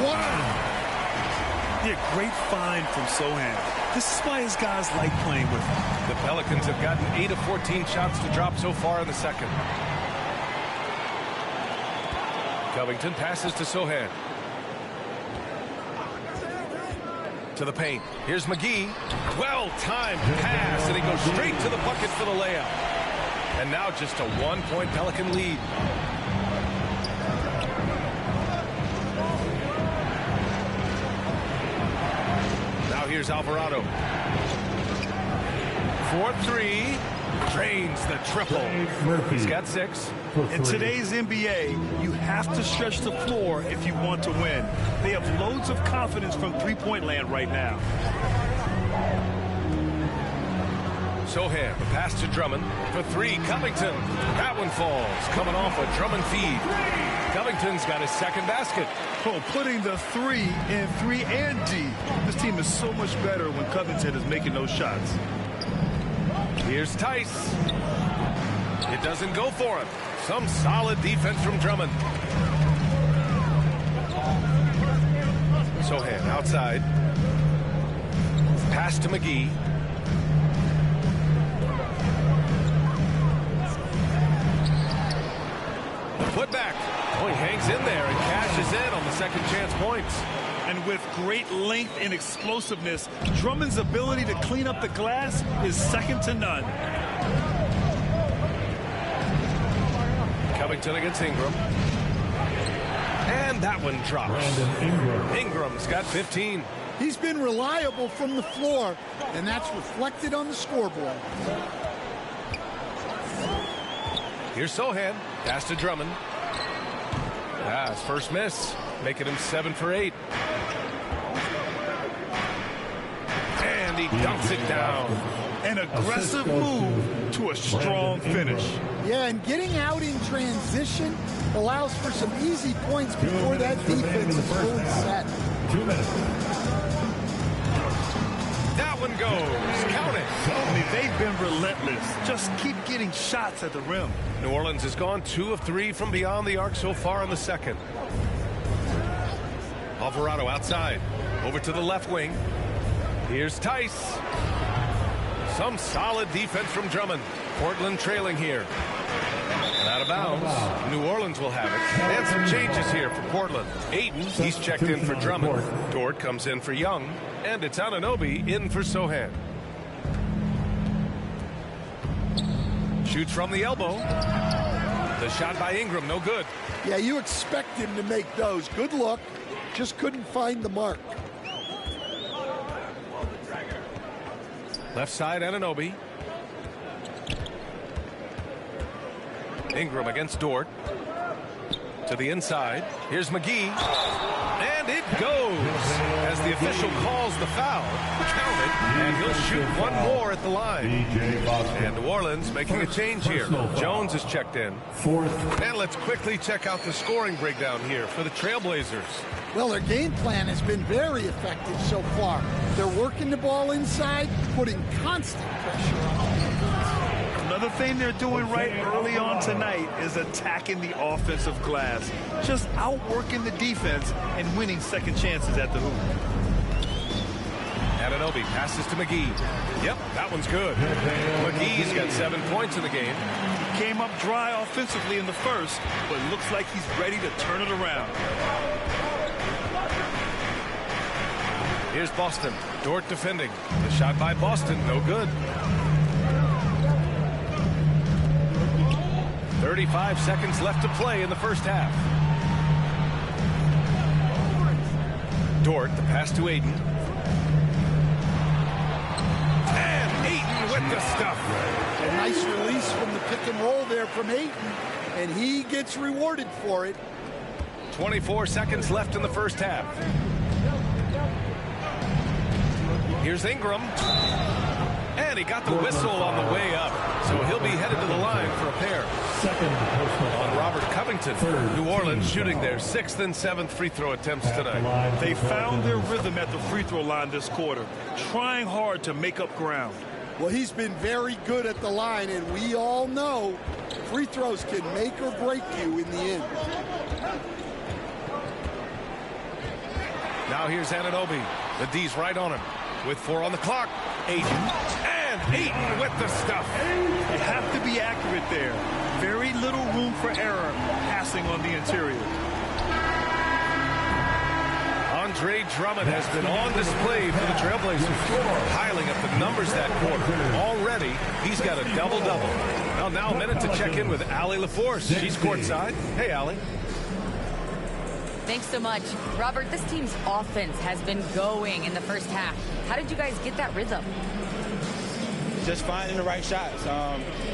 Wow! Yeah, great find from Sohan. This is why his guys like playing with him. The Pelicans have gotten 8 of 14 shots to drop so far in the second. Covington passes to Sohan. To the paint. Here's McGee. Well-timed pass, and he goes straight to the bucket for the layup. And now just a 1-point Pelican lead. Now here's Alvarado. 4-3. Drains the triple. He's got 6. In today's NBA, you have to stretch the floor if you want to win. They have loads of confidence from three-point land right now. Sohan, the pass to Drummond for 3. Covington. That one falls. Coming off a Drummond feed. Covington's got his second basket. Oh, putting the 3 in 3 and D. This team is so much better when Covington is making those shots. Here's Tice. It doesn't go for him. Some solid defense from Drummond. Sohan outside. Pass to McGee. The putback. Oh, he hangs in there and cashes in on the second chance points. And with great length and explosiveness, Drummond's ability to clean up the glass is second to none. Covington against Ingram. And that one drops. Ingram's got 15. He's been reliable from the floor, and that's reflected on the scoreboard. Here's Sohan. Pass to Drummond. His first miss, making him 7 for 8. And he dunks it down. An aggressive move to a strong finish. Yeah, and getting out in transition allows for some easy points before that defense is fully set. 2 minutes. That one goes. Count it. I mean, they've been relentless. Just keep getting shots at the rim. New Orleans has gone 2 of 3 from beyond the arc so far in the second. Alvarado outside. Over to the left wing. Here's Tice. Some solid defense from Drummond. Portland trailing here. And out of bounds. New Orleans will have it. And some changes here for Portland. Ayton, he's checked in for Drummond. Dort comes in for Young. And it's Anunoby in for Sohan. Shoots from the elbow. The shot by Ingram, no good. Yeah, you expect him to make those. Good look. Just couldn't find the mark. Left side, Anunoby. Ingram against Dort. To the inside. Here's McGee. And it goes as the official calls the foul. Count it, and he'll shoot one more at the line. And New Orleans making a change here. Jones is checked in. And let's quickly check out the scoring breakdown here for the Trailblazers. Well, their game plan has been very effective so far. They're working the ball inside, putting constant pressure on defense. Another thing they're doing right early on tonight is attacking the offensive glass. Just outworking the defense and winning second chances at the hoop. Anunoby passes to McGee. Yep, that one's good. McGee's got 7 points in the game. He came up dry offensively in the first, but looks like he's ready to turn it around. Here's Boston. Dort defending. The shot by Boston, no good. 35 seconds left to play in the first half. Dort, the pass to Ayton. And Ayton with the stuff. A nice release from the pick and roll there from Ayton, and he gets rewarded for it. 24 seconds left in the first half. Here's Ingram. And he got the whistle on the way up. So he'll be headed to the line for a pair. On Robert Covington. New Orleans shooting their 6th and 7th free throw attempts tonight. They found their rhythm at the free throw line this quarter, trying hard to make up ground. Well, he's been very good at the line, and we all know free throws can make or break you in the end. Now here's Anunoby. The D's right on him. With 4 on the clock. Ayton. And Ayton with the stuff. You have to be accurate there. Very little room for error passing on the interior. Andre Drummond has been on display for the Trailblazers, piling up the numbers that quarter. Already, he's got a double-double. Well, now a minute to check in with Allie LaForce. She's courtside. Hey, Allie. Thanks so much. Robert, this team's offense has been going in the first half. How did you guys get that rhythm? Just finding the right shots.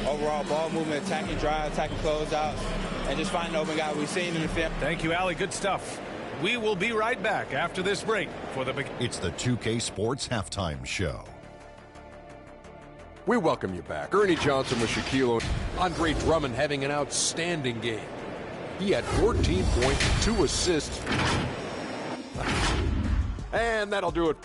Overall ball movement, attacking drive, attacking closeouts, and just finding the open guy we've seen in the film. Thank you, Allie. Good stuff. We will be right back after this break for the... It's the 2K Sports Halftime Show. We welcome you back. Ernie Johnson with Shaquille O'Neal. Andre Drummond having an outstanding game. He had 14 points, 2 assists. And that'll do it.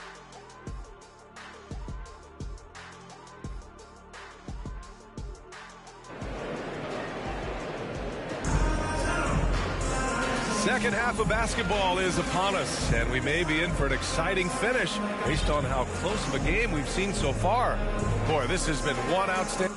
Second half of basketball is upon us, and we may be in for an exciting finish based on how close of a game we've seen so far. Boy, this has been one outstanding...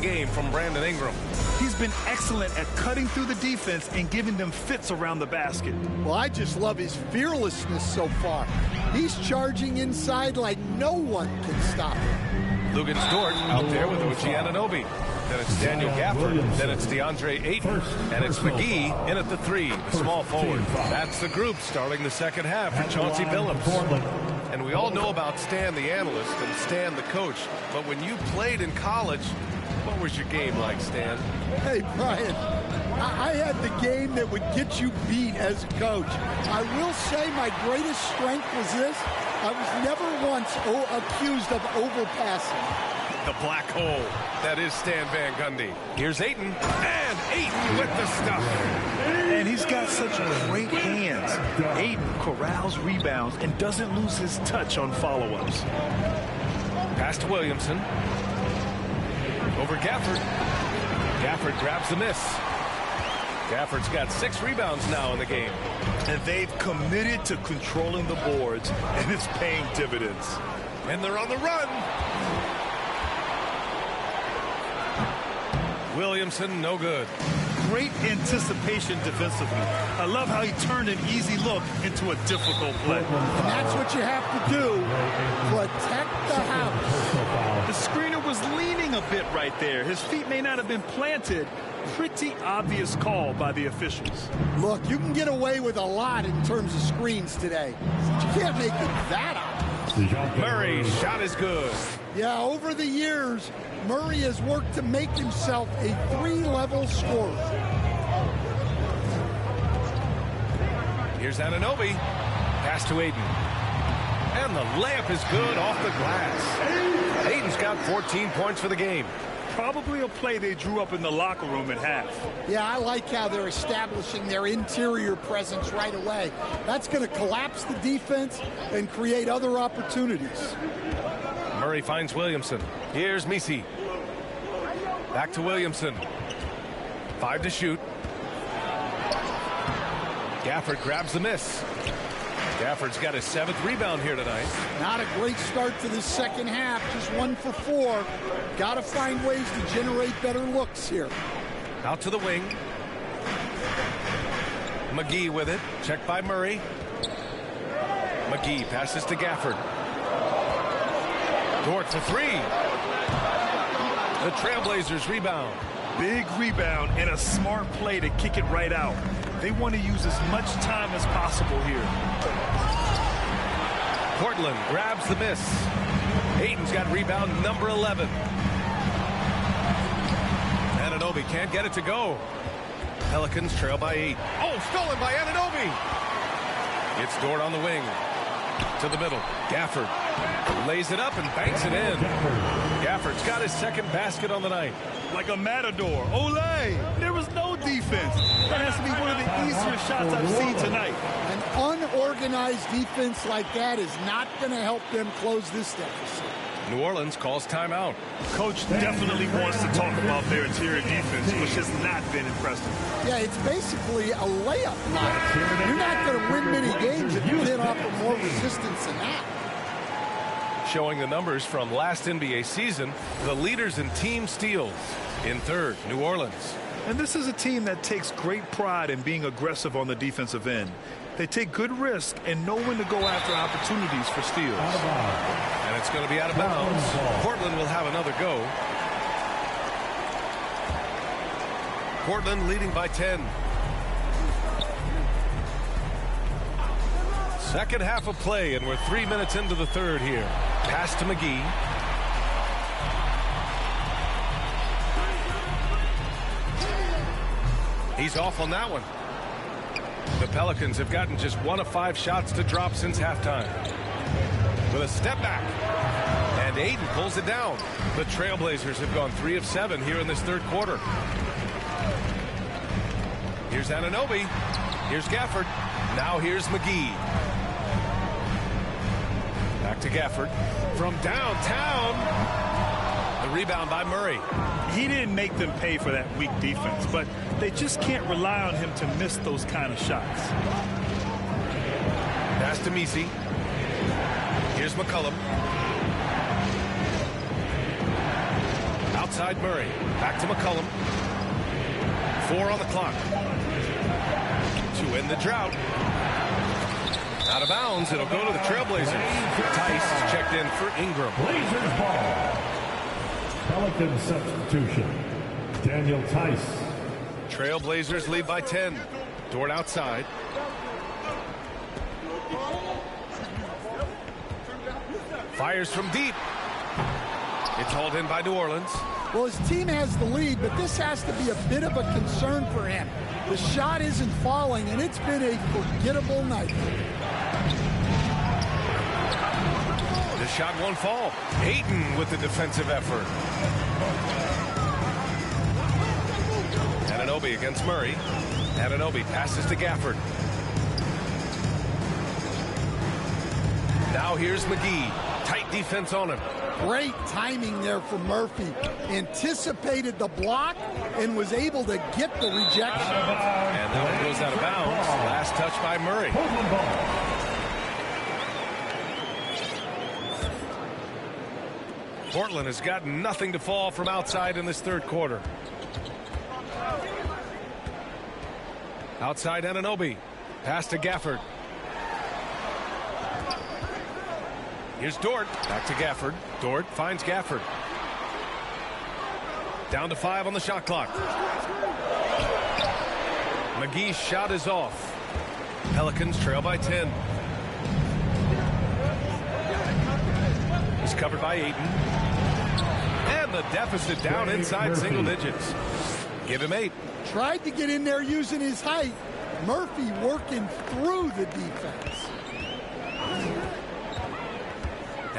game from Brandon Ingram. He's been excellent at cutting through the defense and giving them fits around the basket. Well, I just love his fearlessness so far. He's charging inside like no one can stop him. Lugens Dort out there with OG Anunoby. Then it's Daniel Gafford. Then it's DeAndre Ayton. And it's McGee in at the 3, the small forward. That's the group starting the second half for Chauncey Billups. And we all know about Stan the analyst and Stan the coach. But when you played in college, what was your game like, Stan? Hey, Brian, I had the game that would get you beat as a coach. I will say my greatest strength was this. I was never once accused of overpassing. The black hole. That is Stan Van Gundy. Here's Ayton. And Ayton with the stuff. And he's got such great hands. Ayton corrals rebounds and doesn't lose his touch on follow-ups. Pass to Williamson. Over Gafford. Gafford grabs the miss. Gafford's got 6 rebounds now in the game. And they've committed to controlling the boards, and it's paying dividends. And they're on the run. Williamson, no good. Great anticipation defensively. I love how he turned an easy look into a difficult play. And that's what you have to do. Protect the house. The screener was leaning a bit right there. His feet may not have been planted. Pretty obvious call by the officials. Look, you can get away with a lot in terms of screens today. But you can't make it that obvious. Murray's shot is good. Yeah, over the years, Murray has worked to make himself a 3-level scorer. Here's Anunoby. Pass to Ayton. And the layup is good off the glass. Ayton's got 14 points for the game. Probably a play they drew up in the locker room at half. Yeah, I like how they're establishing their interior presence right away. That's going to collapse the defense and create other opportunities. Murray finds Williamson. Here's Misi. Back to Williamson. 5 to shoot. Gafford grabs the miss. Gafford's got his 7th rebound here tonight. Not a great start to the second half. Just 1 for 4. Got to find ways to generate better looks here. Out to the wing. McGee with it. Checked by Murray. McGee passes to Gafford. Dort for 3. The Trailblazers rebound. Big rebound and a smart play to kick it right out. They want to use as much time as possible here. Portland grabs the miss. Ayton's got rebound number 11. Anunoby can't get it to go. Pelicans trail by 8. Oh, stolen by Anunoby. It's Dort on the wing. To the middle. Gafford lays it up and banks it in. Gafford's got his 2nd basket on the night. Like a matador. Olay! There was no defense. That has to be one of the easier shots I've seen tonight. An unorganized defense like that is not going to help them close this deficit. New Orleans calls timeout. Coach definitely wants to talk about their interior defense, which has not been impressive. Yeah, it's basically a layup line. You're not going to win many games if you can't offer more resistance than that. Showing the numbers from last NBA season, the leaders in team steals. In 3rd, New Orleans. And this is a team that takes great pride in being aggressive on the defensive end. They take good risk and know when to go after opportunities for steals. And it's going to be out of bounds. Portland will have another go. Portland leading by 10. Second half of play, and we're 3 minutes into the 3rd here. Pass to McGee. He's off on that one. The Pelicans have gotten just 1 of 5 shots to drop since halftime. With a step back. And Ayton pulls it down. The Trailblazers have gone 3 of 7 here in this 3rd quarter. Here's Anunoby. Here's Gafford. Now here's McGee. Back to Gafford. From downtown. The rebound by Murray. He didn't make them pay for that weak defense, but they just can't rely on him to miss those kind of shots. Pass to Misi. Here's McCollum. Outside Murray. Back to McCollum. 4 on the clock. To end the drought. Out of bounds. It'll go to the Trailblazers. Tice checked in for Ingram. Blazers ball. Pelican substitution. Daniel Tice. Trailblazers lead by 10. Dort outside. Fires from deep. It's hauled in by New Orleans. Well, his team has the lead, but this has to be a bit of a concern for him. The shot isn't falling, and it's been a forgettable night. The shot won't fall. Ayton with the defensive effort. Anunoby against Murray. Anunoby passes to Gafford. Now here's McGee. Tight defense on him. Great timing there from Murphy. Anticipated the block and was able to get the rejection. And that one goes out of bounds. Last touch by Murray. Portland has got nothing to fall from outside in this 3rd quarter. Outside Anunoby. Pass to Gafford. Here's Dort. Back to Gafford. Dort finds Gafford. Down to 5 on the shot clock. McGee's shot is off. Pelicans trail by 10. He's covered by Ayton. And the deficit down inside single digits. Give him 8. Tried to get in there using his height. Murphy working through the defense.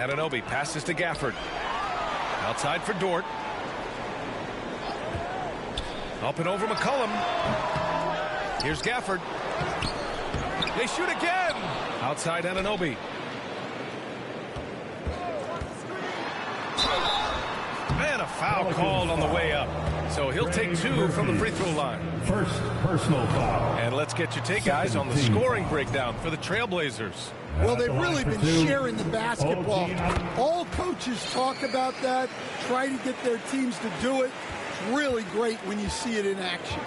Anunoby passes to Gafford. Outside for Dort. Up and over McCollum. Here's Gafford. They shoot again. Outside Anunoby. And a foul called on the way up. So he'll take 2 from the free throw line. First personal foul. And let's get your take, guys, on the scoring breakdown for the Trailblazers. Well, they've really been sharing the basketball. All coaches talk about that, try to get their teams to do it. It's really great when you see it in action.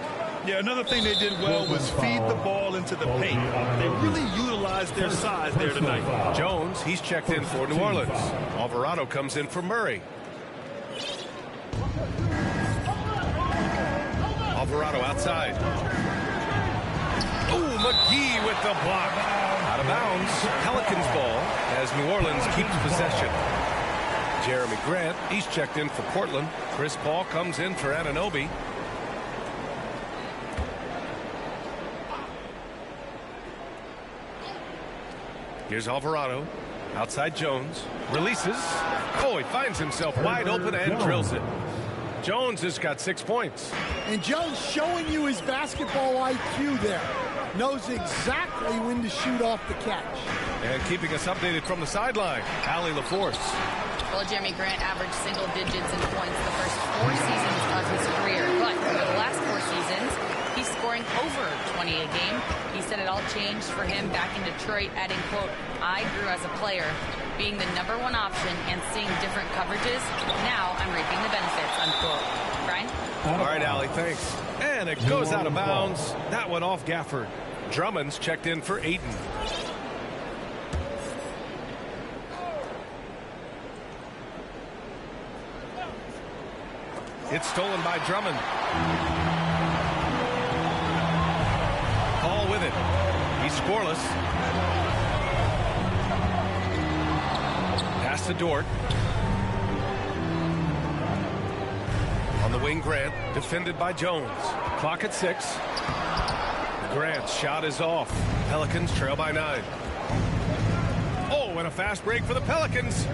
Yeah, another thing they did well was feed the ball into the paint. They really utilized their size there tonight. Jones, he's checked in for New Orleans. Alvarado comes in for Murray. Alvarado outside. Ooh, McGee with the block. Out of bounds. Pelicans ball as New Orleans keeps possession. Jeremy Grant, he's checked in for Portland. Chris Paul comes in for Anunoby. Here's Alvarado. Outside Jones. Releases. Oh, he finds himself wide open and drills it. Jones has got 6 points. And Jones showing you his basketball IQ there. Knows exactly when to shoot off the catch. And keeping us updated from the sideline, Allie LaForce. Well, Jeremy Grant averaged single digits in points the first 4 seasons of his career. But for the last 4 seasons, he's scoring over 20 a game. He said it all changed for him back in Detroit, adding, quote, "I grew as a player, being the #1 option and seeing different coverages. Now I'm reaping the benefits," unquote. Brian? All right, Allie, thanks. And it goes out of bounds. That one off Gafford. Drummond's checked in for Ayton. It's stolen by Drummond. Paul with it. He's scoreless. Pass to Dort. On the wing, Grant, defended by Jones. Clock at 6. Grant's shot is off. Pelicans trail by 9. Oh, and a fast break for the Pelicans.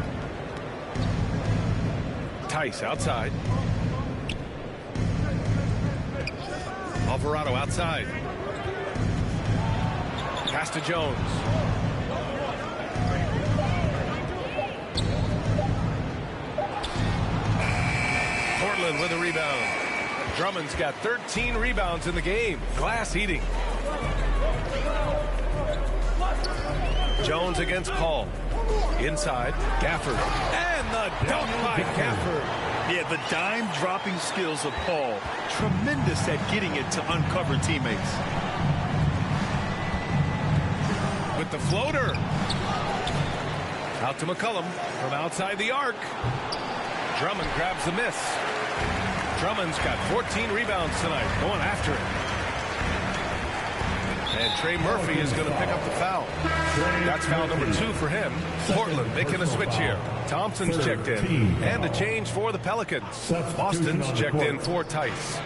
Tice outside. Alvarado outside. Pass to Jones. Portland with a rebound. Drummond's got 13 rebounds in the game. Glass eating. Jones against Paul. Inside, Gafford. And the dunk by Gafford. Yeah, the dime-dropping skills of Paul. Tremendous at getting it to uncover teammates. With the floater. Out to McCollum from outside the arc. Drummond grabs the miss. Drummond's got 14 rebounds tonight, going after it. And Trey Murphy is going to pick up the foul. That's foul number 2 for him. Portland making a switch here. Thompson's checked in. And a change for the Pelicans. Boston's checked in for Tice.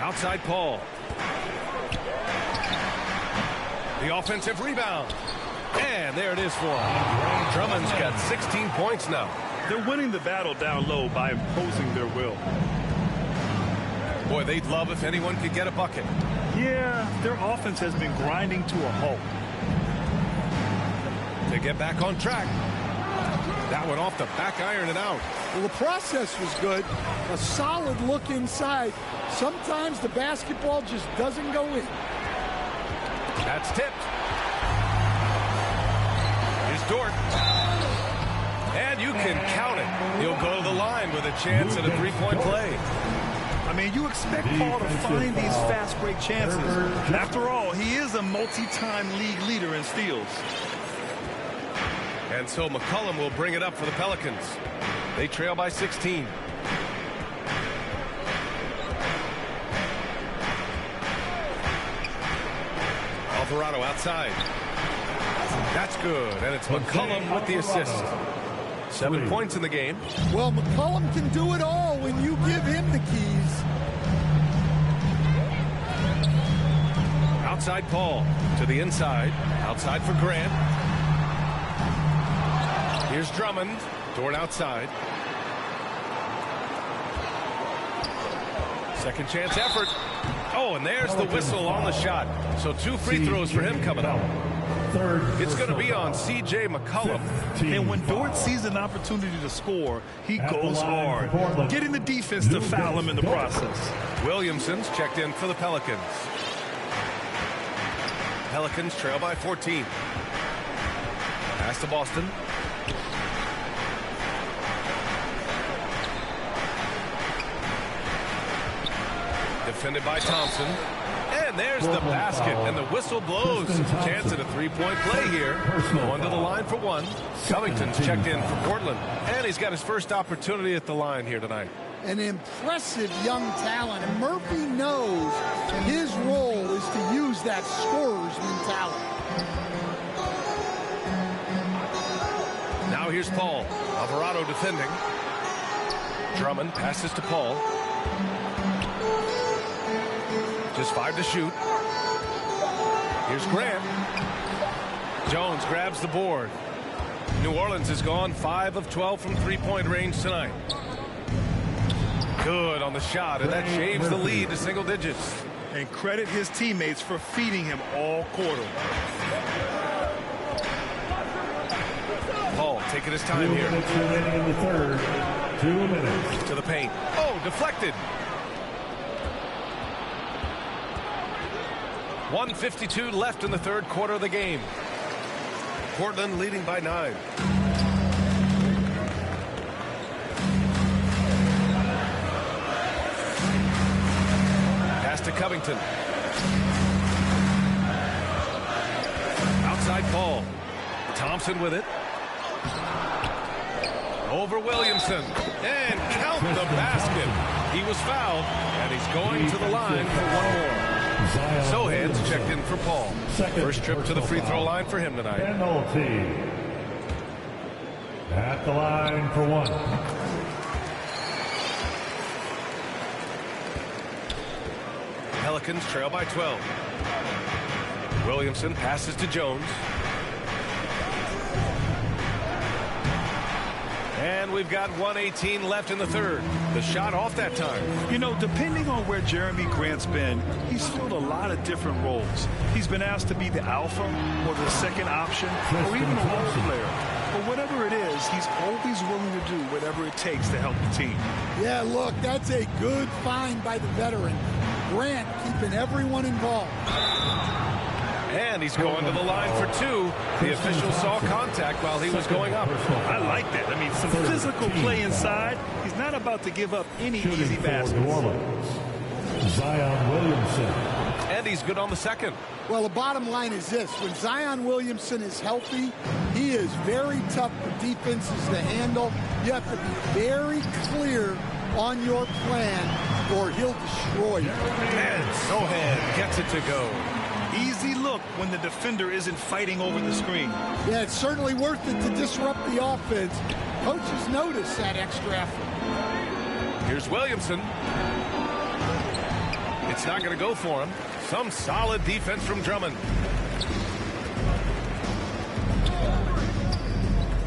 Outside Paul. The offensive rebound. And there it is for him. Drummond's got 16 points now. They're winning the battle down low by imposing their will. Boy, they'd love if anyone could get a bucket. Yeah, their offense has been grinding to a halt. They get back on track. That one off the back iron and out. Well, the process was good. A solid look inside. Sometimes the basketball just doesn't go in. That's tipped. Here's Dort. And you can count it. He'll go to the line with a chance at a three-point play. I mean, you expect Paul to find these fast break chances. After all, he is a multi-time league leader in steals. And so McCollum will bring it up for the Pelicans. They trail by 16. Alvarado outside. That's good, and it's McCollum with the assist. 7 points in the game. Well, McCollum can do it all when you give him the keys. Outside Paul to the inside. Outside for Grant. Here's Drummond. Dort outside. Second chance effort. Oh, and there's the whistle on the shot. So 2 free throws for him coming up. It's going to be on C.J. McCollum. And when Dort sees an opportunity to score, he goes hard, getting the defense to foul him in the process. Williamson's checked in for the Pelicans. Pelicans trail by 14. Pass to Boston. Defended by Thompson. And there's the basket, and the whistle blows. Chance at a three-point play here. Going to the line for one. Covington's checked in for Portland, and he's got his first opportunity at the line here tonight. An impressive young talent, and Murphy knows his role is to use that scorer's mentality. Now here's Paul. Alvarado defending. Drummond passes to Paul. Just 5 to shoot. Here's Grant. Jones grabs the board. New Orleans has gone 5 of 12 from three-point range tonight. Good on the shot, and that shaves the lead to single digits. And credit his teammates for feeding him all quarter. Paul taking his time here. 2 minutes remaining in the third. 2 minutes. To the paint. Oh, deflected. 1:52 left in the third quarter of the game. Portland leading by 9. Pass to Covington. Outside Paul. Thompson with it. Over Williamson. And count the basket. He was fouled, and he's going to the line for one more. Sohan's checked in for Paul. First trip to the free throw line for him tonight. Penalty. At the line for one. Pelicans trail by 12. Williamson passes to Jones. And we've got 1:18 left in the third. The shot off that time. You know, depending on where Jeremy Grant's been, he's filled a lot of different roles. He's been asked to be the alpha or the second option or even a role player. But whatever it is, he's always willing to do whatever it takes to help the team. Yeah, look, that's a good find by the veteran. Grant keeping everyone involved. And he's going to the line for 2. The official saw contact while he was going up. I like that. I mean, some physical play inside. He's not about to give up any easy baskets. Zion Williamson. And he's good on the second. Well, the bottom line is this. When Zion Williamson is healthy, he is very tough for defenses to handle. You have to be very clear on your plan or he'll destroy you. And Sohan gets it to go. Easy look when the defender isn't fighting over the screen. Yeah, it's certainly worth it to disrupt the offense. Coaches notice that extra effort. Here's Williamson. It's not going to go for him. Some solid defense from Drummond.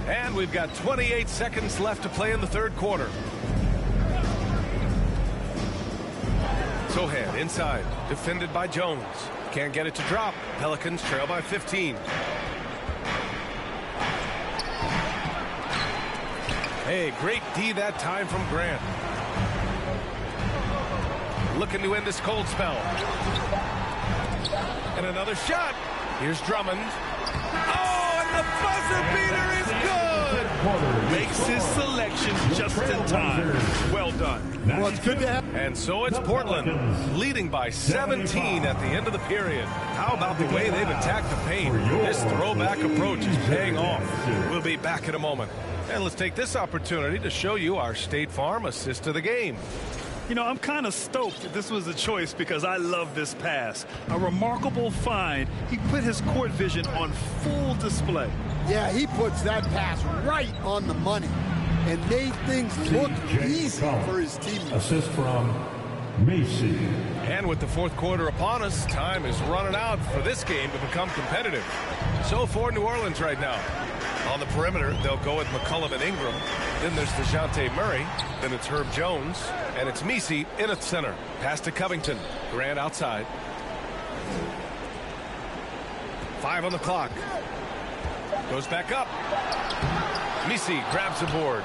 And we've got 28 seconds left to play in the third quarter. Sohan inside, defended by Jones. Can't get it to drop. Pelicans trail by 15. Hey, great D that time from Grant. Looking to end this cold spell. And another shot. Here's Drummond. Oh, and the buzzer beater is good. Makes his selection just in time. Well done. Well, it's good to have. And so it's Portland leading by 17 at the end of the period. How about the way they've attacked the paint? This throwback approach is paying off. We'll be back in a moment. And let's take this opportunity to show you our State Farm assist of the game. You know, I'm kind of stoked that this was a choice because I love this pass. A remarkable find. He put his court vision on full display. Yeah, he puts that pass right on the money and made things look easy for his teammates. Assist from Macy. And with the fourth quarter upon us, time is running out for this game to become competitive. So for New Orleans right now. On the perimeter, they'll go with McCollum and Ingram. Then there's DeJounte Murray. Then it's Herb Jones. And it's Missi in at center. Pass to Covington. Grant outside. 5 on the clock. Goes back up. Missi grabs the board.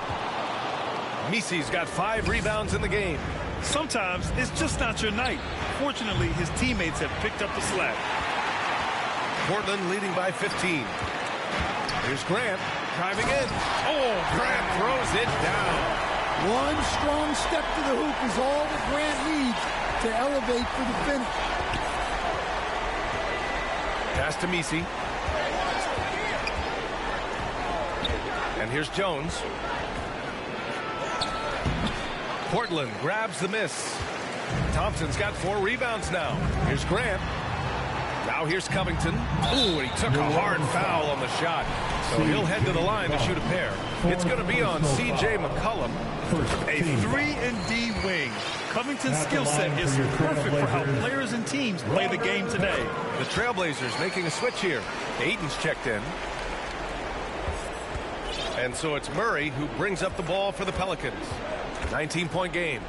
Missi's got 5 rebounds in the game. Sometimes it's just not your night. Fortunately, his teammates have picked up the slack. Portland leading by 15. Here's Grant driving in. Oh, Grant throws it down. One strong step to the hoop is all that Grant needs to elevate for the finish. Pass to Missi. And here's Jones. Portland grabs the miss. Thompson's got 4 rebounds now. Here's Grant. Now here's Covington. Ooh, and he took a hard foul on the shot. So he'll head to the line to shoot a pair. It's going to be on C.J. McCollum. A 3-and-D wing. Covington's skill set is perfect for how players and teams play the game today. The Trailblazers making a switch here. Aiton's checked in. And so it's Murray who brings up the ball for the Pelicans. 19-point game.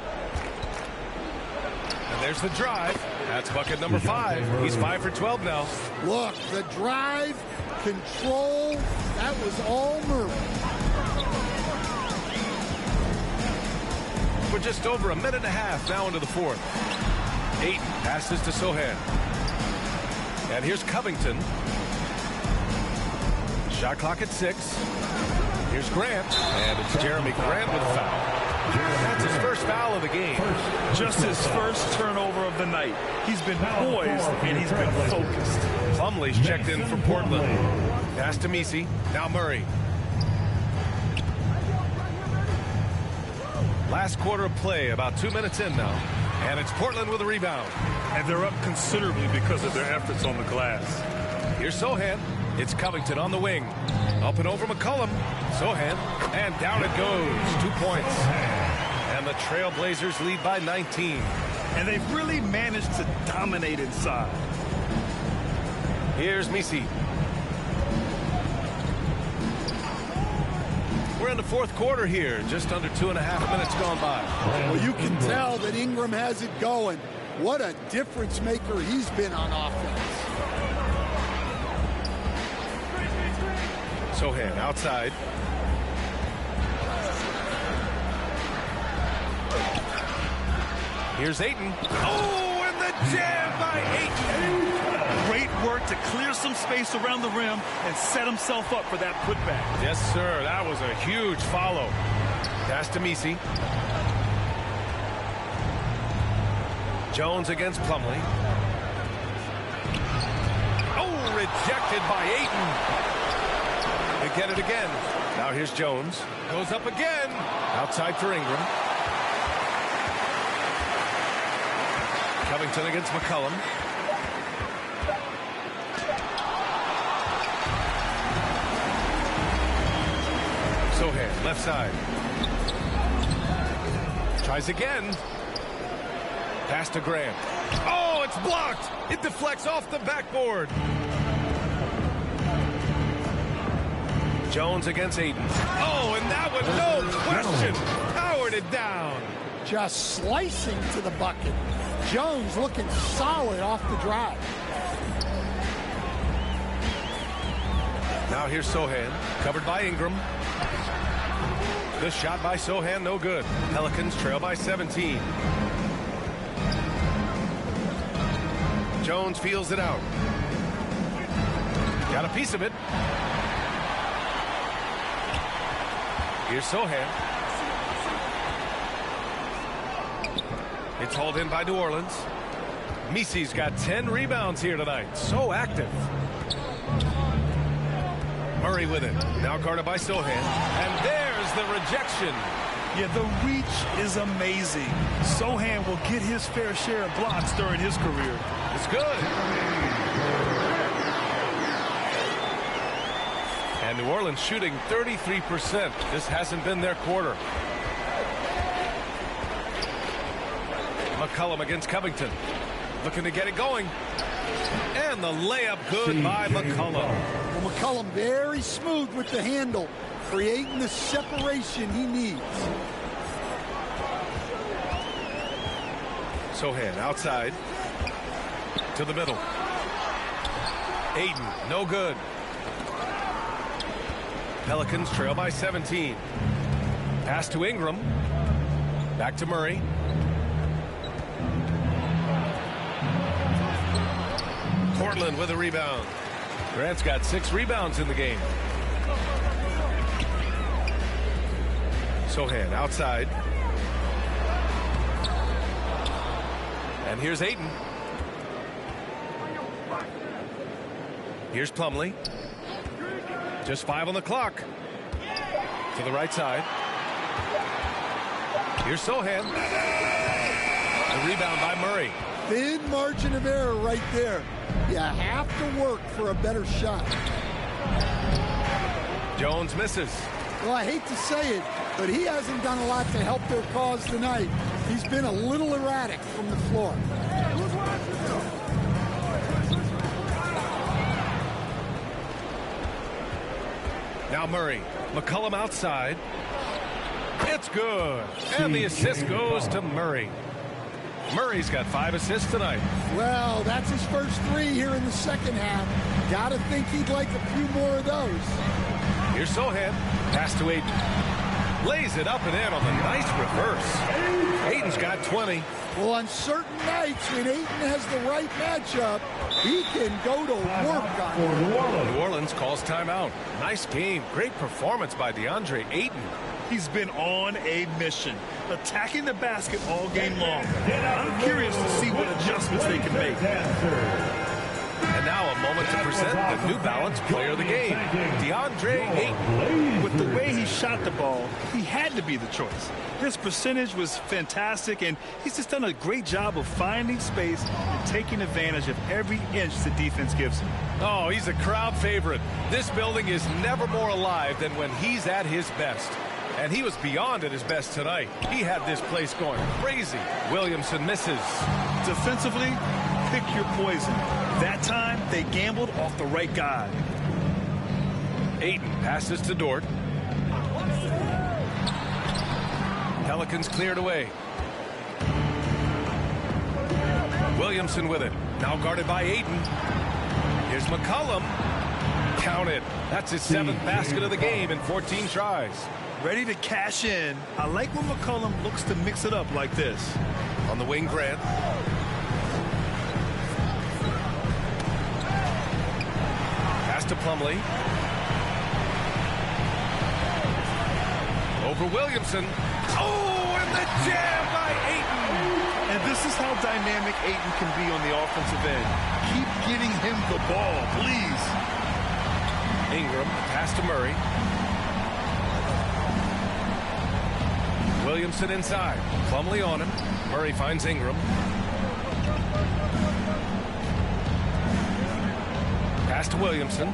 And there's the drive. That's bucket number 5. He's 5 for 12 now. Look, the drive, control, that was all Murray. We're just over a minute and a half now into the fourth. Ayton passes to Sohan. And here's Covington. Shot clock at 6. Here's Grant. And it's Jeremy Grant with a foul. That's his first foul of the game. Just his first turnover of the night. He's been poised and he's been focused. Plumlee's checked in for Portland. Pass to Missi. Now Murray. Last quarter of play, about 2 minutes in now. And it's Portland with a rebound. And they're up considerably because of their efforts on the glass. Here's Sohan. It's Covington on the wing. Up and over McCollum. Sohan. And down it goes. 2 points. And the Trailblazers lead by 19. And they've really managed to dominate inside. Here's Missi. We're in the fourth quarter here. Just under 2.5 minutes gone by. Well, you can tell that Ingram has it going. What a difference maker he's been on offense. Sohan outside. Here's Ayton. Oh, and the jam by Ayton. Great work to clear some space around the rim and set himself up for that putback. Yes, sir. That was a huge follow. Pass to Missi. Jones against Plumlee. Oh, rejected by Ayton. They get it again. Now here's Jones. Goes up again. Outside for Ingram. Covington against McCollum. Sohan, left side. Tries again. Pass to Grant. Oh, it's blocked. It deflects off the backboard. Jones against Ayton. Oh, and that one, no question, powered it down. Just slicing to the bucket. Jones looking solid off the drive. Now here's Sohan, covered by Ingram. Good shot by Sohan, no good. Pelicans trail by 17. Jones feels it out. Got a piece of it. Here's Sohan. It's hauled in by New Orleans. Missi's got 10 rebounds here tonight. So active. Murray with it. Now guarded by Sohan. And there's the rejection. Yeah, the reach is amazing. Sohan will get his fair share of blocks during his career. It's good. And New Orleans shooting 33%. This hasn't been their quarter. McCollum against Covington. Looking to get it going. And the layup good by McCollum. Well, McCollum very smooth with the handle, creating the separation he needs. Sohan outside to the middle. Aiden, no good. Pelicans trail by 17. Pass to Ingram. Back to Murray. Portland with a rebound. Grant's got 6 rebounds in the game. Sohan outside. And here's Ayton. Here's Plumlee. Just 5 on the clock. To the right side. Here's Sohan. The rebound by Murray. Thin margin of error right there. You have to work for a better shot. Jones misses. Well, I hate to say it, but he hasn't done a lot to help their cause tonight. He's been a little erratic from the floor. Now Murray. McCollum outside. It's good. And the assist goes to Murray. Murray's got 5 assists tonight. Well, that's his first 3 here in the second half. Gotta think he'd like a few more of those. Here's Sohan. Pass to Ayton. Lays it up and in on the nice reverse. Ayton's got 20. Well, on certain nights when Ayton has the right matchup, he can go to work on it. New Orleans calls timeout. Nice game. Great performance by DeAndre Ayton. He's been on a mission, attacking the basket all game long. I'm curious to see what adjustments they can make. And now a moment to present the New Balance Player of the Game, DeAndre Ayton. With the way he shot the ball, he had to be the choice. His percentage was fantastic, and he's just done a great job of finding space and taking advantage of every inch the defense gives him. Oh, he's a crowd favorite. This building is never more alive than when he's at his best. And he was beyond at his best tonight. He had this place going crazy. Williamson misses. Defensively, pick your poison. That time, they gambled off the right guy. Ayton passes to Dort. Pelicans cleared away. Williamson with it. Now guarded by Ayton. Here's McCollum. Count it. That's his 7th basket of the game in 14 tries. Ready to cash in. I like when McCollum looks to mix it up like this. On the wing, Grant. Pass to Plumlee. Over Williamson. Oh, and the jam by Ayton. And this is how dynamic Ayton can be on the offensive end. Keep getting him the ball, please. Ingram, pass to Murray. Williamson inside. Plumlee on him. Murray finds Ingram. Pass to Williamson.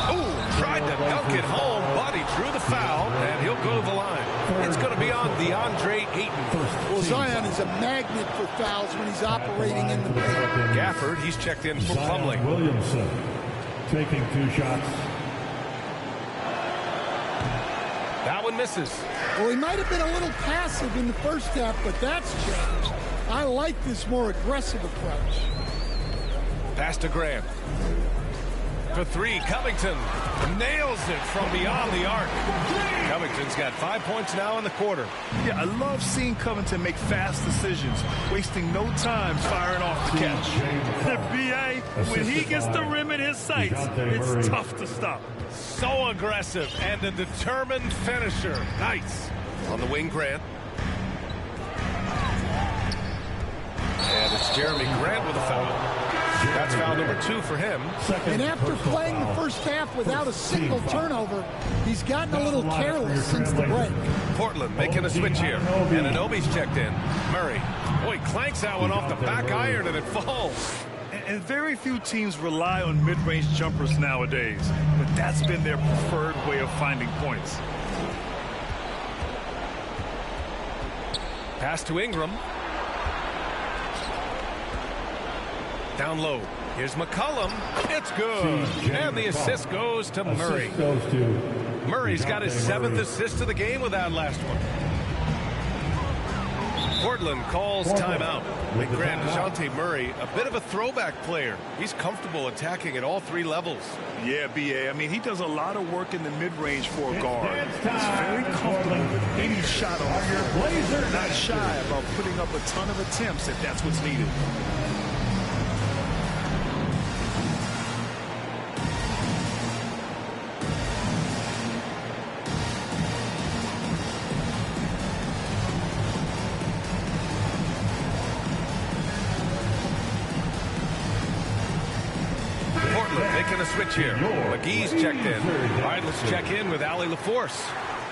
Oh, tried to dunk it home, but he drew the foul, and he'll go to the line. It's going to be on DeAndre Ayton. Well, Zion is a magnet for fouls when he's operating in the paint. Gafford, he's checked in for Plumlee. Williamson taking 2 shots. That one misses. Well, he might have been a little passive in the first half, but that's changed. I like this more aggressive approach. Pass to Grant. For 3, Covington nails it from beyond the arc. Covington's got 5 points now in the quarter. Yeah, I love seeing Covington make fast decisions, wasting no time firing off the catch. The BA, when he gets the rim in his sights, it's tough to stop. So aggressive and a determined finisher. Nice. On the wing, Grant. And it's Jeremy Grant with a foul. That's foul number 2 for him. And after playing the first half without a single turnover, he's gotten a little careless since the break. Portland making a switch here. And Anunoby's checked in. Murray. Boy, clanks that one off the back iron and it falls. And very few teams rely on mid-range jumpers nowadays, but that's been their preferred way of finding points. Pass to Ingram. Down low. Here's McCollum. It's good. And the assist goes to Murray. Murray's got his 7th assist of the game with that last one. Portland calls timeout. Big Grant, DeJounte Murray, a bit of a throwback player. He's comfortable attacking at all 3 levels. Yeah, B.A. I mean, he does a lot of work in the mid-range for a guard. He's very comfortable with any shot on the floor. Not shy about putting up a ton of attempts if that's what's needed. Making a switch here. McGee's checked in. All right, let's check in with Allie LaForce.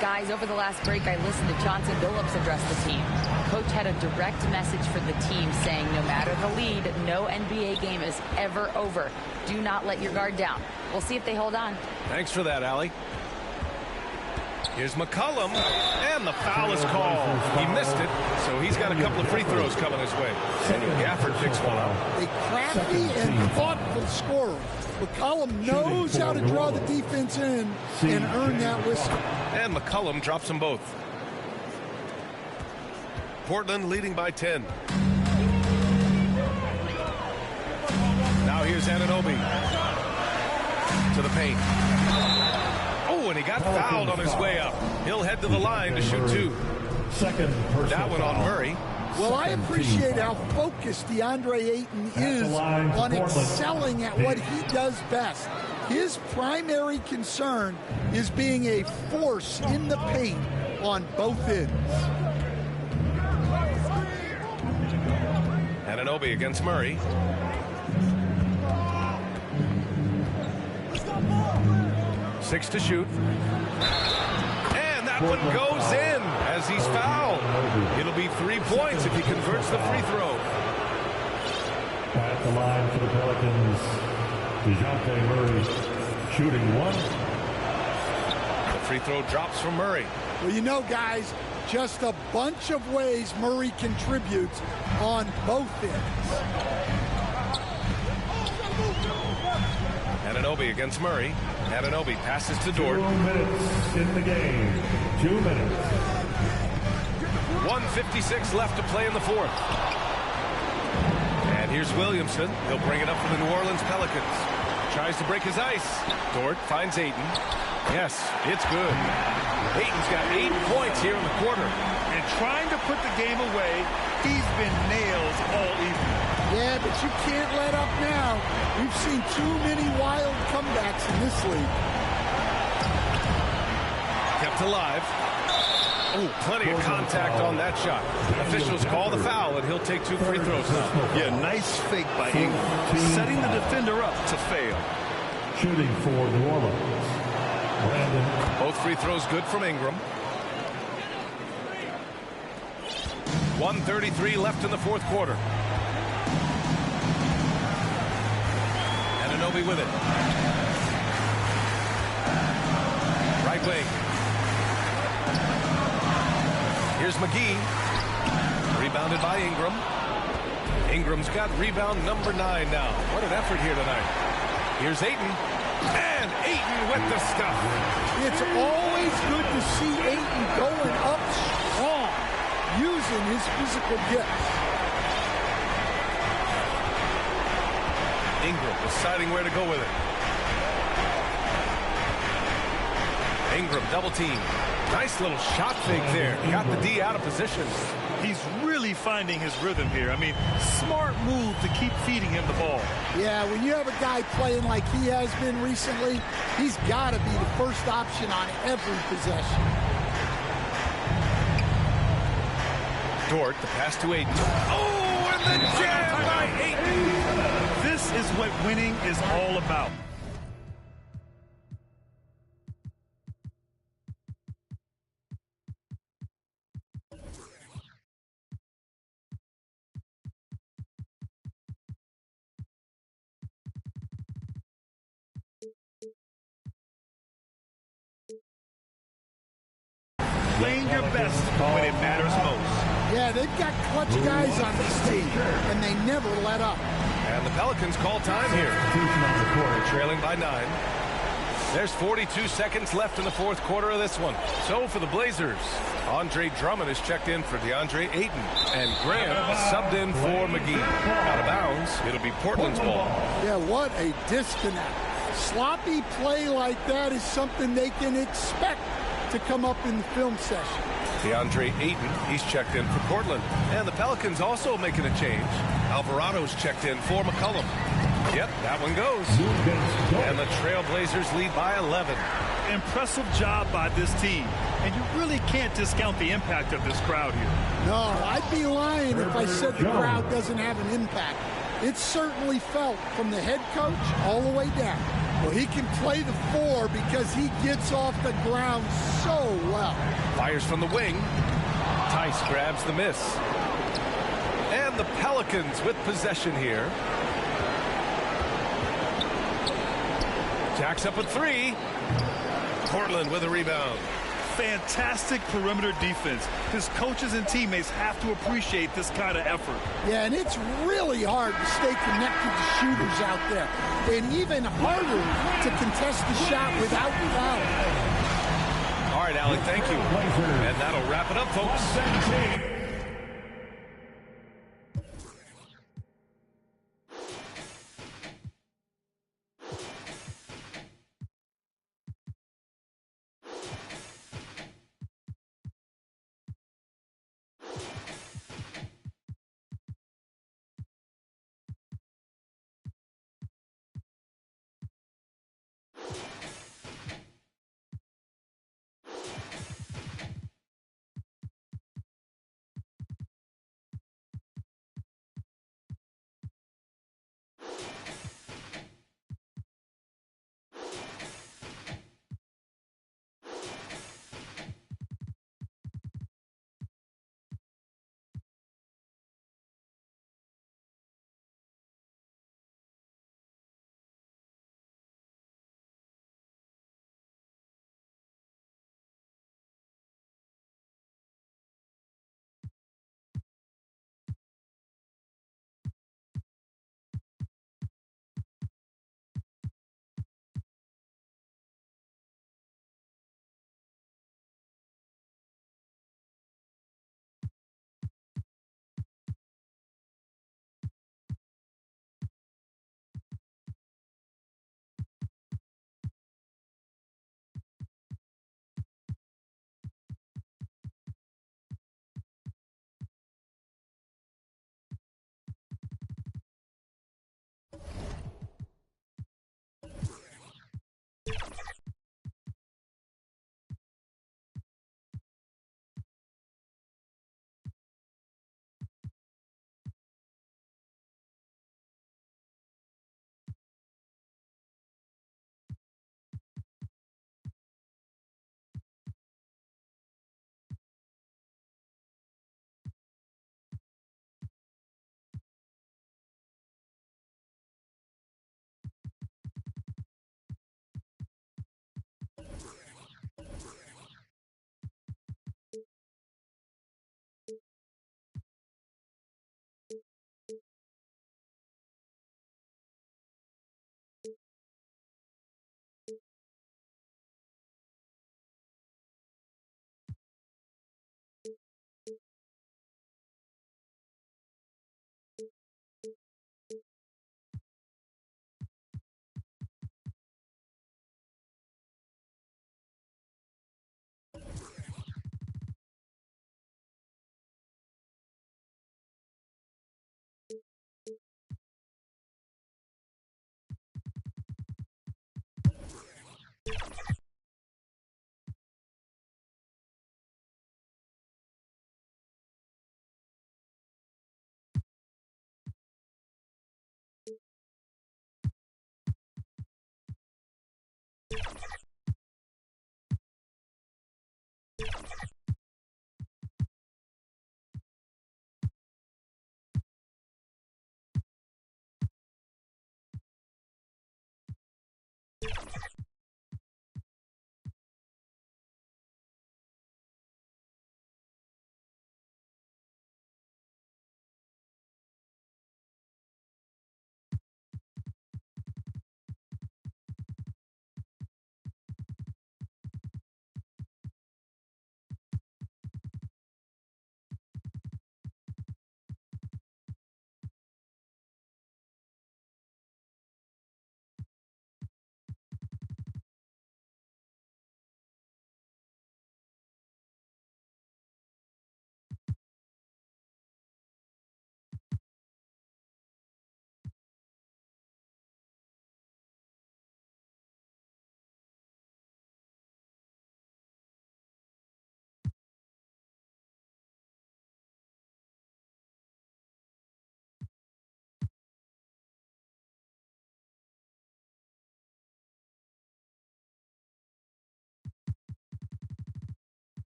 Guys, over the last break, I listened to Chauncey Billups address the team. Coach had a direct message for the team saying no matter the lead, no NBA game is ever over. Do not let your guard down. We'll see if they hold on. Thanks for that, Allie. Here's McCollum, and the foul is called. He missed it, so he's got a couple of free throws coming his way. Daniel Gafford picks one up. A crafty and thoughtful scorer. McCollum knows how to draw the defense in and earn that whistle. And McCollum drops them both. Portland leading by 10. Now here's Anunoby to the paint. Oh, and he got fouled on his way up. He'll head to the line to shoot 2. That one on Murray. Well, I appreciate how focused DeAndre Ayton is on excelling at what he does best. His primary concern is being a force in the paint on both ends. Anunoby against Murray. Six to shoot. And that one goes in as he's fouled. It'll be 3 points if he converts the free throw. At the line for the Pelicans, DeJounte Murray shooting 1. The free throw drops from Murray. Well, you know, guys, just a bunch of ways Murray contributes on both ends. Anunoby against Murray. Anunoby passes to Dort. 2 minutes in the game. 2 minutes. 1:56 left to play in the 4th. And here's Williamson. He'll bring it up for the New Orleans Pelicans. Tries to break his ice. Dort finds Ayton. Yes, it's good. Ayton's got 8 points here in the quarter. And trying to put the game away, he's been nails all evening. Yeah, but you can't let up now. We've seen too many wild comebacks in this league. Kept alive. Oh, plenty of contact on that shot. Officials call the foul, and he'll take 2 free throws now. Yeah, nice fake by Ingram, setting the defender up to fail. Shooting for New Orleans. Brandon. Both free throws good from Ingram. 1:33 left in the 4th quarter. Anunoby with it. Right wing. Here's McGee. Rebounded by Ingram. Ingram's got rebound number 9 now. What an effort here tonight. Here's Ayton. And Ayton with the stuff. It's always good to see Ayton going up strong, using his physical gifts. Ingram deciding where to go with it. Ingram double team. Nice little shot fake there. Got the D out of position. He's really finding his rhythm here. I mean, smart move to keep feeding him the ball. Yeah, when you have a guy playing like he has been recently, he's got to be the first option on every possession. Dort, the pass to Ayton. Oh, and the jam by Ayton. This is what winning is all about. Playing your best when it matters most. Yeah, Yeah, they've got clutch guys on this team, and they never let up. And the Pelicans call time here. They're trailing by 9. There's 42 seconds left in the fourth quarter of this one. So for the Blazers, Andre Drummond is checked in for DeAndre Ayton. And Graham subbed in for McGee. Out of bounds, it'll be Portland's ball. Yeah, what a disconnect. Sloppy play like that is something they can expect to come up in the film session. DeAndre Ayton, he's checked in for Portland. And the Pelicans also making a change. Alvarado's checked in for McCollum. Yep, that one goes. And the Trailblazers lead by 11. Impressive job by this team. And you really can't discount the impact of this crowd here. No, I'd be lying if I said the crowd doesn't have an impact. It's certainly felt from the head coach all the way down. Well, he can play the 4 because he gets off the ground so well. Fires from the wing. Tice grabs the miss. And the Pelicans with possession here. Jacks up a 3. Portland with a rebound. Fantastic perimeter defense. His coaches and teammates have to appreciate this kind of effort. Yeah, and it's really hard to stay connected to shooters out there. And even harder to contest the shot without foul. All right, Alec, thank you. And that'll wrap it up, folks.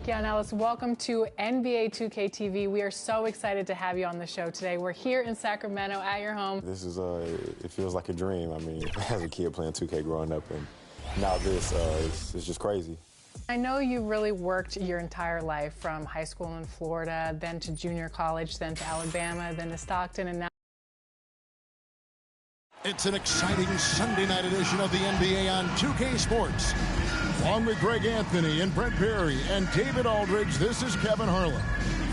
Keon Ellis, welcome to NBA 2K TV. We are so excited to have you on the show today. We're here in Sacramento at your home. This is, it feels like a dream. I mean, as a kid playing 2K growing up, and now this, it's just crazy. I know you really worked your entire life from high school in Florida, then to junior college, then to Alabama, then to Stockton, and now. It's an exciting Sunday night edition of the NBA on 2K Sports. Along with Greg Anthony and Brent Berry and David Aldridge, this is Kevin Harlan.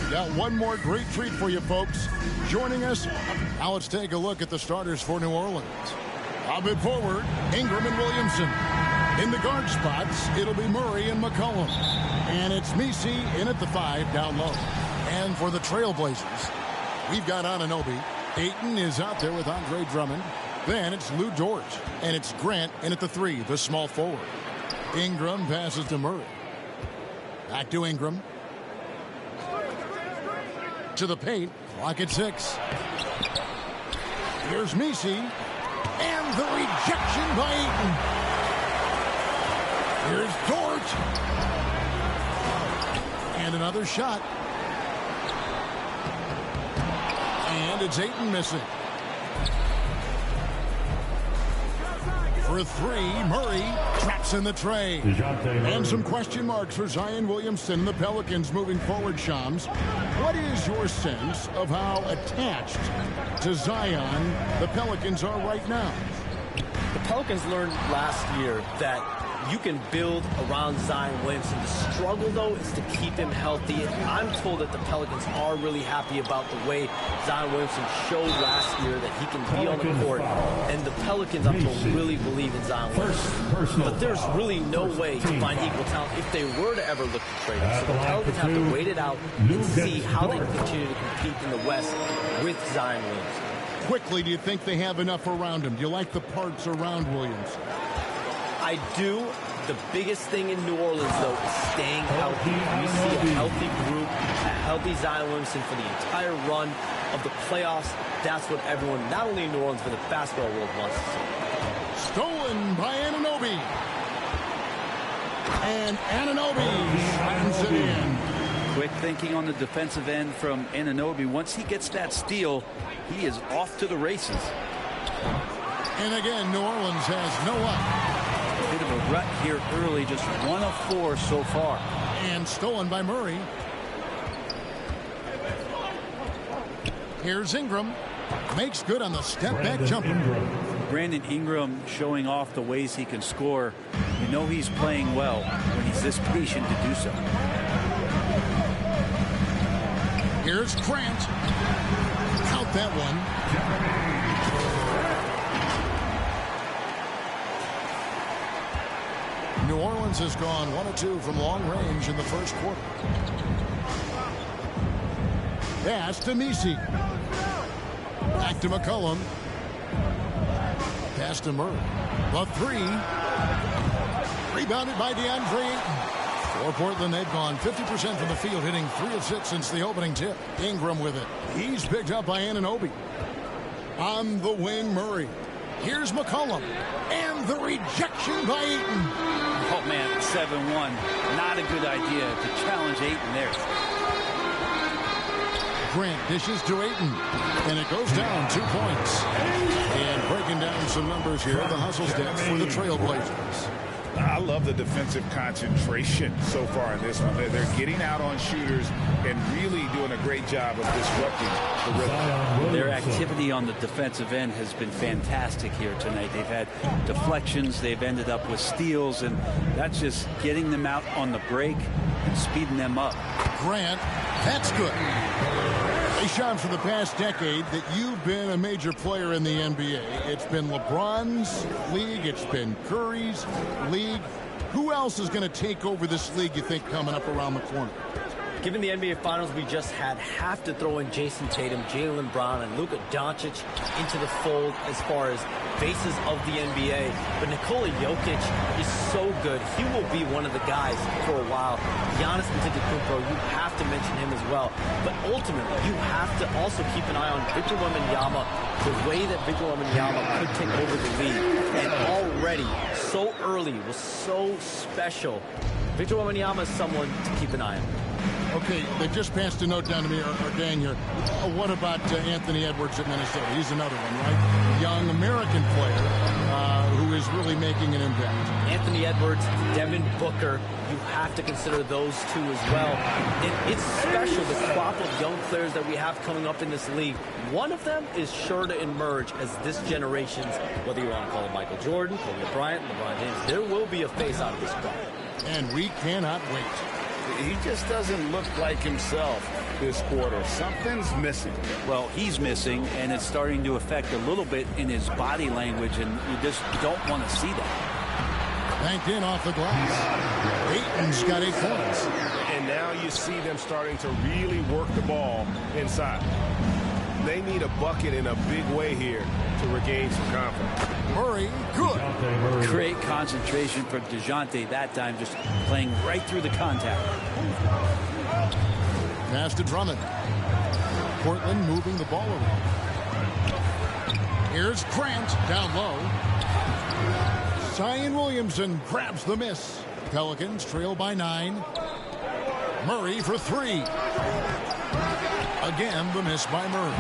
Got one more great treat for you folks. Joining us, now let's take a look at the starters for New Orleans. A bit forward, Ingram and Williamson. In the guard spots, it'll be Murray and McCollum. And it's Messi in at the 5 down low. And for the Trailblazers, we've got Anunoby. Ayton is out there with Andre Drummond. Then it's Lou Dort. And it's Grant in at the 3, the small forward. Ingram passes to Murray. Back to Ingram. To the paint. Clock at 6. Here's Messi. And the rejection by Ayton. Here's Dort. And another shot. And it's Ayton missing. For 3, Murray traps in the tray. And some question marks for Zion Williamson and the Pelicans moving forward, Shams. What is your sense of how attached to Zion the Pelicans are right now? The Pelicans learned last year that you can build around Zion Williamson. The struggle, though, is to keep him healthy. I'm told that the Pelicans are really happy about the way Zion Williamson showed last year that he can be on the court. And the Pelicans, I'm told, really believe in Zion Williamson. But there's really no way to find equal talent if they were to ever look to trade him. So the Pelicans have to wait it out and see how they can continue to compete in the West with Zion Williamson. Quickly, do you think they have enough around him? Do you like the parts around Williams? I do. The biggest thing in New Orleans, though, is staying healthy. We see a healthy group, a healthy Zion Williamson for the entire run of the playoffs. That's what everyone, not only in New Orleans, but the basketball world wants to see. Stolen by Anunoby. And Anunoby slams it in. Quick thinking on the defensive end from Anunoby. Once he gets that steal, he is off to the races. And again, New Orleans has no up. Bit of a rut here early, just 1 of 4 so far. And stolen by Murray. Here's Ingram. Makes good on the step-back jumper. Brandon Ingram showing off the ways he can score. You know he's playing well when he's this patient to do so. Here's Grant. Count that one. New Orleans has gone 1 of 2 from long range in the first quarter. Pass to Messi. Back to McCollum. Pass to Murray. The 3. Rebounded by DeAndre Ayton. For Portland, they've gone 50% from the field, hitting 3 of 6 since the opening tip. Ingram with it. He's picked up by Anunoby. On the wing, Murray. Here's McCollum. And the rejection by Ayton. Oh, man, 7-1. Not a good idea to challenge Ayton there. Grant dishes to Ayton. And it goes down 2 points. And breaking down some numbers here, the hustle step for the Trailblazers. I love the defensive concentration so far in this one. They're getting out on shooters and really doing a great job of disrupting the rhythm. Their activity on the defensive end has been fantastic here tonight. They've had deflections. They've ended up with steals, and that's just getting them out on the break and speeding them up. Grant, that's good. Hey, Sean, for the past decade that you've been a major player in the NBA, it's been LeBron's league, it's been Curry's league. Who else is going to take over this league, you think, coming up around the corner? Given the NBA Finals we just had, have to throw in Jason Tatum, Jaylen Brown, and Luka Doncic into the fold as far as faces of the NBA. But Nikola Jokic is so good. He will be one of the guys for a while. Giannis Antetokounmpo, you have to mention him as well. But ultimately, you have to also keep an eye on Victor Wembanyama, the way that Victor Wembanyama could take over the league. And already, so early, was so special. Victor Wembanyama is someone to keep an eye on. Okay, they just passed a note down to me, or Dan here. What about Anthony Edwards at Minnesota? He's another one, right? Young American player who is really making an impact. Anthony Edwards, Devin Booker, you have to consider those two as well. And it's special, the crop of young players that we have coming up in this league. One of them is sure to emerge as this generation's, whether you want to call him Michael Jordan, Kobe Bryant, LeBron James, there will be a face out of this crop. And we cannot wait. He just doesn't look like himself this quarter. Something's missing. Well, he's missing, and it's starting to affect a little bit in his body language, and you just don't want to see that. Banked in off the glass. Ayton's got 8 points. And now you see them starting to really work the ball inside. They need a bucket in a big way here to regain some confidence. Murray, good. Great concentration from DeJounte that time, just playing right through the contact. Pass to Drummond. Portland moving the ball around. Here's Grant down low. Zion Williamson grabs the miss. Pelicans trail by 9. Murray for 3. Again, the miss by Murray.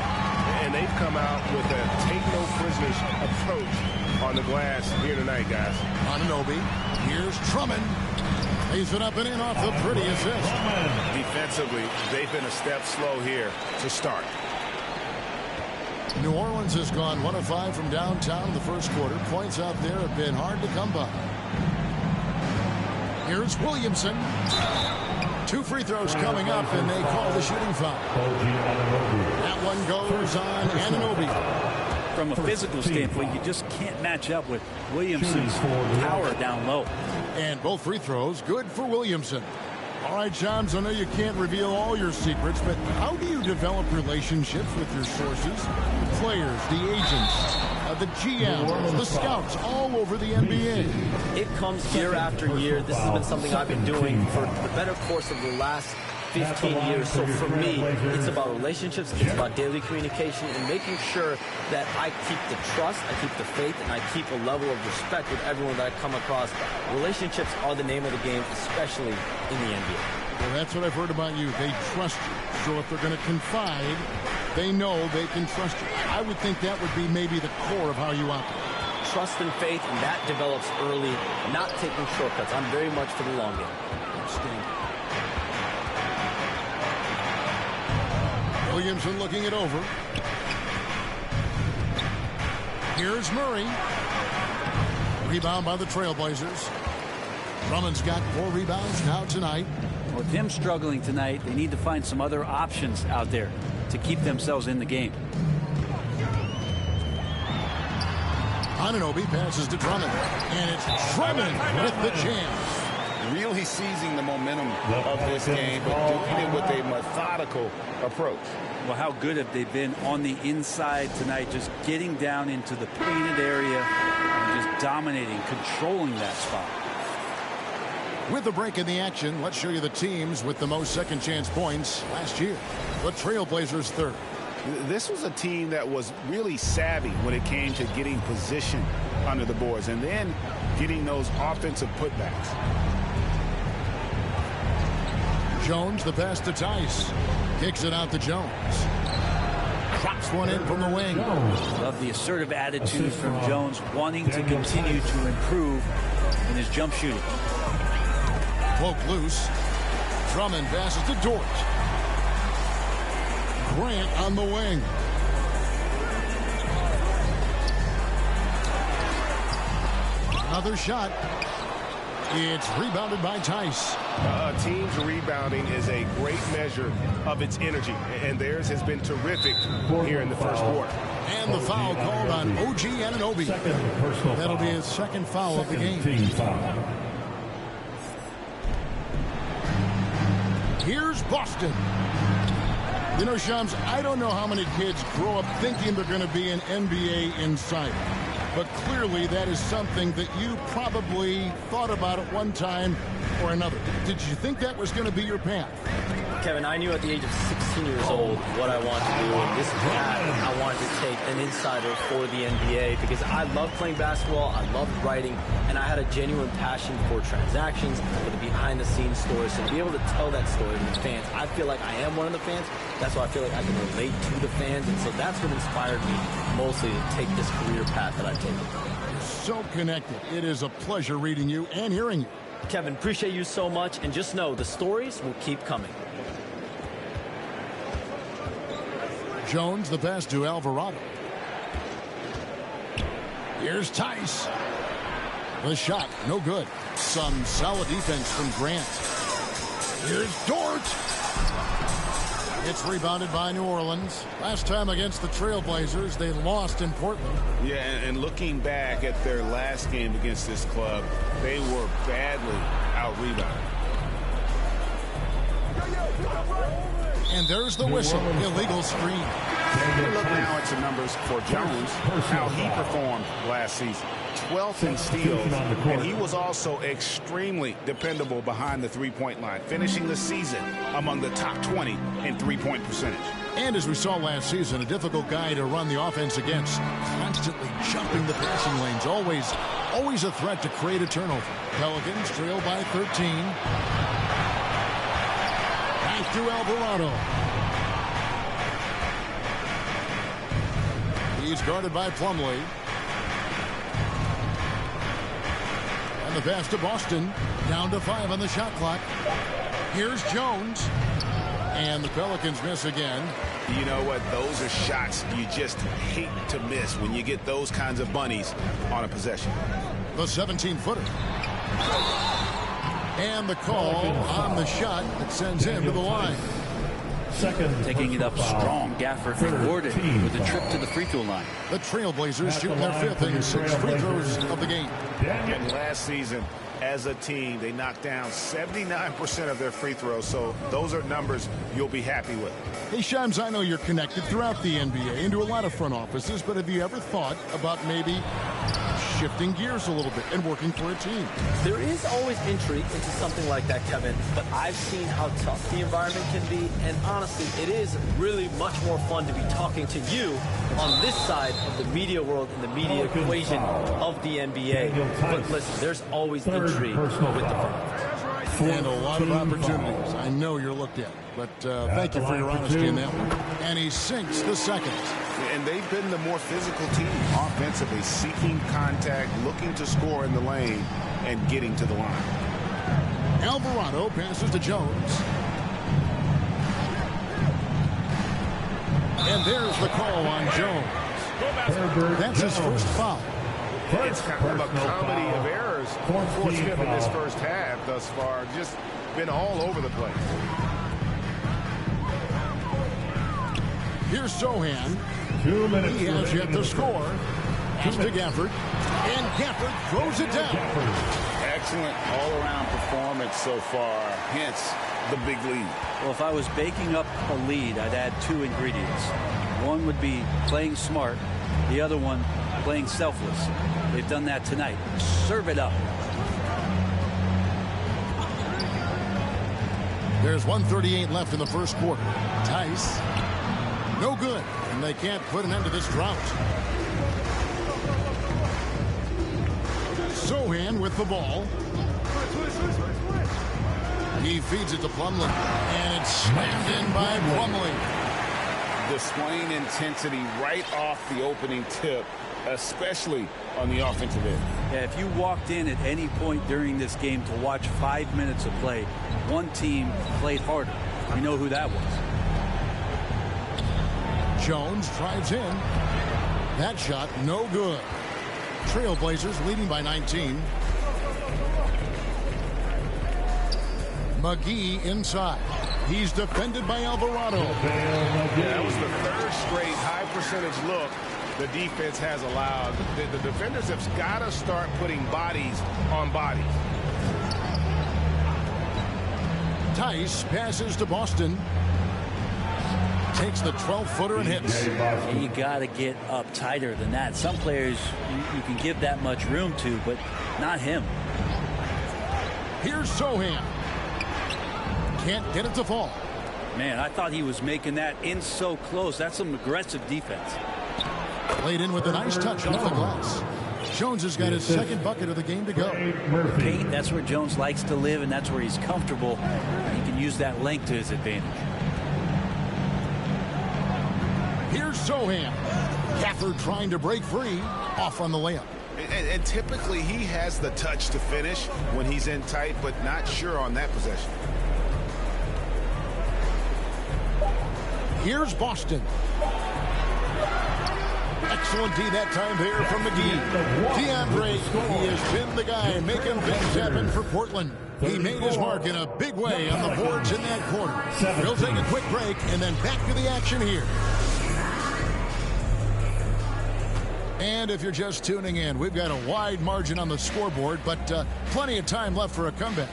And they've come out with a take-no-prisoners approach on the glass here tonight, guys. Anunoby. Here's Drummond. Lays it up and in off the pretty assist. Defensively, they've been a step slow here to start. New Orleans has gone 1 of 5 from downtown in the first quarter. Points out there have been hard to come by. Here's Williamson. 2 free throws coming up, and they call the shooting foul. That one goes on Anunoby. From a physical standpoint, you just can't match up with Williamson's power down low. And both free throws good for Williamson. All right, Shams, I know you can't reveal all your secrets, but how do you develop relationships with your sources, the players, the agents, the GMs, the scouts all over the NBA? It comes year after year. This has been something I've been doing for the better course of the last 15 years. So for me, it's about relationships, it's about daily communication, and making sure that I keep the trust, I keep the faith, and I keep a level of respect with everyone that I come across. Relationships are the name of the game, especially in the NBA. Well, that's what I've heard about you. They trust you. So if they're going to confide, they know they can trust you. I would think that would be maybe the core of how you operate. Trust and faith, and that develops early, not taking shortcuts. I'm very much for the long game. Outstanding. Williamson looking it over. Here's Murray. Rebound by the Trailblazers. Drummond's got 4 rebounds now tonight. With him struggling tonight, they need to find some other options out there to keep themselves in the game. Anunoby passes to Drummond. And it's Drummond with the chance. Really seizing the momentum of this game, but doing it with a methodical approach. Well, how good have they been on the inside tonight, just getting down into the painted area and just dominating, controlling that spot. With the break in the action, let's show you the teams with the most second chance points last year. The Trailblazers third. This was a team that was really savvy when it came to getting position under the boards and then getting those offensive putbacks. Jones, the pass to Tice. Kicks it out to Jones. Drops one in from the wing. Love the assertive attitude from Jones, wanting to continue to improve in his jump shooting. Poke loose. Drummond passes to Dort. Grant on the wing. Another shot. It's rebounded by Tice. A team's rebounding is a great measure of its energy, and theirs has been terrific here in the first quarter. And the foul called on OG Anunoby. That'll be his second foul of the game. Here's Boston. You know, Shams, I don't know how many kids grow up thinking they're going to be an NBA insider. But clearly that is something that you probably thought about at one time or another. Did you think that was going to be your path? Kevin, I knew at the age of 16 years old what I wanted to do, and this path I wanted to take an insider for the NBA because I love playing basketball, I love writing, and I had a genuine passion for transactions, for the behind-the-scenes stories. So to be able to tell that story to the fans, I feel like I am one of the fans. That's why I feel like I can relate to the fans, and so that's what inspired me mostly to take this career path that I've taken. So connected. It is a pleasure reading you and hearing you. Kevin, appreciate you so much, and just know the stories will keep coming. Jones, the pass to Alvarado. Here's Tice. The shot, no good. Some solid defense from Grant. Here's Dort. It's rebounded by New Orleans. Last time against the Trailblazers, they lost in Portland. Yeah, and looking back at their last game against this club, they were badly out-rebounded. And there's the whistle. Illegal screen. Look now at some numbers for Jones, how he performed last season. 12th in steals, and he was also extremely dependable behind the three-point line, finishing the season among the top 20 in three-point percentage. And as we saw last season, a difficult guy to run the offense against, constantly jumping the passing lanes, always a threat to create a turnover. Pelicans trail by 13. Back to Alvarado. He's guarded by Plumlee. And the pass to Boston. Down to 5 on the shot clock. Here's Jones. And the Pelicans miss again. You know what? Those are shots you just hate to miss when you get those kinds of bunnies on a possession. The 17-footer. And the call on the shot that sends him to the line. Taking it up strong, Gafford rewarded with a trip to the free throw line. The Trailblazers shooting their 5th and 6th free throws of the game. And last season, as a team, they knocked down 79% of their free throws, so those are numbers you'll be happy with. Hey, Shams, I know you're connected throughout the NBA into a lot of front offices, but have you ever thought about maybe shifting gears a little bit and working for a team? There is always intrigue into something like that, Kevin, but I've seen how tough the environment can be, and honestly, it is really much more fun to be talking to you on this side of the media world and the media equation of the NBA. But listen, there's always intrigue with the front office. And a lot of opportunities. I know you're looked at, but thank you for your honesty in that one. And he sinks the second. And they've been the more physical team offensively, seeking contact, looking to score in the lane, and getting to the line. Alvarado passes to Jones. And there's the call on Jones. That's his first foul. It's kind of a comedy of errors forced him in this first half thus far. Just been all over the place. Here's Sohan. 2 minutes. He has yet to score. Pass to Gafford. And Gafford throws it down. Excellent all-around performance so far. Hence the big lead. Well, if I was baking up a lead, I'd add 2 ingredients. One would be playing smart. The other one, playing selfless. They've done that tonight. Serve it up. There's 1:38 left in the first quarter. Tice. No good. And they can't put an end to this drought. Sohan with the ball. He feeds it to Plumlee. And it's slammed in by Plumlee. Displaying intensity right off the opening tip, especially on the offensive end. Yeah, if you walked in at any point during this game to watch 5 minutes of play, one team played harder. You know who that was. Jones drives in. That shot, no good. Trailblazers leading by 19. McGee inside. He's defended by Alvarado. Yeah, that was the third straight high percentage look the defense has allowed. The defenders have got to start putting bodies on bodies. Tice passes to Boston. Takes the 12-footer and hits. You got to get up tighter than that. Some players you can give that much room to, but not him. Here's Sohan. Can't get it to fall. Man, I thought he was making that in so close. That's some aggressive defense. Played in with a nice touch off the glass. Jones has got his second bucket of the game to go. Paint, that's where Jones likes to live, and that's where he's comfortable. He can use that length to his advantage. Here's Sohan. Gafford trying to break free. Off on the layup. And typically he has the touch to finish when he's in tight, but not sure on that possession. Here's Boston. Excellent D that time there from McGee. DeAndre, he has been the guy making things happen for Portland. He made his mark in a big way on the boards in that quarter. We'll take a quick break and then back to the action here. And if you're just tuning in, we've got a wide margin on the scoreboard, but plenty of time left for a comeback.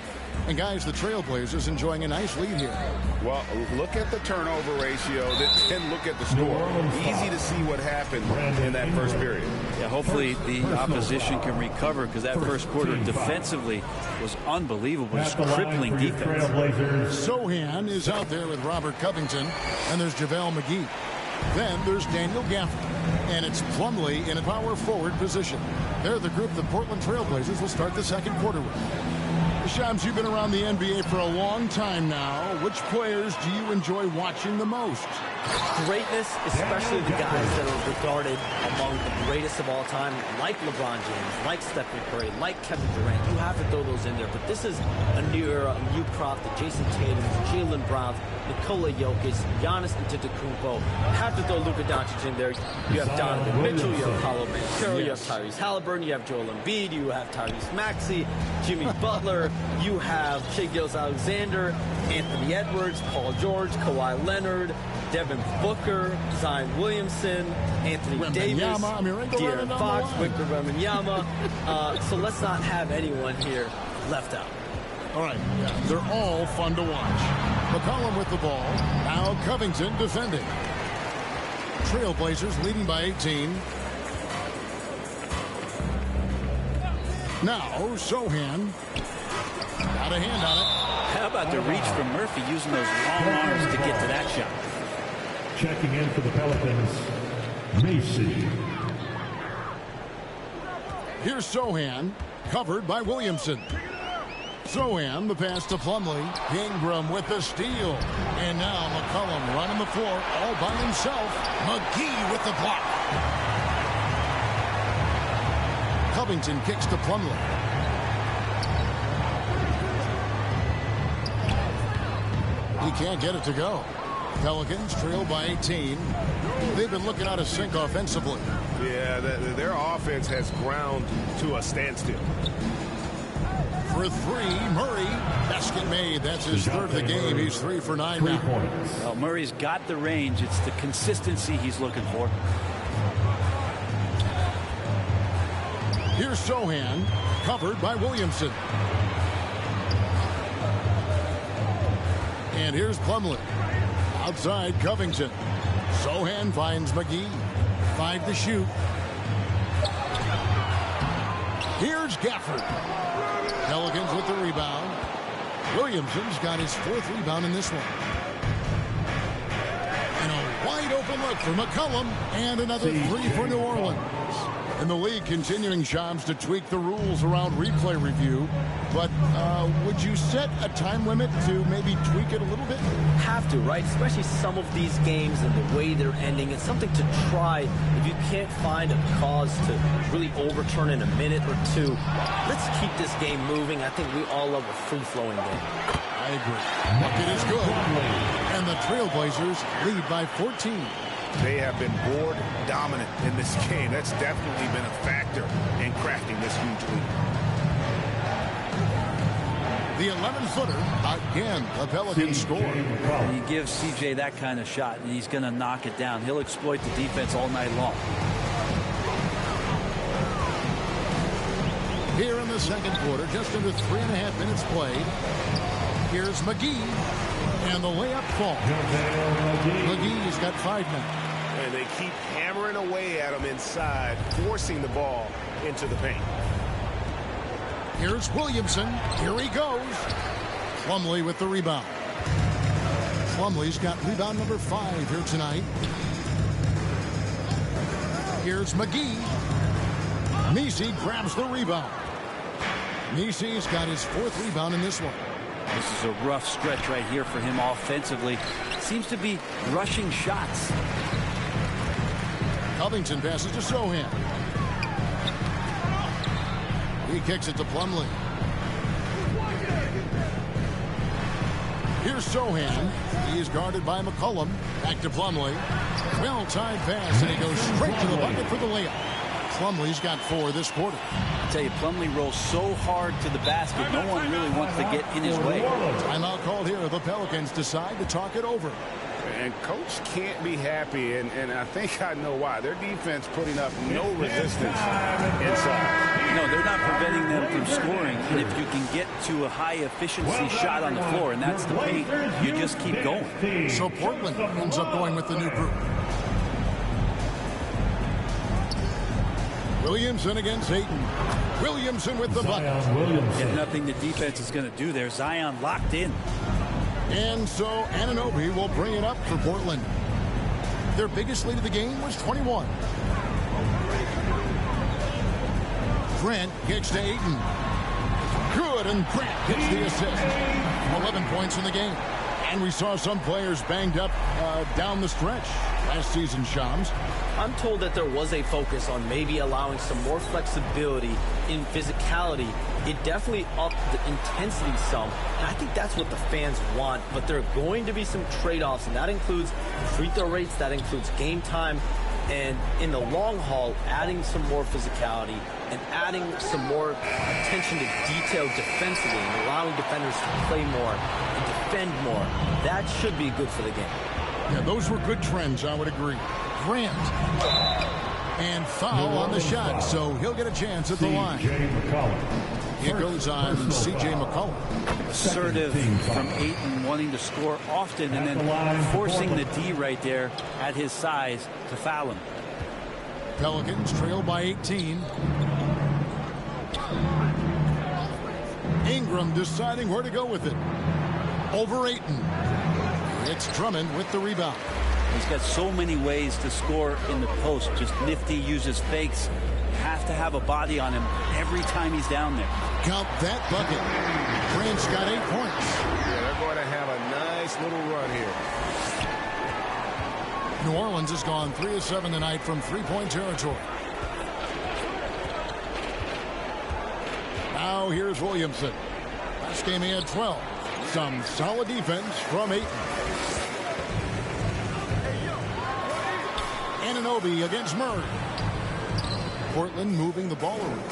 And guys, the Trailblazers enjoying a nice lead here. Well, look at the turnover ratio, then look at the score. Easy to see what happened in that first period. Yeah, hopefully the opposition can recover, because that first quarter defensively was unbelievable. Just crippling defense. Sohan is out there with Robert Covington, and there's JaVale McGee. Then there's Daniel Gafford, and it's Plumlee in a power forward position. They're the group the Portland Trailblazers will start the second quarter with. Shams, you've been around the NBA for a long time now. Which players do you enjoy watching the most? Greatness, especially the guys that are regarded among the greatest of all time, like LeBron James, like Stephen Curry, like Kevin Durant. You have to throw those in there, but this is a new era, a new crop. The Jason Tatum, Jalen Brown, Nikola Jokic, Giannis Antetokounmpo. Have to throw Luka Doncic in there. You have Donovan Mitchell, you have Paolo Banchero, you have Tyrese Halliburton, you have Joel Embiid, you have Tyrese Maxey, Jimmy Butler, you have Shai Gilgeous-Alexander, Anthony Edwards, Paul George, Kawhi Leonard, Devin Booker, Zion Williamson, Anthony Davis, De'Aaron Fox, Victor Wembanyama. So let's not have anyone here left out. All right, they're all fun to watch. McCollum with the ball. Now Covington defending. Trailblazers leading by 18. Now Sohan. Got a hand on it. How about the reach from Murphy using those long arms to get to that shot? Checking in for the Pelicans, Macy. Here's Sohan, covered by Williamson. Sohan, the pass to Plumlee. Ingram with the steal. And now McCollum running the floor all by himself. McGee with the block. Covington kicks to Plumlee. He can't get it to go. Pelicans trail by 18. They've been looking out of sync offensively. Yeah, their offense has ground to a standstill. For three, Murray. Basket made. That's his third of the game. He's 3 for 9 now. Well, Murray's got the range. It's the consistency he's looking for. Here's Sohan, covered by Williamson. And here's Plumlee. Outside Covington. Sohan finds McGee. 5 to shoot. Here's Gafford. Pelicans with the rebound. Williamson's got his 4th rebound in this one. And a wide open look for McCollum. And another 3 for New Orleans. And the league continuing, Shams, to tweak the rules around replay review. But would you set a time limit to maybe tweak it a little bit? Have to, right? Especially some of these games and the way they're ending. It's something to try. If you can't find a cause to really overturn in a minute or two, let's keep this game moving. I think we all love a free-flowing game. I agree. Bucket is good. And the Trailblazers lead by 14. They have been board dominant in this game. That's definitely been a factor in crafting this huge lead. The 11-footer, again, the Pelicans score. You give CJ that kind of shot, and he's going to knock it down. He'll exploit the defense all night long. Here in the second quarter, just under 3.5 minutes played. Here's McGee, and the layup falls. McGee's got 5 now. And they keep hammering away at him inside, forcing the ball into the paint. Here's Williamson. Here he goes. Plumlee with the rebound. Plumlee's got rebound number 5 here tonight. Here's McGee. Messi grabs the rebound. Messi's got his 4th rebound in this one. This is a rough stretch right here for him offensively. Seems to be rushing shots. Covington passes to Sohan. He kicks it to Plumlee. Here's Sohan. He's guarded by McCollum. Back to Plumlee. Well-timed pass, and he goes straight to the bucket for the layup. Plumlee's got 4 this quarter. I tell you, Plumlee rolls so hard to the basket, no one really wants to get in his way. Timeout called here. The Pelicans decide to talk it over. And coach can't be happy, and I think I know why. Their defense putting up no resistance inside. No, they're not preventing them from scoring. And if you can get to a high-efficiency shot on the floor, and that's the paint, you just keep going. So Portland ends up going with the new group. Williamson against Ayton. Williamson with the bucket. Yeah, nothing the defense is going to do there. Zion locked in. And so Anunoby will bring it up for Portland. Their biggest lead of the game was 21. Grant kicks to Ayton. Good, and Grant gets the assist. 11 points in the game. And we saw some players banged up down the stretch last season, Shams. I'm told that there was a focus on maybe allowing some more flexibility in physicality. It definitely upped the intensity some, and I think that's what the fans want. But there are going to be some trade-offs, and that includes free throw rates, that includes game time, and in the long haul, adding some more physicality and adding some more attention to detail defensively and allowing defenders to play more and defend more. That should be good for the game. Yeah, those were good trends, I would agree. Grant. And foul on the shot, so he'll get a chance at the line. It goes on C.J. McCollum. Assertive from Ayton, wanting to score often and then forcing the D right there at his size to foul him. Pelicans trail by 18. Ingram deciding where to go with it. Over Ayton. It's Drummond with the rebound. He's got so many ways to score in the post. Just nifty, uses fakes. Have to have a body on him every time he's down there. Count that bucket. Grant's got 8 points. Yeah, they're going to have a nice little run here. New Orleans has gone 3 of 7 tonight from three-point territory. Now here's Williamson. Last game he had 12. Some solid defense from Ayton. Anunoby against Murray. Portland moving the ball around.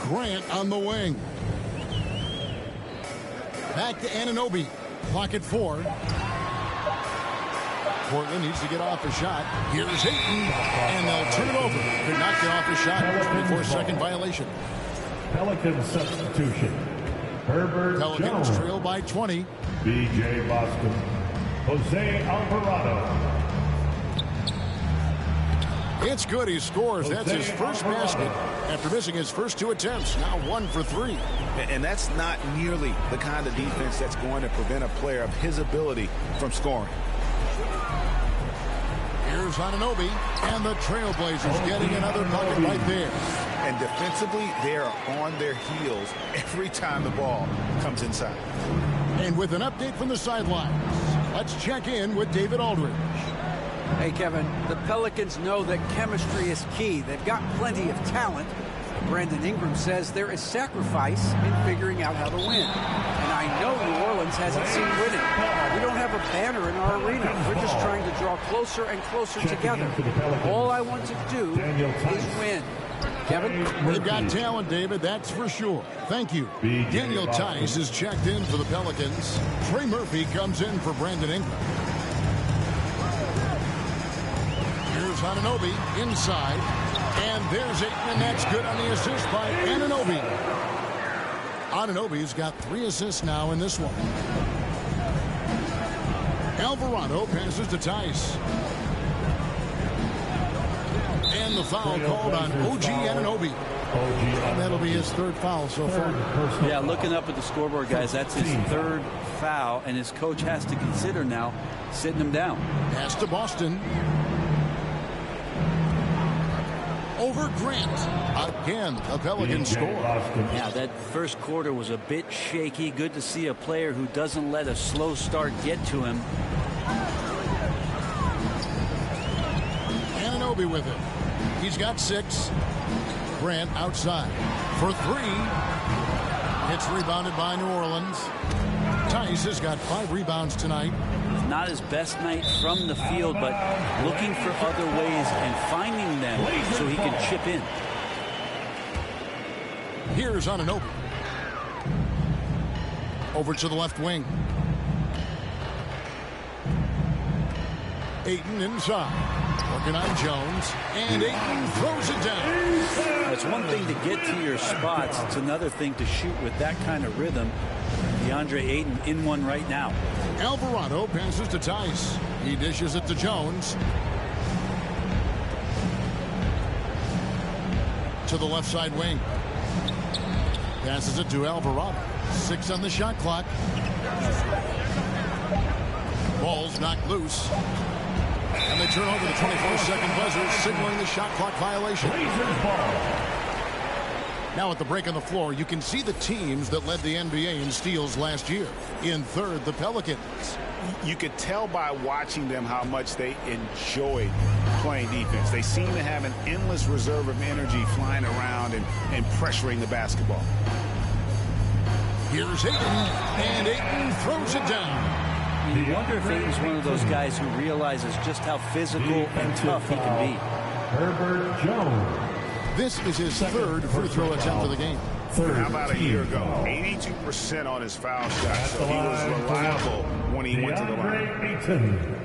Grant on the wing. Back to Anunoby. Clock at 4. Portland needs to get off a shot. Here's Ayton, and they'll turn it over. Could not get off a shot. 24-second violation. Pelican substitution. Herbert Pelicans Jones. trail by 20. B.J. Boston. Jose Alvarado. It's good. He scores. That's his first basket after missing his first 2 attempts. Now 1 for 3. And that's not nearly the kind of defense that's going to prevent a player of his ability from scoring. Here's Anunoby, and the Trailblazers getting another bucket right there. And defensively, they are on their heels every time the ball comes inside. And with an update from the sidelines, let's check in with David Aldridge. Hey, Kevin, the Pelicans know that chemistry is key. They've got plenty of talent. Brandon Ingram says there is sacrifice in figuring out how to win. And I know New Orleans hasn't seen winning. We don't have a banner in our arena. We're just trying to draw closer and closer together. All I want to do is win. Kevin? They've got talent, David, that's for sure. Thank you. Daniel Tice is checked in for the Pelicans. Trey Murphy comes in for Brandon Ingram. Here's Anunoby inside. And there's Ayton, and that's good on the assist by Anunoby. Anunoby's got 3 assists now in this one. Alvarado passes to Tice. And the foul called on OG Anunoby. And that'll be his third foul so far. Yeah, looking up at the scoreboard, guys, that's his third foul, and his coach has to consider now sitting him down. Pass to Boston. Over Grant. Again, a Pelican score. Yeah, that first quarter was a bit shaky. Good to see a player who doesn't let a slow start get to him. Anunoby with it. He's got 6. Grant outside for 3. It's rebounded by New Orleans. Tice has got 5 rebounds tonight. Not his best night from the field, but looking for other ways and finding them so he can chip in. Here's Anunoby. Over to the left wing. Ayton inside. Working on Jones. And Ayton throws it down. It's one thing to get to your spots. It's another thing to shoot with that kind of rhythm. DeAndre Ayton in one right now. Alvarado passes to Tice. He dishes it to Jones. To the left side wing. Passes it to Alvarado. 6 on the shot clock. Ball's knocked loose. And they turn over the 24-second buzzer, signaling the shot clock violation. Now at the break on the floor, you can see the teams that led the NBA in steals last year. In third, the Pelicans. You could tell by watching them how much they enjoyed playing defense. They seem to have an endless reserve of energy flying around and pressuring the basketball. Here's Ayton, and Ayton throws it down. You wonder if Ayton's one of those guys who realizes just how physical and tough he can be. Herbert Jones. This is his third free throw attempt of the game. How about a year ago? 82% on his foul shot, so he was reliable when he went to the line.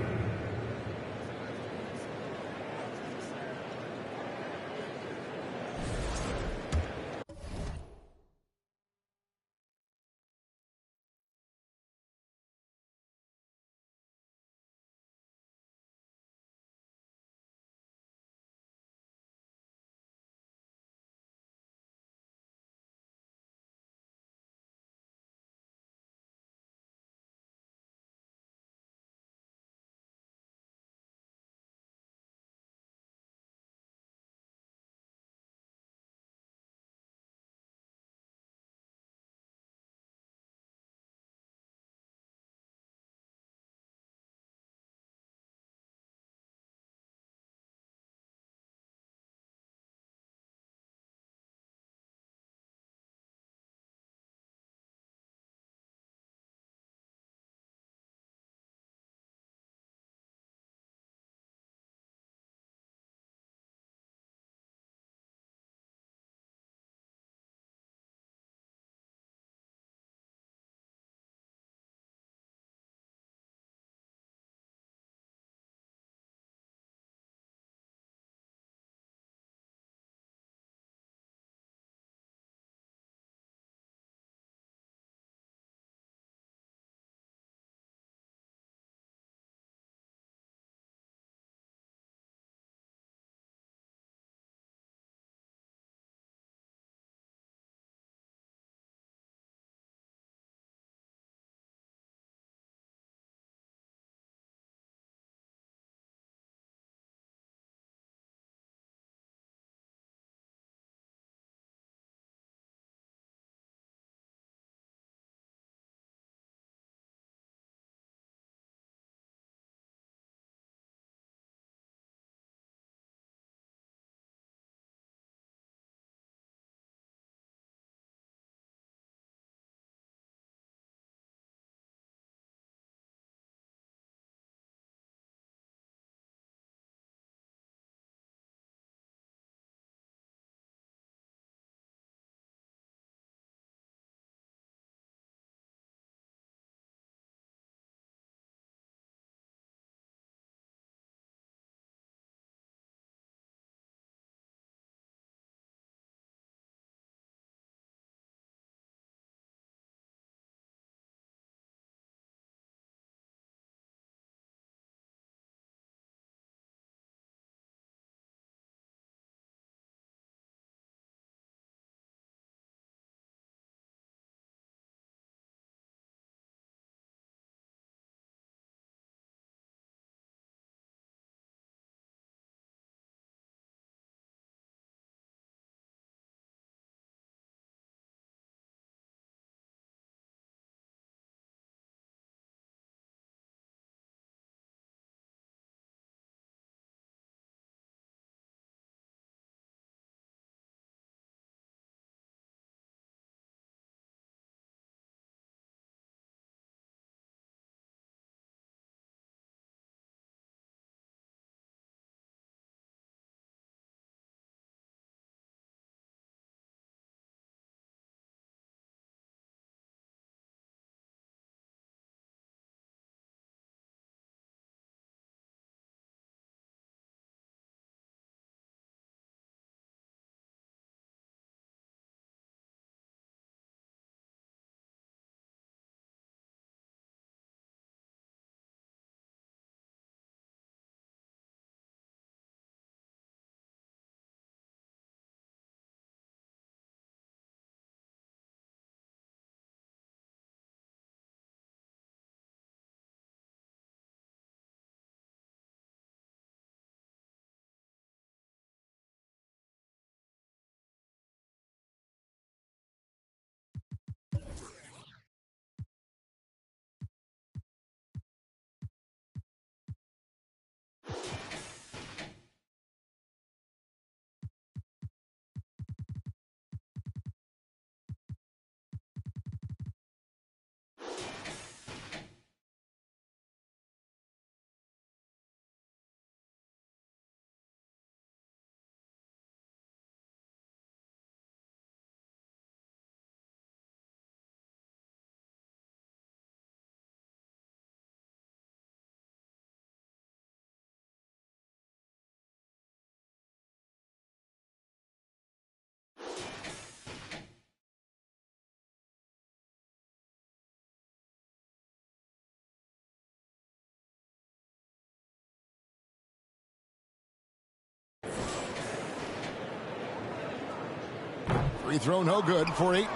Free throw no good for Ayton.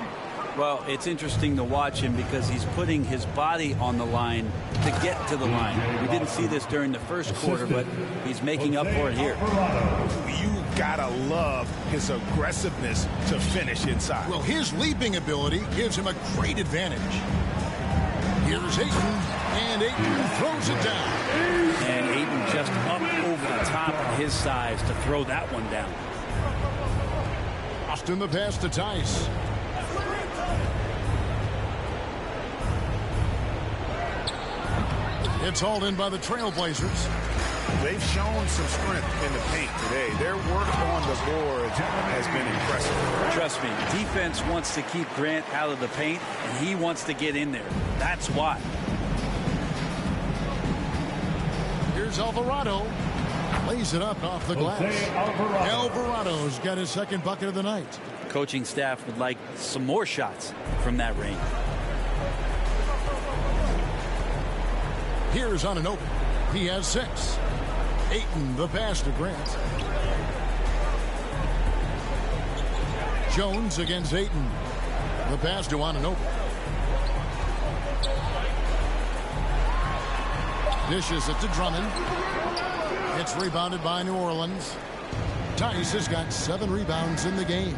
Well, it's interesting to watch him because he's putting his body on the line to get to the line. We didn't see this during the first quarter, but he's making up for it here. You gotta love his aggressiveness to finish inside. Well, his leaping ability gives him a great advantage. Here's Ayton, and Ayton throws it down. And Ayton just up over the top of his size to throw that one down. Austin the pass to Tice. It's hauled in by the Trailblazers. They've shown some strength in the paint today. Their work on the boards has been impressive. Trust me, defense wants to keep Grant out of the paint, and he wants to get in there. That's why. Here's Alvarado. Lays it up off the glass. Alvarado's got his second bucket of the night. Coaching staff would like some more shots from that range. Here's on an open. He has 6. Ayton the pass to Grant. Jones against Ayton. The pass to on an open. Dishes it to Drummond. It's rebounded by New Orleans. Tice has got 7 rebounds in the game.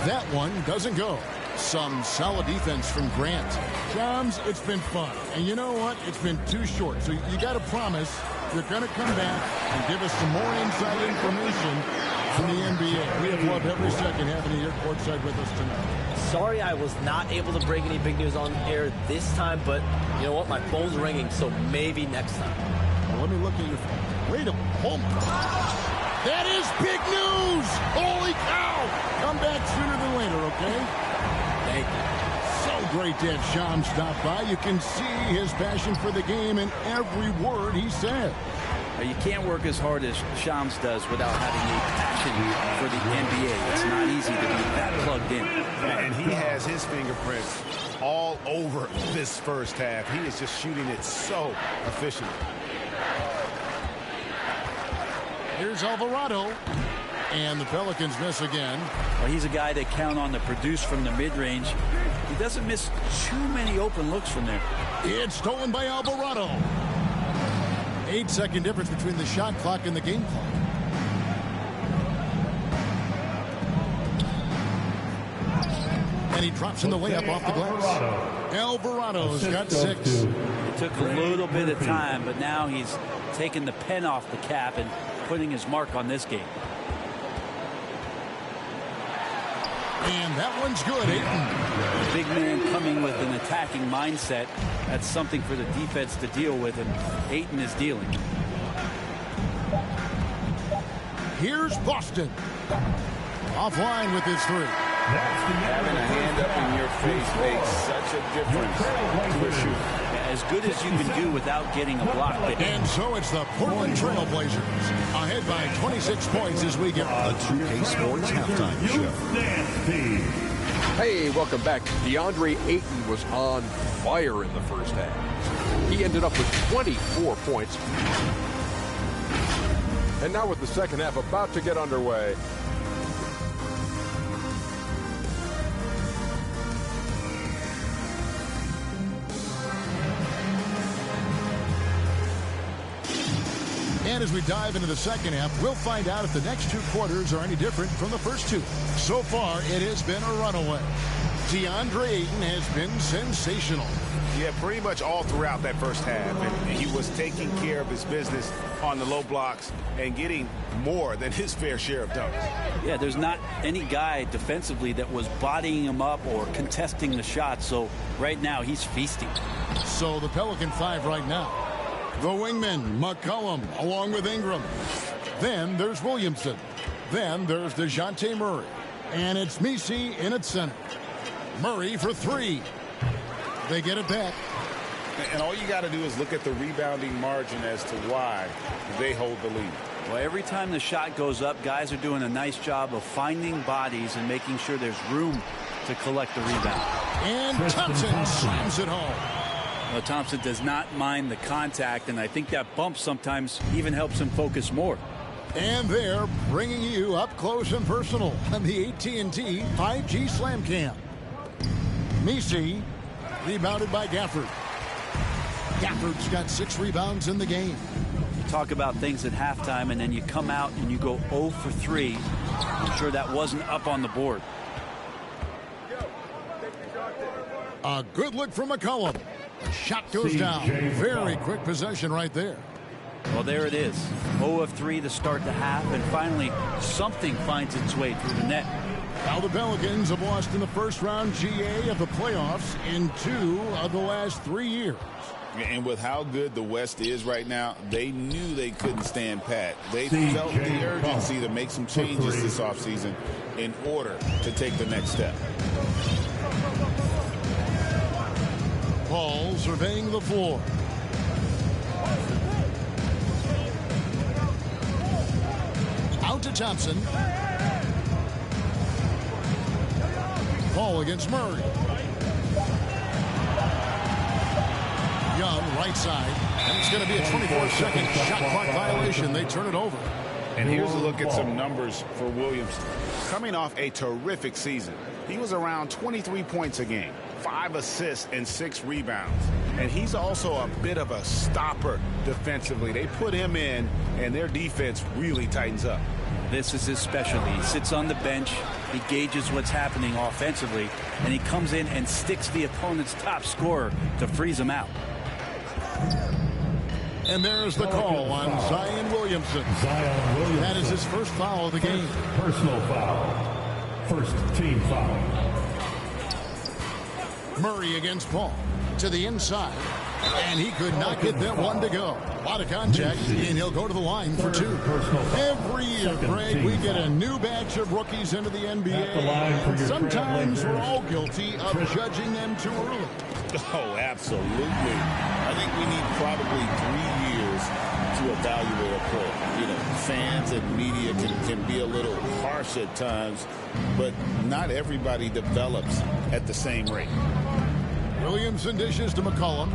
That one doesn't go. Some solid defense from Grant. Shams, it's been fun. And you know what? It's been too short. So you got to promise you're going to come back and give us some more inside information from the NBA. We have loved every second having you here courtside with us tonight. Sorry I was not able to break any big news on air this time, but you know what? My phone's ringing, so maybe next time. Well, let me look at your phone. Wait a moment. That is big news! Holy cow! Come back sooner than later, okay? Thank you. So great to have Shams stop by. You can see his passion for the game in every word he said. You can't work as hard as Shams does without having a passion for the NBA. It's not easy to be that plugged in. And he has his fingerprints all over this first half. He is just shooting it so efficiently. Here's Alvarado. And the Pelicans miss again. Well, he's a guy they count on to produce from the mid-range. He doesn't miss too many open looks from there. It's stolen by Alvarado. 8-second difference between the shot clock and the game clock. And he drops in the layup off the glass. Alvarado's got 6. It took a little bit of time, but now he's taking the pen off the cap and putting his mark on this game. And that one's good, Ayton. The big man coming with an attacking mindset. That's something for the defense to deal with, and Ayton is dealing. Here's Boston. Offline with his 3. Having a hand up in your face makes such a difference to a shooter. As good as you can do without getting a block. And so it's the Portland Trailblazers ahead by 26 points as we get the 2K Sports Halftime Show. Hey, welcome back. DeAndre Ayton was on fire in the first half. He ended up with 24 points. And now with the second half about to get underway. And as we dive into the second half, we'll find out if the next 2 quarters are any different from the first 2. So far, it has been a runaway. DeAndre Ayton has been sensational. Yeah, pretty much all throughout that first half. And he was taking care of his business on the low blocks and getting more than his fair share of dunks. Yeah, there's not any guy defensively that was bodying him up or contesting the shot. So right now, he's feasting. So the Pelican 5 right now. The wingman, McCollum, along with Ingram. Then there's Williamson. Then there's DeJounte Murray. And it's Messi in at center. Murray for 3. They get it back. And all you got to do is look at the rebounding margin as to why they hold the lead. Well, every time the shot goes up, guys are doing a nice job of finding bodies and making sure there's room to collect the rebound. And Thompson slams it home. Well, Thompson does not mind the contact, and I think that bump sometimes even helps him focus more. And they're bringing you up close and personal on the AT&T 5G Slam Cam. Misi, rebounded by Gafford. Gafford's got 6 rebounds in the game. You talk about things at halftime, and then you come out and you go 0 for 3. I'm sure that wasn't up on the board. A good look from McCollum. The shot goes down. Very quick possession right there. Well, there it is. 0 of 3 to start the half, and finally something finds its way through the net. Now the Pelicans have lost in the first round GA of the playoffs in 2 of the last 3 years. And with how good the West is right now, they knew they couldn't stand pat. They felt the urgency to make some changes this offseason in order to take the next step. Paul surveying the floor. Out to Thompson. Paul against Murray. Young, right side. And it's going to be a 24-second shot clock violation. They turn it over. And here's a look at some numbers for Williams. Coming off a terrific season, he was around 23 points a game, 5 assists and 6 rebounds. And he's also a bit of a stopper defensively. They put him in, and their defense really tightens up. This is his specialty. He sits on the bench, he gauges what's happening offensively, and he comes in and sticks the opponent's top scorer to freeze him out. And there's the call on Zion Williamson. That is his first foul of the game. Personal foul. First team foul. Murray against Paul. To the inside. And he could not get that one to go. A lot of contact, and he'll go to the line for 2. Every year, Greg, we get a new batch of rookies into the NBA. Sometimes we're all guilty of judging them too early. Oh, absolutely. I think we need probably 3 years to evaluate a player. You know, fans and media can be a little harsh at times, but not everybody develops at the same rate. Williamson dishes to McCollum.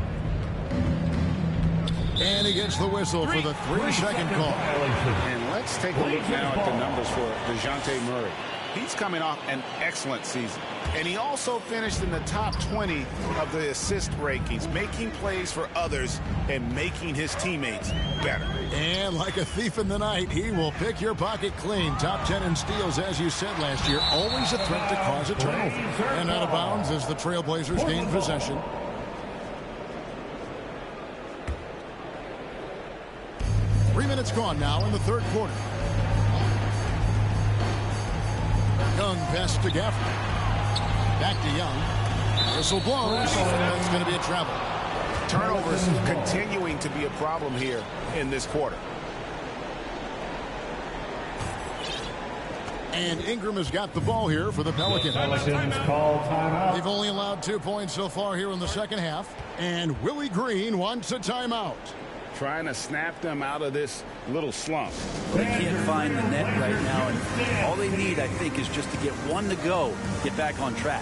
And he gets the whistle for the 3-second call. And let's take a look now at the numbers for DeJounte Murray. He's coming off an excellent season. And he also finished in the top 20 of the assist rankings, making plays for others and making his teammates better. And like a thief in the night, he will pick your pocket clean. Top 10 in steals, as you said last year. Always a threat to cause a turnover. And out of bounds as the Trailblazers gain possession. Three minutes gone now in the third quarter. Young pass to Gafford. Back to Young. Whistle blows. That's going to be a travel. Turnovers continuing to be a problem here in this quarter. And Ingram has got the ball here for the Pelicans. Call timeout. They've only allowed 2 points so far here in the second half. And Willie Green wants a timeout. Trying to snap them out of this little slump. They can't find the net right now, and all they need, I think, is just to get one to go, get back on track.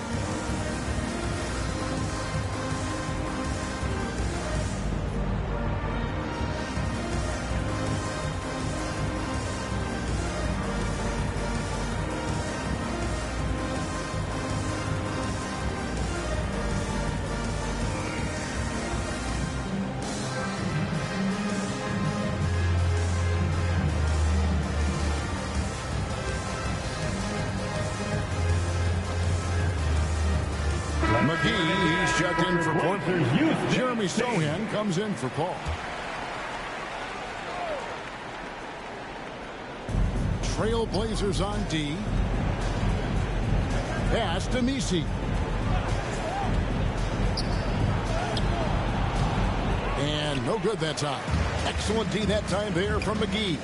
McGee, he's checked in for Portland. Jeremy Sohan comes in for Paul. Trailblazers on D. Pass to Misi. And no good that time. Excellent D that time there from McGee.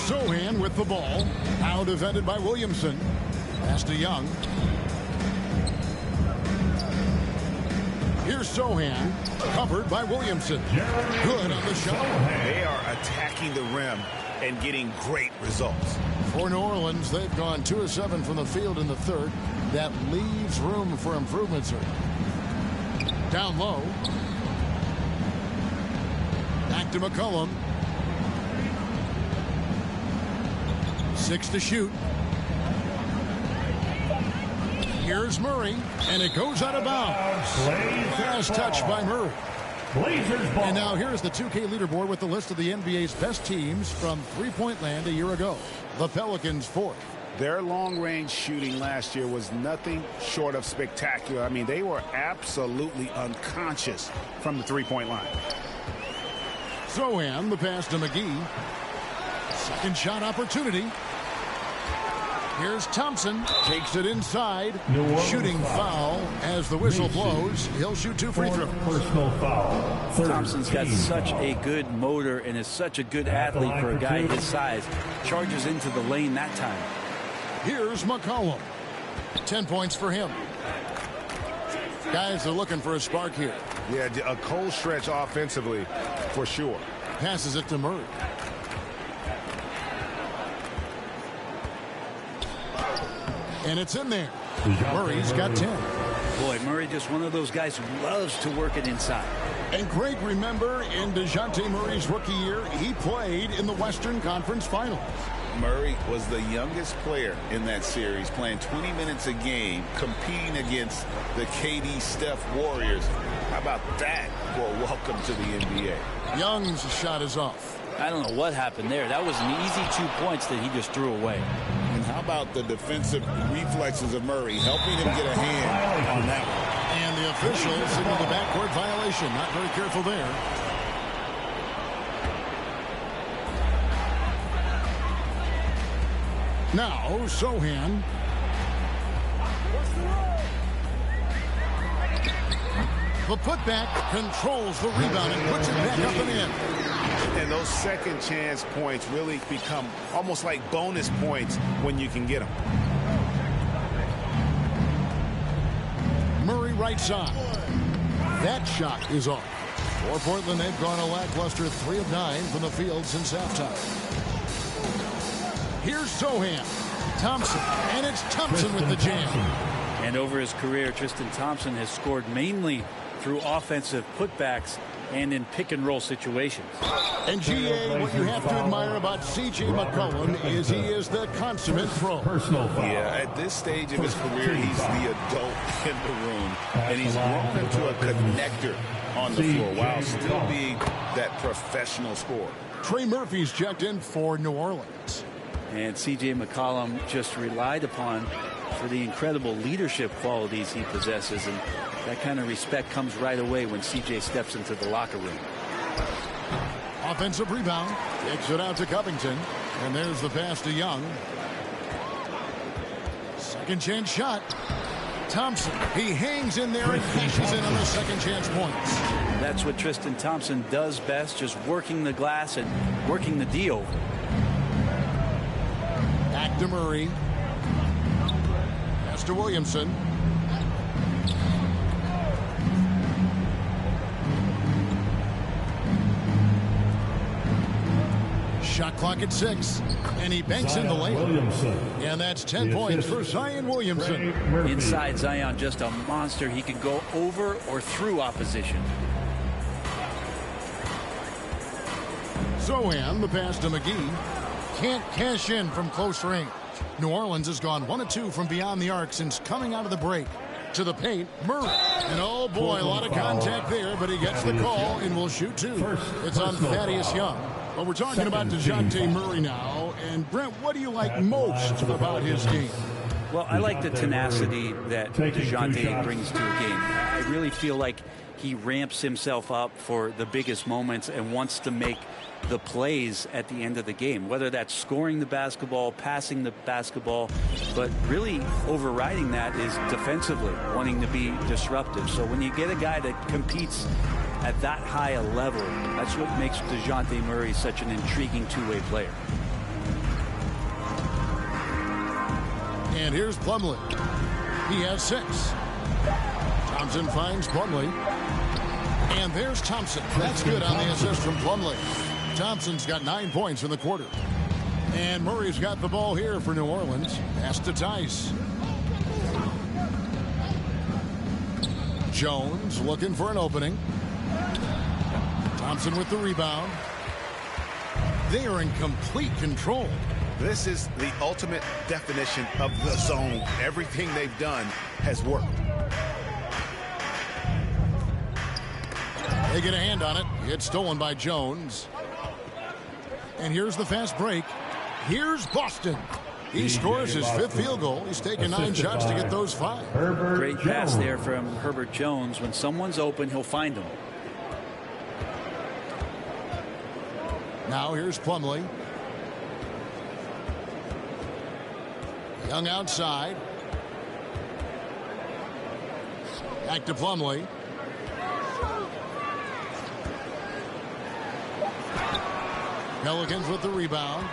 Sohan with the ball. Now defended by Williamson. Pass to Young. Here's Sohan, covered by Williamson. Good on the shot. They are attacking the rim and getting great results. For New Orleans, they've gone 2 of 7 from the field in the third. That leaves room for improvement, sir. Down low. Back to McCollum. 6 to shoot. Here's Murray, and it goes out of bounds. Fast touch by Murray. And now here's the 2K leaderboard with the list of the NBA's best teams from three-point land a year ago. The Pelicans 4th. Their long-range shooting last year was nothing short of spectacular. I mean, they were absolutely unconscious from the three-point line. Zohan, the pass to McGee. Second shot opportunity. Here's Thompson. Takes it inside. Shooting foul as the whistle blows. He'll shoot 2 free throws. Personal foul. Thompson's got such a good motor and is such a good athlete for a guy his size. Charges into the lane that time. Here's McCollum. 10 points for him. Guys are looking for a spark here. Yeah, a cold stretch offensively for sure. Passes it to Murray. And it's in there. Murray's got 10. Boy, Murray just one of those guys who loves to work it inside. And Greg, remember, in DeJounte Murray's rookie year, he played in the Western Conference Finals. Murray was the youngest player in that series, playing 20 minutes a game, competing against the KD Steph Warriors. How about that for a welcome to the NBA? Young's shot is off. I don't know what happened there. That was an easy 2 points that he just threw away. And how about the defensive reflexes of Murray, helping him get a hand on that one? And the officials signal the backcourt violation. Not very careful there. Now, Zohan. The putback controls the rebound and puts it back up and in. And those second chance points really become almost like bonus points when you can get them. Murray right side. That shot is off. For Portland, they've gone a lackluster 3 of 9 from the field since halftime. Here's Zohan. Thompson. And it's Thompson with the jam. And over his career, Tristan Thompson has scored mainly through offensive putbacks and in pick-and-roll situations. And, G.A., what you have to admire about C.J. McCollum is he is the consummate pro. Yeah, at this stage of his career, he's the adult in the room. And he's grown into a connector on the floor while still being that professional scorer. Trey Murphy's checked in for New Orleans. And C.J. McCollum just relied upon for the incredible leadership qualities he possesses. And that kind of respect comes right away when C.J. steps into the locker room. Offensive rebound. Takes it out to Covington. And there's the pass to Young. Second chance shot. Thompson. He hangs in there and cashes in on the second chance points. That's what Tristan Thompson does best, just working the glass and working the D over. Back to Murray. Pass to Williamson. Shot clock at 6, and he banks in the lane. And that's 10 points for Zion Williamson. Inside Zion, just a monster. He can go over or through opposition. Zohan, the pass to McGee. Can't cash in from close range. New Orleans has gone 1 of 2 from beyond the arc since coming out of the break. To the paint, Murray. And oh boy, a lot of contact there, but he gets the call and will shoot 2. It's on Thaddeus Young. Well, we're talking about DeJounte Murray now. And Brent, what do you like most about his game? Well, I like the tenacity that DeJounte brings to a game. I really feel like he ramps himself up for the biggest moments and wants to make the plays at the end of the game, whether that's scoring the basketball, passing the basketball, but really overriding that is defensively, wanting to be disruptive. So when you get a guy that competes at that high a level, that's what makes DeJounte Murray such an intriguing two-way player. And here's Plumlee. He has 6. Thompson finds Plumlee. And there's Thompson. That's good on the assist from Plumlee. Thompson's got 9 points in the quarter. And Murray's got the ball here for New Orleans. Pass to Tice. Jones looking for an opening. Thompson with the rebound. They are in complete control. This is the ultimate definition of the zone. Everything they've done has worked. They get a hand on it. It's stolen by Jones. And here's the fast break. Here's Boston. He scores his 5th field goal. He's taken 9 shots to get those 5. Great pass there from Herbert Jones. When someone's open, he'll find them. Now here's Plumlee. Young outside. Back to Plumlee. Pelicans with the rebound.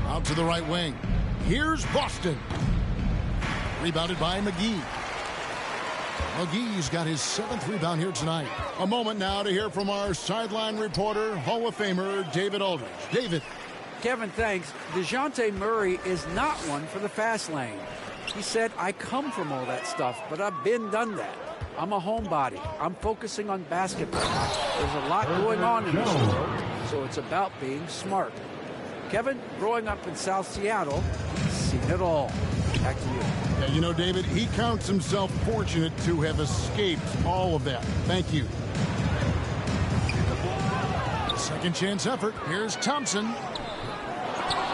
Out to the right wing. Here's Boston. Rebounded by McGee. McGee's got his 7th rebound here tonight. A moment now to hear from our sideline reporter, Hall of Famer David Aldridge. David. Kevin, thanks. DeJounte Murray is not one for the fast lane. He said, I come from all that stuff, but I've done that. I'm a homebody. I'm focusing on basketball. There's a lot going on in this world, so it's about being smart. Kevin, growing up in South Seattle, he's seen it all. Back to you. Yeah, you know, David, he counts himself fortunate to have escaped all of that. Thank you. Second chance effort. Here's Thompson.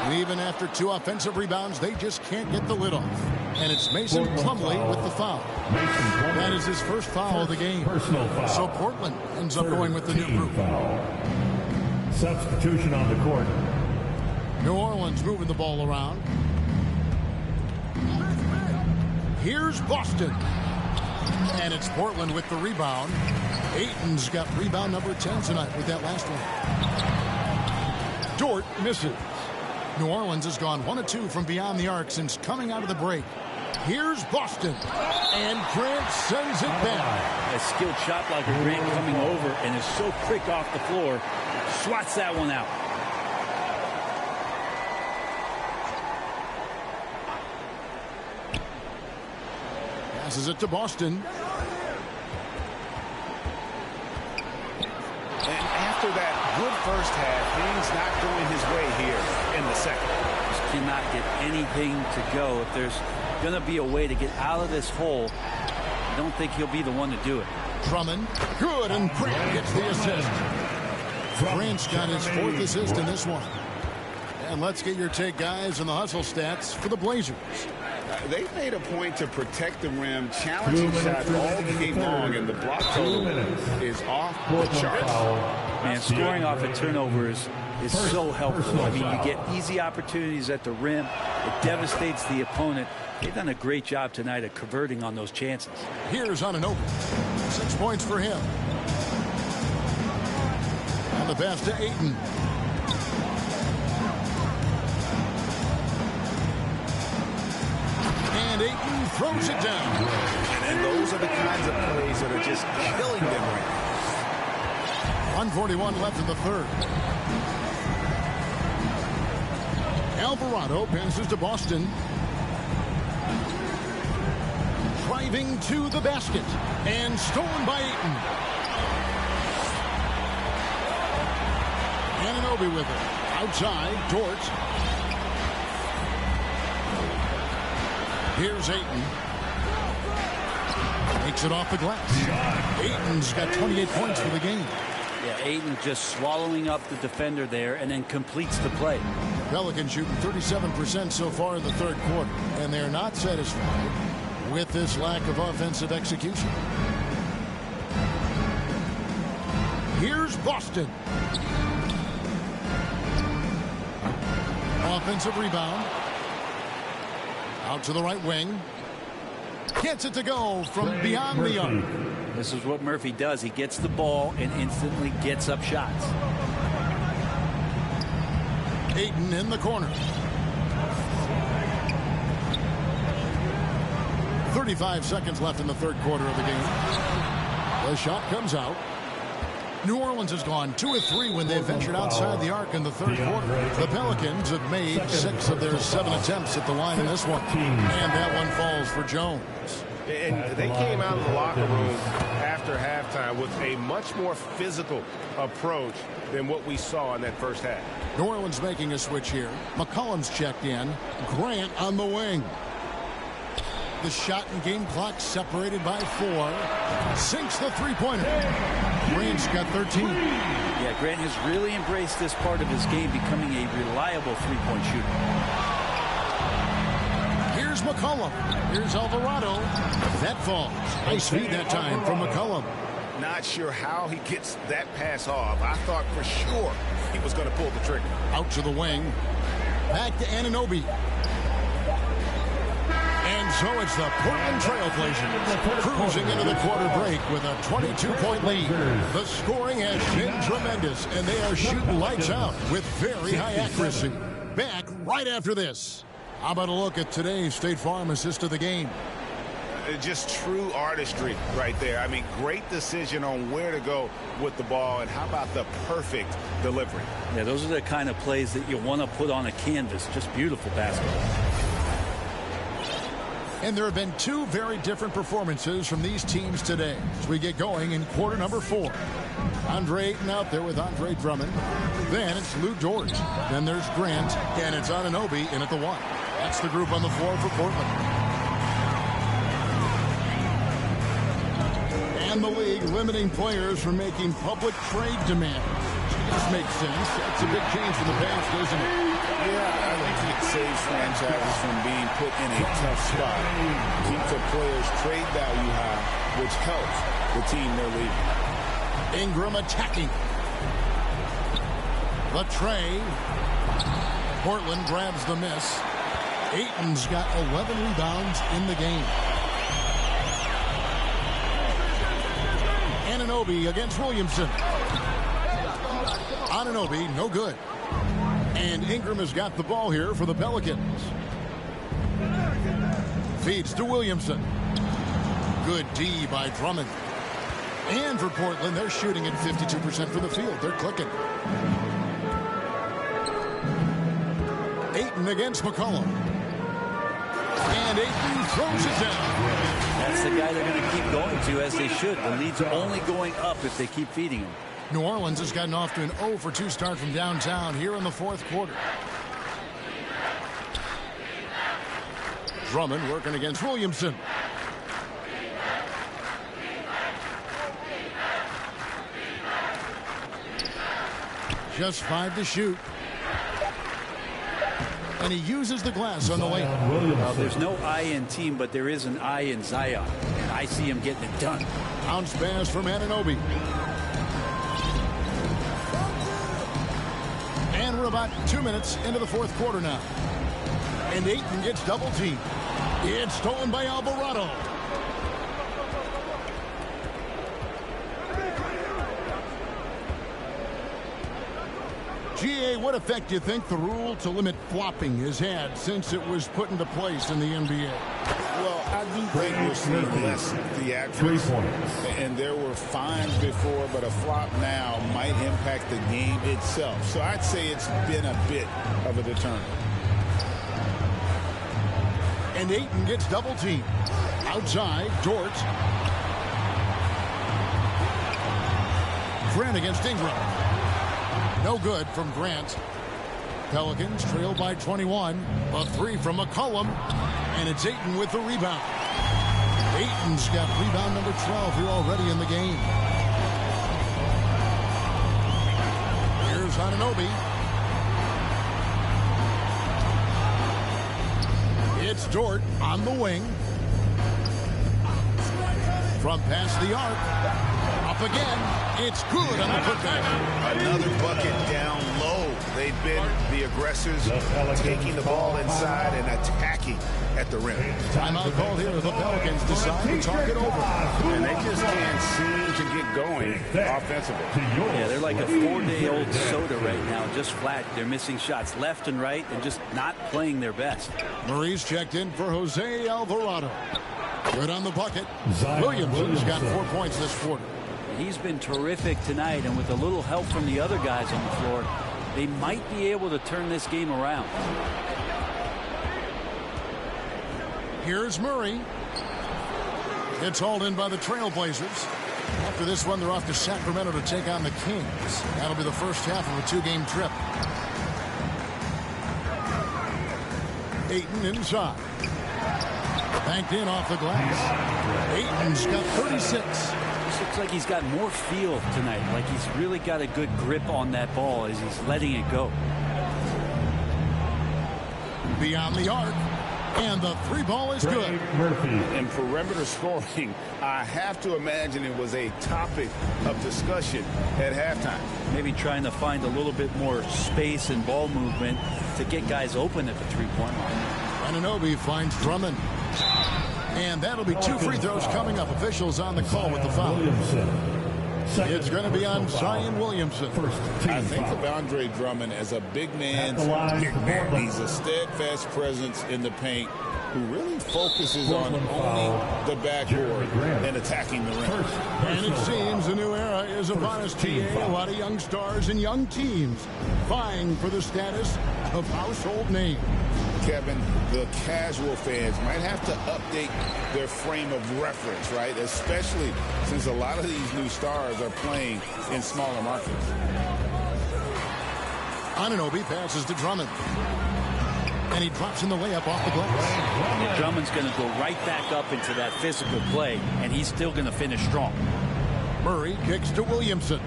And even after 2 offensive rebounds, they just can't get the lid off. And it's Mason Plumlee with the foul. That is his first foul of the game. So Portland ends up going with the new group. Substitution on the court. New Orleans moving the ball around. Here's Boston. And it's Portland with the rebound. Ayton's got rebound number 10 tonight with that last one. Dort misses. New Orleans has gone 1 of 2 from beyond the arc since coming out of the break. Here's Boston. And Grant sends it back. A skilled shot blocker, Grant, coming over and is so quick off the floor. Swats that one out. Passes it to Boston. And after that good first half, things not going his way here in the second. Just cannot get anything to go. If there's going to be a way to get out of this hole, I don't think he'll be the one to do it. Drummond, good, and Grant gets the assist. Grant's got his 4th assist in this one. And let's get your take, guys, on the hustle stats for the Blazers. They've made a point to protect the rim, challenging shots all game long, and the block total is off the charts. Man, scoring off of turnovers is so helpful. I mean, you get easy opportunities at the rim. It devastates the opponent. They've done a great job tonight of converting on those chances. Here's Anunoby. 6 points for him. On the pass to Ayton. And Ayton throws it down. And those are the kinds of plays that are just killing them right now. 1:41 left in the 3rd. Alvarado passes to Boston. Driving to the basket. And stolen by Ayton. Anunoby with it. Outside, Dort. Here's Ayton. Takes it off the glass. Ayton's got 28 points for the game. Yeah, Ayton just swallowing up the defender there and then completes the play. Pelicans shooting 37% so far in the 3rd quarter. And they're not satisfied with this lack of offensive execution. Here's Boston. Offensive rebound. Out to the right wing. Gets it to go from beyond the arc. This is what Murphy does. He gets the ball and instantly gets up shots. Ayton in the corner. 35 seconds left in the 3rd quarter of the game. The shot comes out. New Orleans has gone 2 of 3 when they ventured outside the arc in the 3rd quarter. The Pelicans have made 6 of their 7 attempts at the line in this one. And that one falls for Jones. And they came out of the locker room after halftime with a much more physical approach than what we saw in that first half. New Orleans making a switch here. McCollum's checked in. Grant on the wing. The shot and game clock separated by 4. Sinks the three-pointer. Grant's got 13. Yeah, Grant has really embraced this part of his game, becoming a reliable three-point shooter. Here's McCollum. Here's Alvarado. That falls. Nice feed that time from McCollum. Not sure how he gets that pass off. I thought for sure he was going to pull the trigger. Out to the wing. Back to Anunoby. And so it's the Portland Trailblazers cruising into the quarter break with a 22-point lead. The scoring has been tremendous, and they are shooting lights out with very high accuracy. Back right after this. How about a look at today's State Farm assist of the game? Just true artistry right there. I mean, great decision on where to go with the ball, and how about the perfect delivery? Yeah, those are the kind of plays that you want to put on a canvas. Just beautiful basketball. And there have been 2 very different performances from these teams today as we get going in quarter number 4. Andre Ayton out there with Andre Drummond. Then it's Lou Dort. Then there's Grant, and it's Anunoby in at the 1. That's the group on the floor for Portland. And the league limiting players from making public trade demands. This makes sense. It's a big change from the past, isn't it? Yeah, I think it saves franchises from being put in a tough spot. Keeps a player's trade value high, which helps the team they're leaving. Ingram attacking. The tray. Portland grabs the miss. Ayton's got 11 rebounds in the game. Anunoby against Williamson. Anunoby, no good. And Ingram has got the ball here for the Pelicans. Feeds to Williamson. Good D by Drummond. And for Portland, they're shooting at 52% from the field. They're clicking. Ayton against McCollum. And Ayton throws it down. That's the guy they're going to keep going to, as they should. The lead's only going up if they keep feeding him. New Orleans has gotten off to an 0-for-2 start from downtown here in the 4th quarter. Drummond working against Williamson. Just 5 to shoot. And he uses the glass on the way. Well, there's no I in team, but there is an I in Zion. And I see him getting it done. Bounce pass from Anunoby. And we're about 2 minutes into the 4th quarter now. And Ayton gets double teamed. It's stolen by Alvarado. GA, what effect do you think the rule to limit flopping has had since it was put into place in the NBA? Well, I do think we're seeing less theatrics, and there were fines before, but a flop now might impact the game itself. So I'd say it's been a bit of a deterrent. And Ayton gets double teamed. Outside, Dort. Grant against Ingram. No good from Grant. Pelicans trail by 21. A 3 from McCollum. And it's Ayton with the rebound. Ayton's got rebound number 12 here already in the game. Here's Anunoby. It's Dort on the wing. From past the arc. Up again. It's good on the putback. Another bucket down low. They've been the aggressors, taking the ball inside and attacking at the rim. Timeout called here. The Pelicans decide to talk it over. And they just can't seem to get going offensively. Yeah, they're like a 4-day-old soda right now, just flat. They're missing shots left and right and just not playing their best. Murray's checked in for Jose Alvarado. Good on the bucket. Williamson's got 4 points this quarter. He's been terrific tonight, and with a little help from the other guys on the floor, they might be able to turn this game around. Here's Murray. It's hauled in by the Trailblazers. After this one, they're off to Sacramento to take on the Kings. That'll be the first half of a 2-game trip. Ayton inside. Banked in off the glass. Ayton's got 36. This looks like he's got more feel tonight. Like he's really got a good grip on that ball as he's letting it go. Beyond the arc. And the three ball is good. In perimeter scoring, I have to imagine it was a topic of discussion at halftime. Maybe trying to find a little bit more space and ball movement to get guys open at the three-point line. Anunoby finds Drummond. And that'll be 2 free throws coming up. Officials on the call with the foul. It's going to be on Zion Williamson. I think of Andre Drummond as a big man. He's a steadfast presence in the paint who really focuses on owning the backboard and attacking the rim. And it seems a new era is upon us, TA. A lot of young stars and young teams vying for the status of household name. Kevin, the casual fans might have to update their frame of reference, right? Especially since a lot of these new stars are playing in smaller markets. Anunoby passes to Drummond. And he drops in the layup off the glass. And Drummond's going to go right back up into that physical play, and he's still going to finish strong. Murray kicks to Williamson.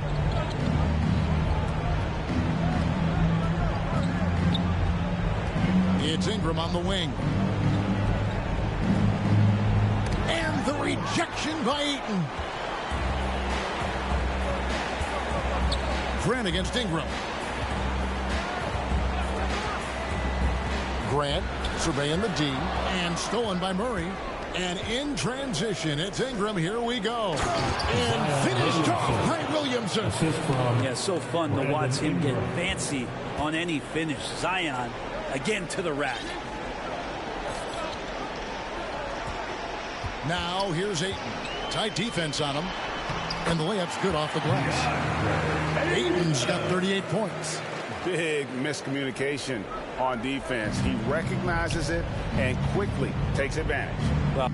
It's Ingram on the wing. And the rejection by Ayton. Grant against Ingram. Grant surveying the D and stolen by Murray. And in transition, it's Ingram. Here we go. And finished off by Williamson. Yeah, so fun to watch him get fancy on any finish. Zion again to the rack. Now here's Ayton. Tight defense on him. And the layup's good off the glass. Ayton's got 38 points. Big miscommunication on defense. He recognizes it and quickly takes advantage. Well,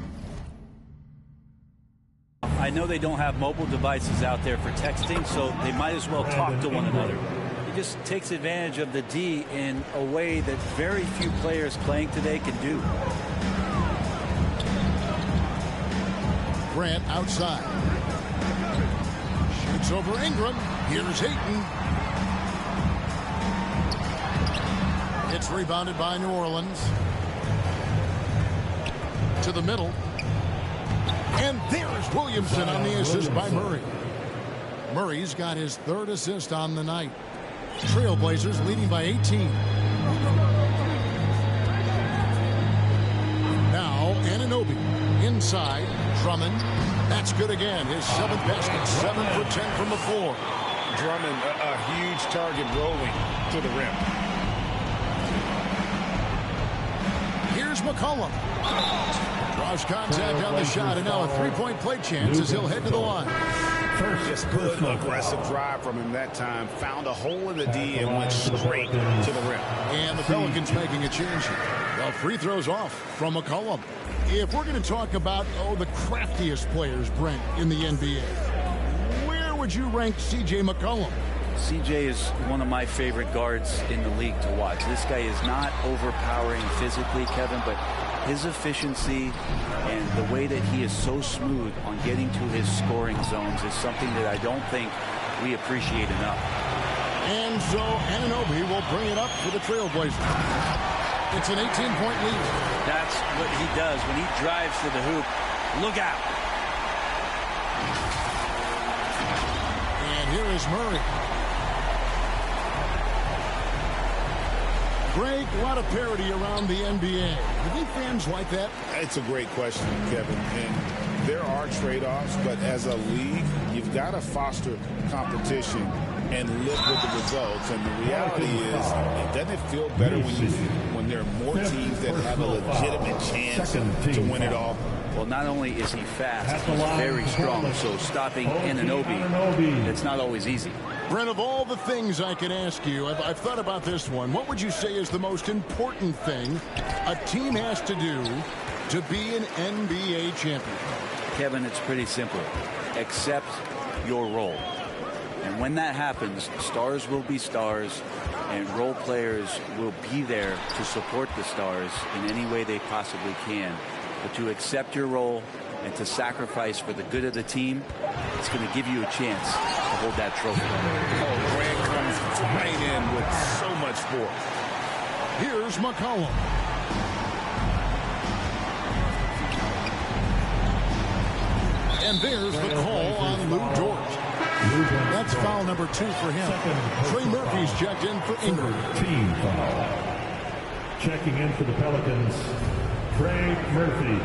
I know they don't have mobile devices out there for texting, so they might as well talk to one another. He just takes advantage of the D in a way that very few players playing today can do. Grant outside. Shoots over Ingram. Here's Ayton. It's rebounded by New Orleans. To the middle. And there's Williamson on the assist by Murray. Murray's got his 3rd assist on the night. Trailblazers leading by 18. Now Anunoby inside. Drummond. That's good again. His 7th basket. 7 for 10 from the floor. Drummond, a huge target rolling to the rim. Here's McCollum. Draws contact on the shot, and now a 3-point play chance as he'll head to the line. Just good aggressive drive from him that time. Found a hole in the D and went straight to the rim. And the Pelicans making a change here. Well, free throws off from McCollum. If we're going to talk about, the craftiest players, Brent, in the NBA, where would you rank C.J. McCollum? CJ is one of my favorite guards in the league to watch. This guy is not overpowering physically, Kevin, but his efficiency and the way that he is so smooth on getting to his scoring zones is something that I don't think we appreciate enough. And so Anunoby will bring it up for the Trailblazers. It's an 18-point lead. That's what he does when he drives to the hoop. Look out. And here is Murray. Greg, a lot of parity around the NBA. Do you think fans like that? It's a great question, Kevin. And there are trade-offs, but as a league, you've got to foster competition and live with the results. And the reality is, doesn't it feel better when there are more teams that have a legitimate chance to win it all? Well, not only is he fast, he's very strong. So stopping Anunoby, it's not always easy. Brent, of all the things I could ask you, I've thought about this one. What would you say is the most important thing a team has to do to be an NBA champion? Kevin, it's pretty simple. Accept your role. And when that happens, stars will be stars, and role players will be there to support the stars in any way they possibly can. But to accept your role and to sacrifice for the good of the team, it's going to give you a chance to hold that trophy. Oh, Grant comes right in with so much force. Here's McCollum. And there's the call on Lou Dort. That's foul number 2 for him. Trey Murphy's checked in for Ingram. Team foul. Checking in for the Pelicans, Trey Murphy.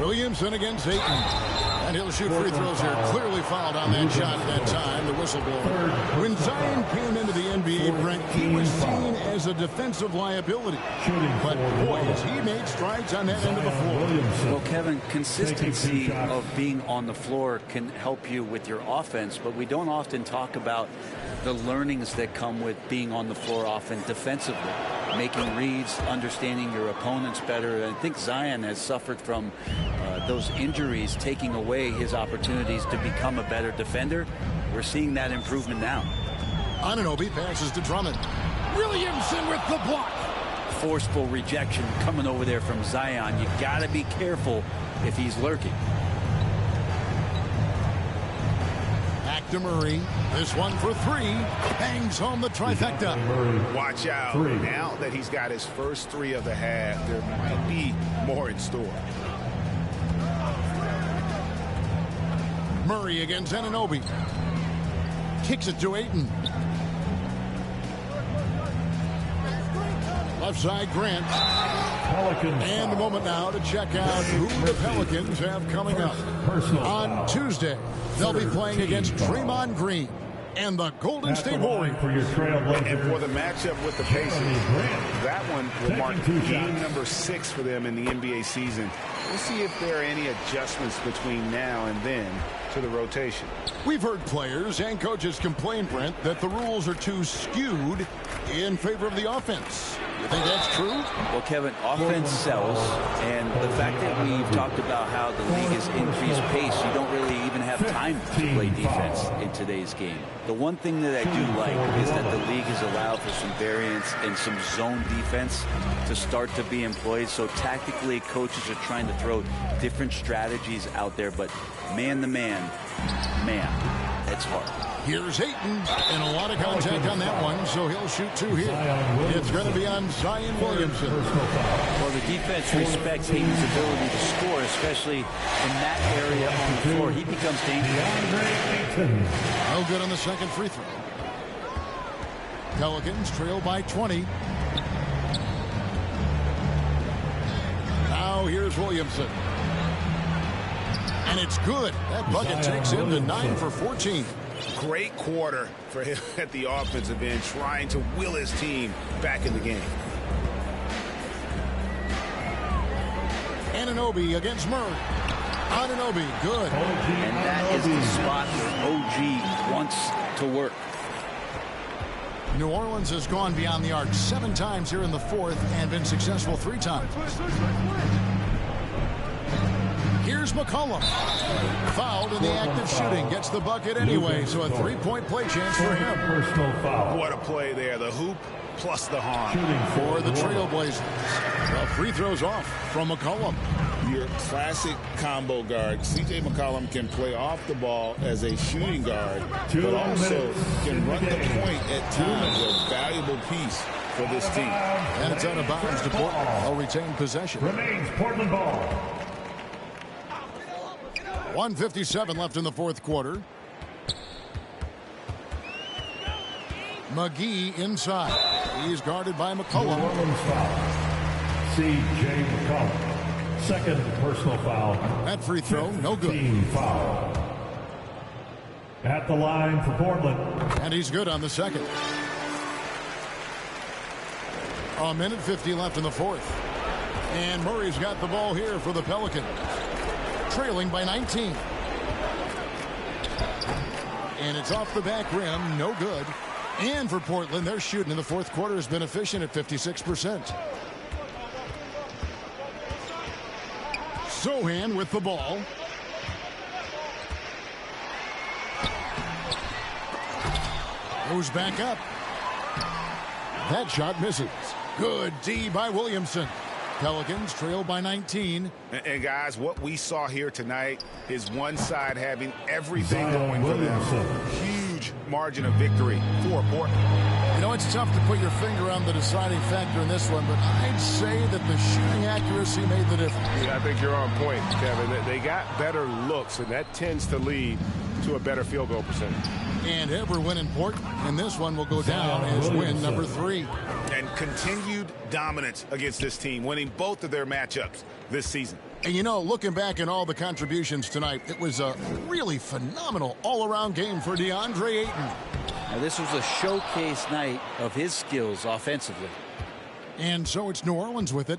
Williamson against Ayton. And he'll shoot free throws here. Clearly fouled on that shot at that time, the whistleblower. When Zion came into the NBA, Brent, he was seen as a defensive liability. But boy, has he made strides on that end of the floor. Well, Kevin, consistency of being on the floor can help you with your offense, but we don't often talk about the learnings that come with being on the floor often defensively. Making reads, understanding your opponents better. I think Zion has suffered from those injuries taking away his opportunities to become a better defender. We're seeing that improvement now. Anunoby passes to Drummond. Williamson with the block. Forceful rejection coming over there from Zion. You got to be careful if he's lurking. Back to Murray. This one for 3. Bangs home the trifecta. Watch out. Now that he's got his first 3 of the half, there might be more in store. Murray against Anunoby. Kicks it to Ayton. Left side, Grant. Pelicans. And a moment now to check out who the Pelicans have coming up. On Tuesday, they'll be playing against Draymond Green and the Golden State Warriors. And for the matchup with the Pacers, that one will mark game number 6 for them in the NBA season. We'll see if there are any adjustments between now and then to the rotation. We've heard players and coaches complain, Brent, that the rules are too skewed in favor of the offense. You think that's true? Well, Kevin, offense sells, and the fact that we've talked about how the league has increased pace, you don't really even have time to play defense in today's game. The one thing that I do like is that the league has allowed for some variance and some zone defense to start to be employed. So tactically, coaches are trying to throw different strategies out there, but man-to-man, it's hard. Here's Ayton, and a lot of contact on that one, so he'll shoot 2 here. It's going to be on Zion Williamson. Well, the defense respects Ayton's ability to score, especially in that area on the floor. He becomes dangerous. No good on the second free throw. Pelicans trail by 20. Now here's Williamson. And it's good. That bucket takes him to 9 for 14. Great quarter for him at the offensive end, trying to will his team back in the game. Anunoby against Murray. Anunoby, good. And that is the spot where OG wants to work. New Orleans has gone beyond the arc 7 times here in the 4th and been successful 3 times. Here's McCollum. Fouled in the act of shooting. Gets the bucket anyway, so a 3-point play chance for him. Personal foul. What a play there. The hoop plus the harm. For the Trailblazers. The free throws off from McCollum. Your classic combo guard. C.J. McCollum can play off the ball as a shooting guard, but also can run the point at times. A valuable piece for this team. And it's out of bounds to Portland. They'll retain possession. Remains Portland ball. 1:57 left in the 4th quarter. McGee inside. He's guarded by McCollum. C.J. McCollum. Second personal foul. That free throw, no good. Team foul. At the line for Portland. And he's good on the second. 1:50 left in the 4th. And Murray's got the ball here for the Pelicans. Trailing by 19. And it's off the back rim, no good. And for Portland, their shooting in the 4th quarter has been efficient at 56%. Sohan with the ball. Goes back up. That shot misses. Good D by Williamson. Pelicans trail by 19. And guys, what we saw here tonight is one side having everything going for them. Huge margin of victory for Portland. You know, it's tough to put your finger on the deciding factor in this one, but I'd say that the shooting accuracy made the difference. Yeah, I think you're on point, Kevin. They got better looks, and that tends to lead to a better field goal percentage. And every win in Portland, and this one will go down as win number 3. And continued dominance against this team, winning both of their matchups this season. And you know, looking back at all the contributions tonight, it was a really phenomenal all-around game for DeAndre Ayton. Now, this was a showcase night of his skills offensively. And so it's New Orleans with it.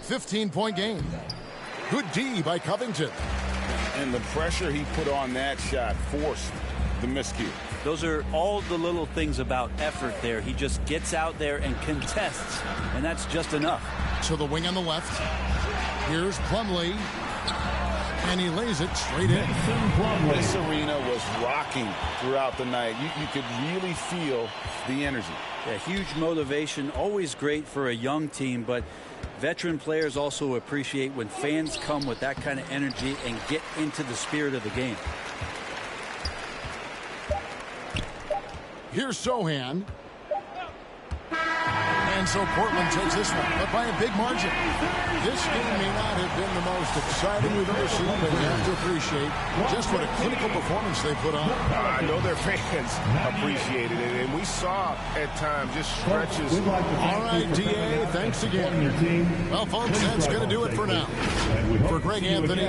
15-point game. Good D by Covington. And the pressure he put on that shot forced the miscue. Those are all the little things about effort there. He just gets out there and contests, and that's just enough. To the wing on the left. Here's Plumlee. And he lays it straight in. This arena was rocking throughout the night. You could really feel the energy. Yeah, huge motivation, always great for a young team, but veteran players also appreciate when fans come with that kind of energy and get into the spirit of the game. Here's Sohan. And so Portland takes this one, but by a big margin. This game may not have been the most exciting we've ever seen, but you have to appreciate just what a clinical performance they put on. I know their fans appreciated it, and we saw at times just stretches. All right, DA, thanks again. Well, folks, that's going to do it for now. For Greg Anthony,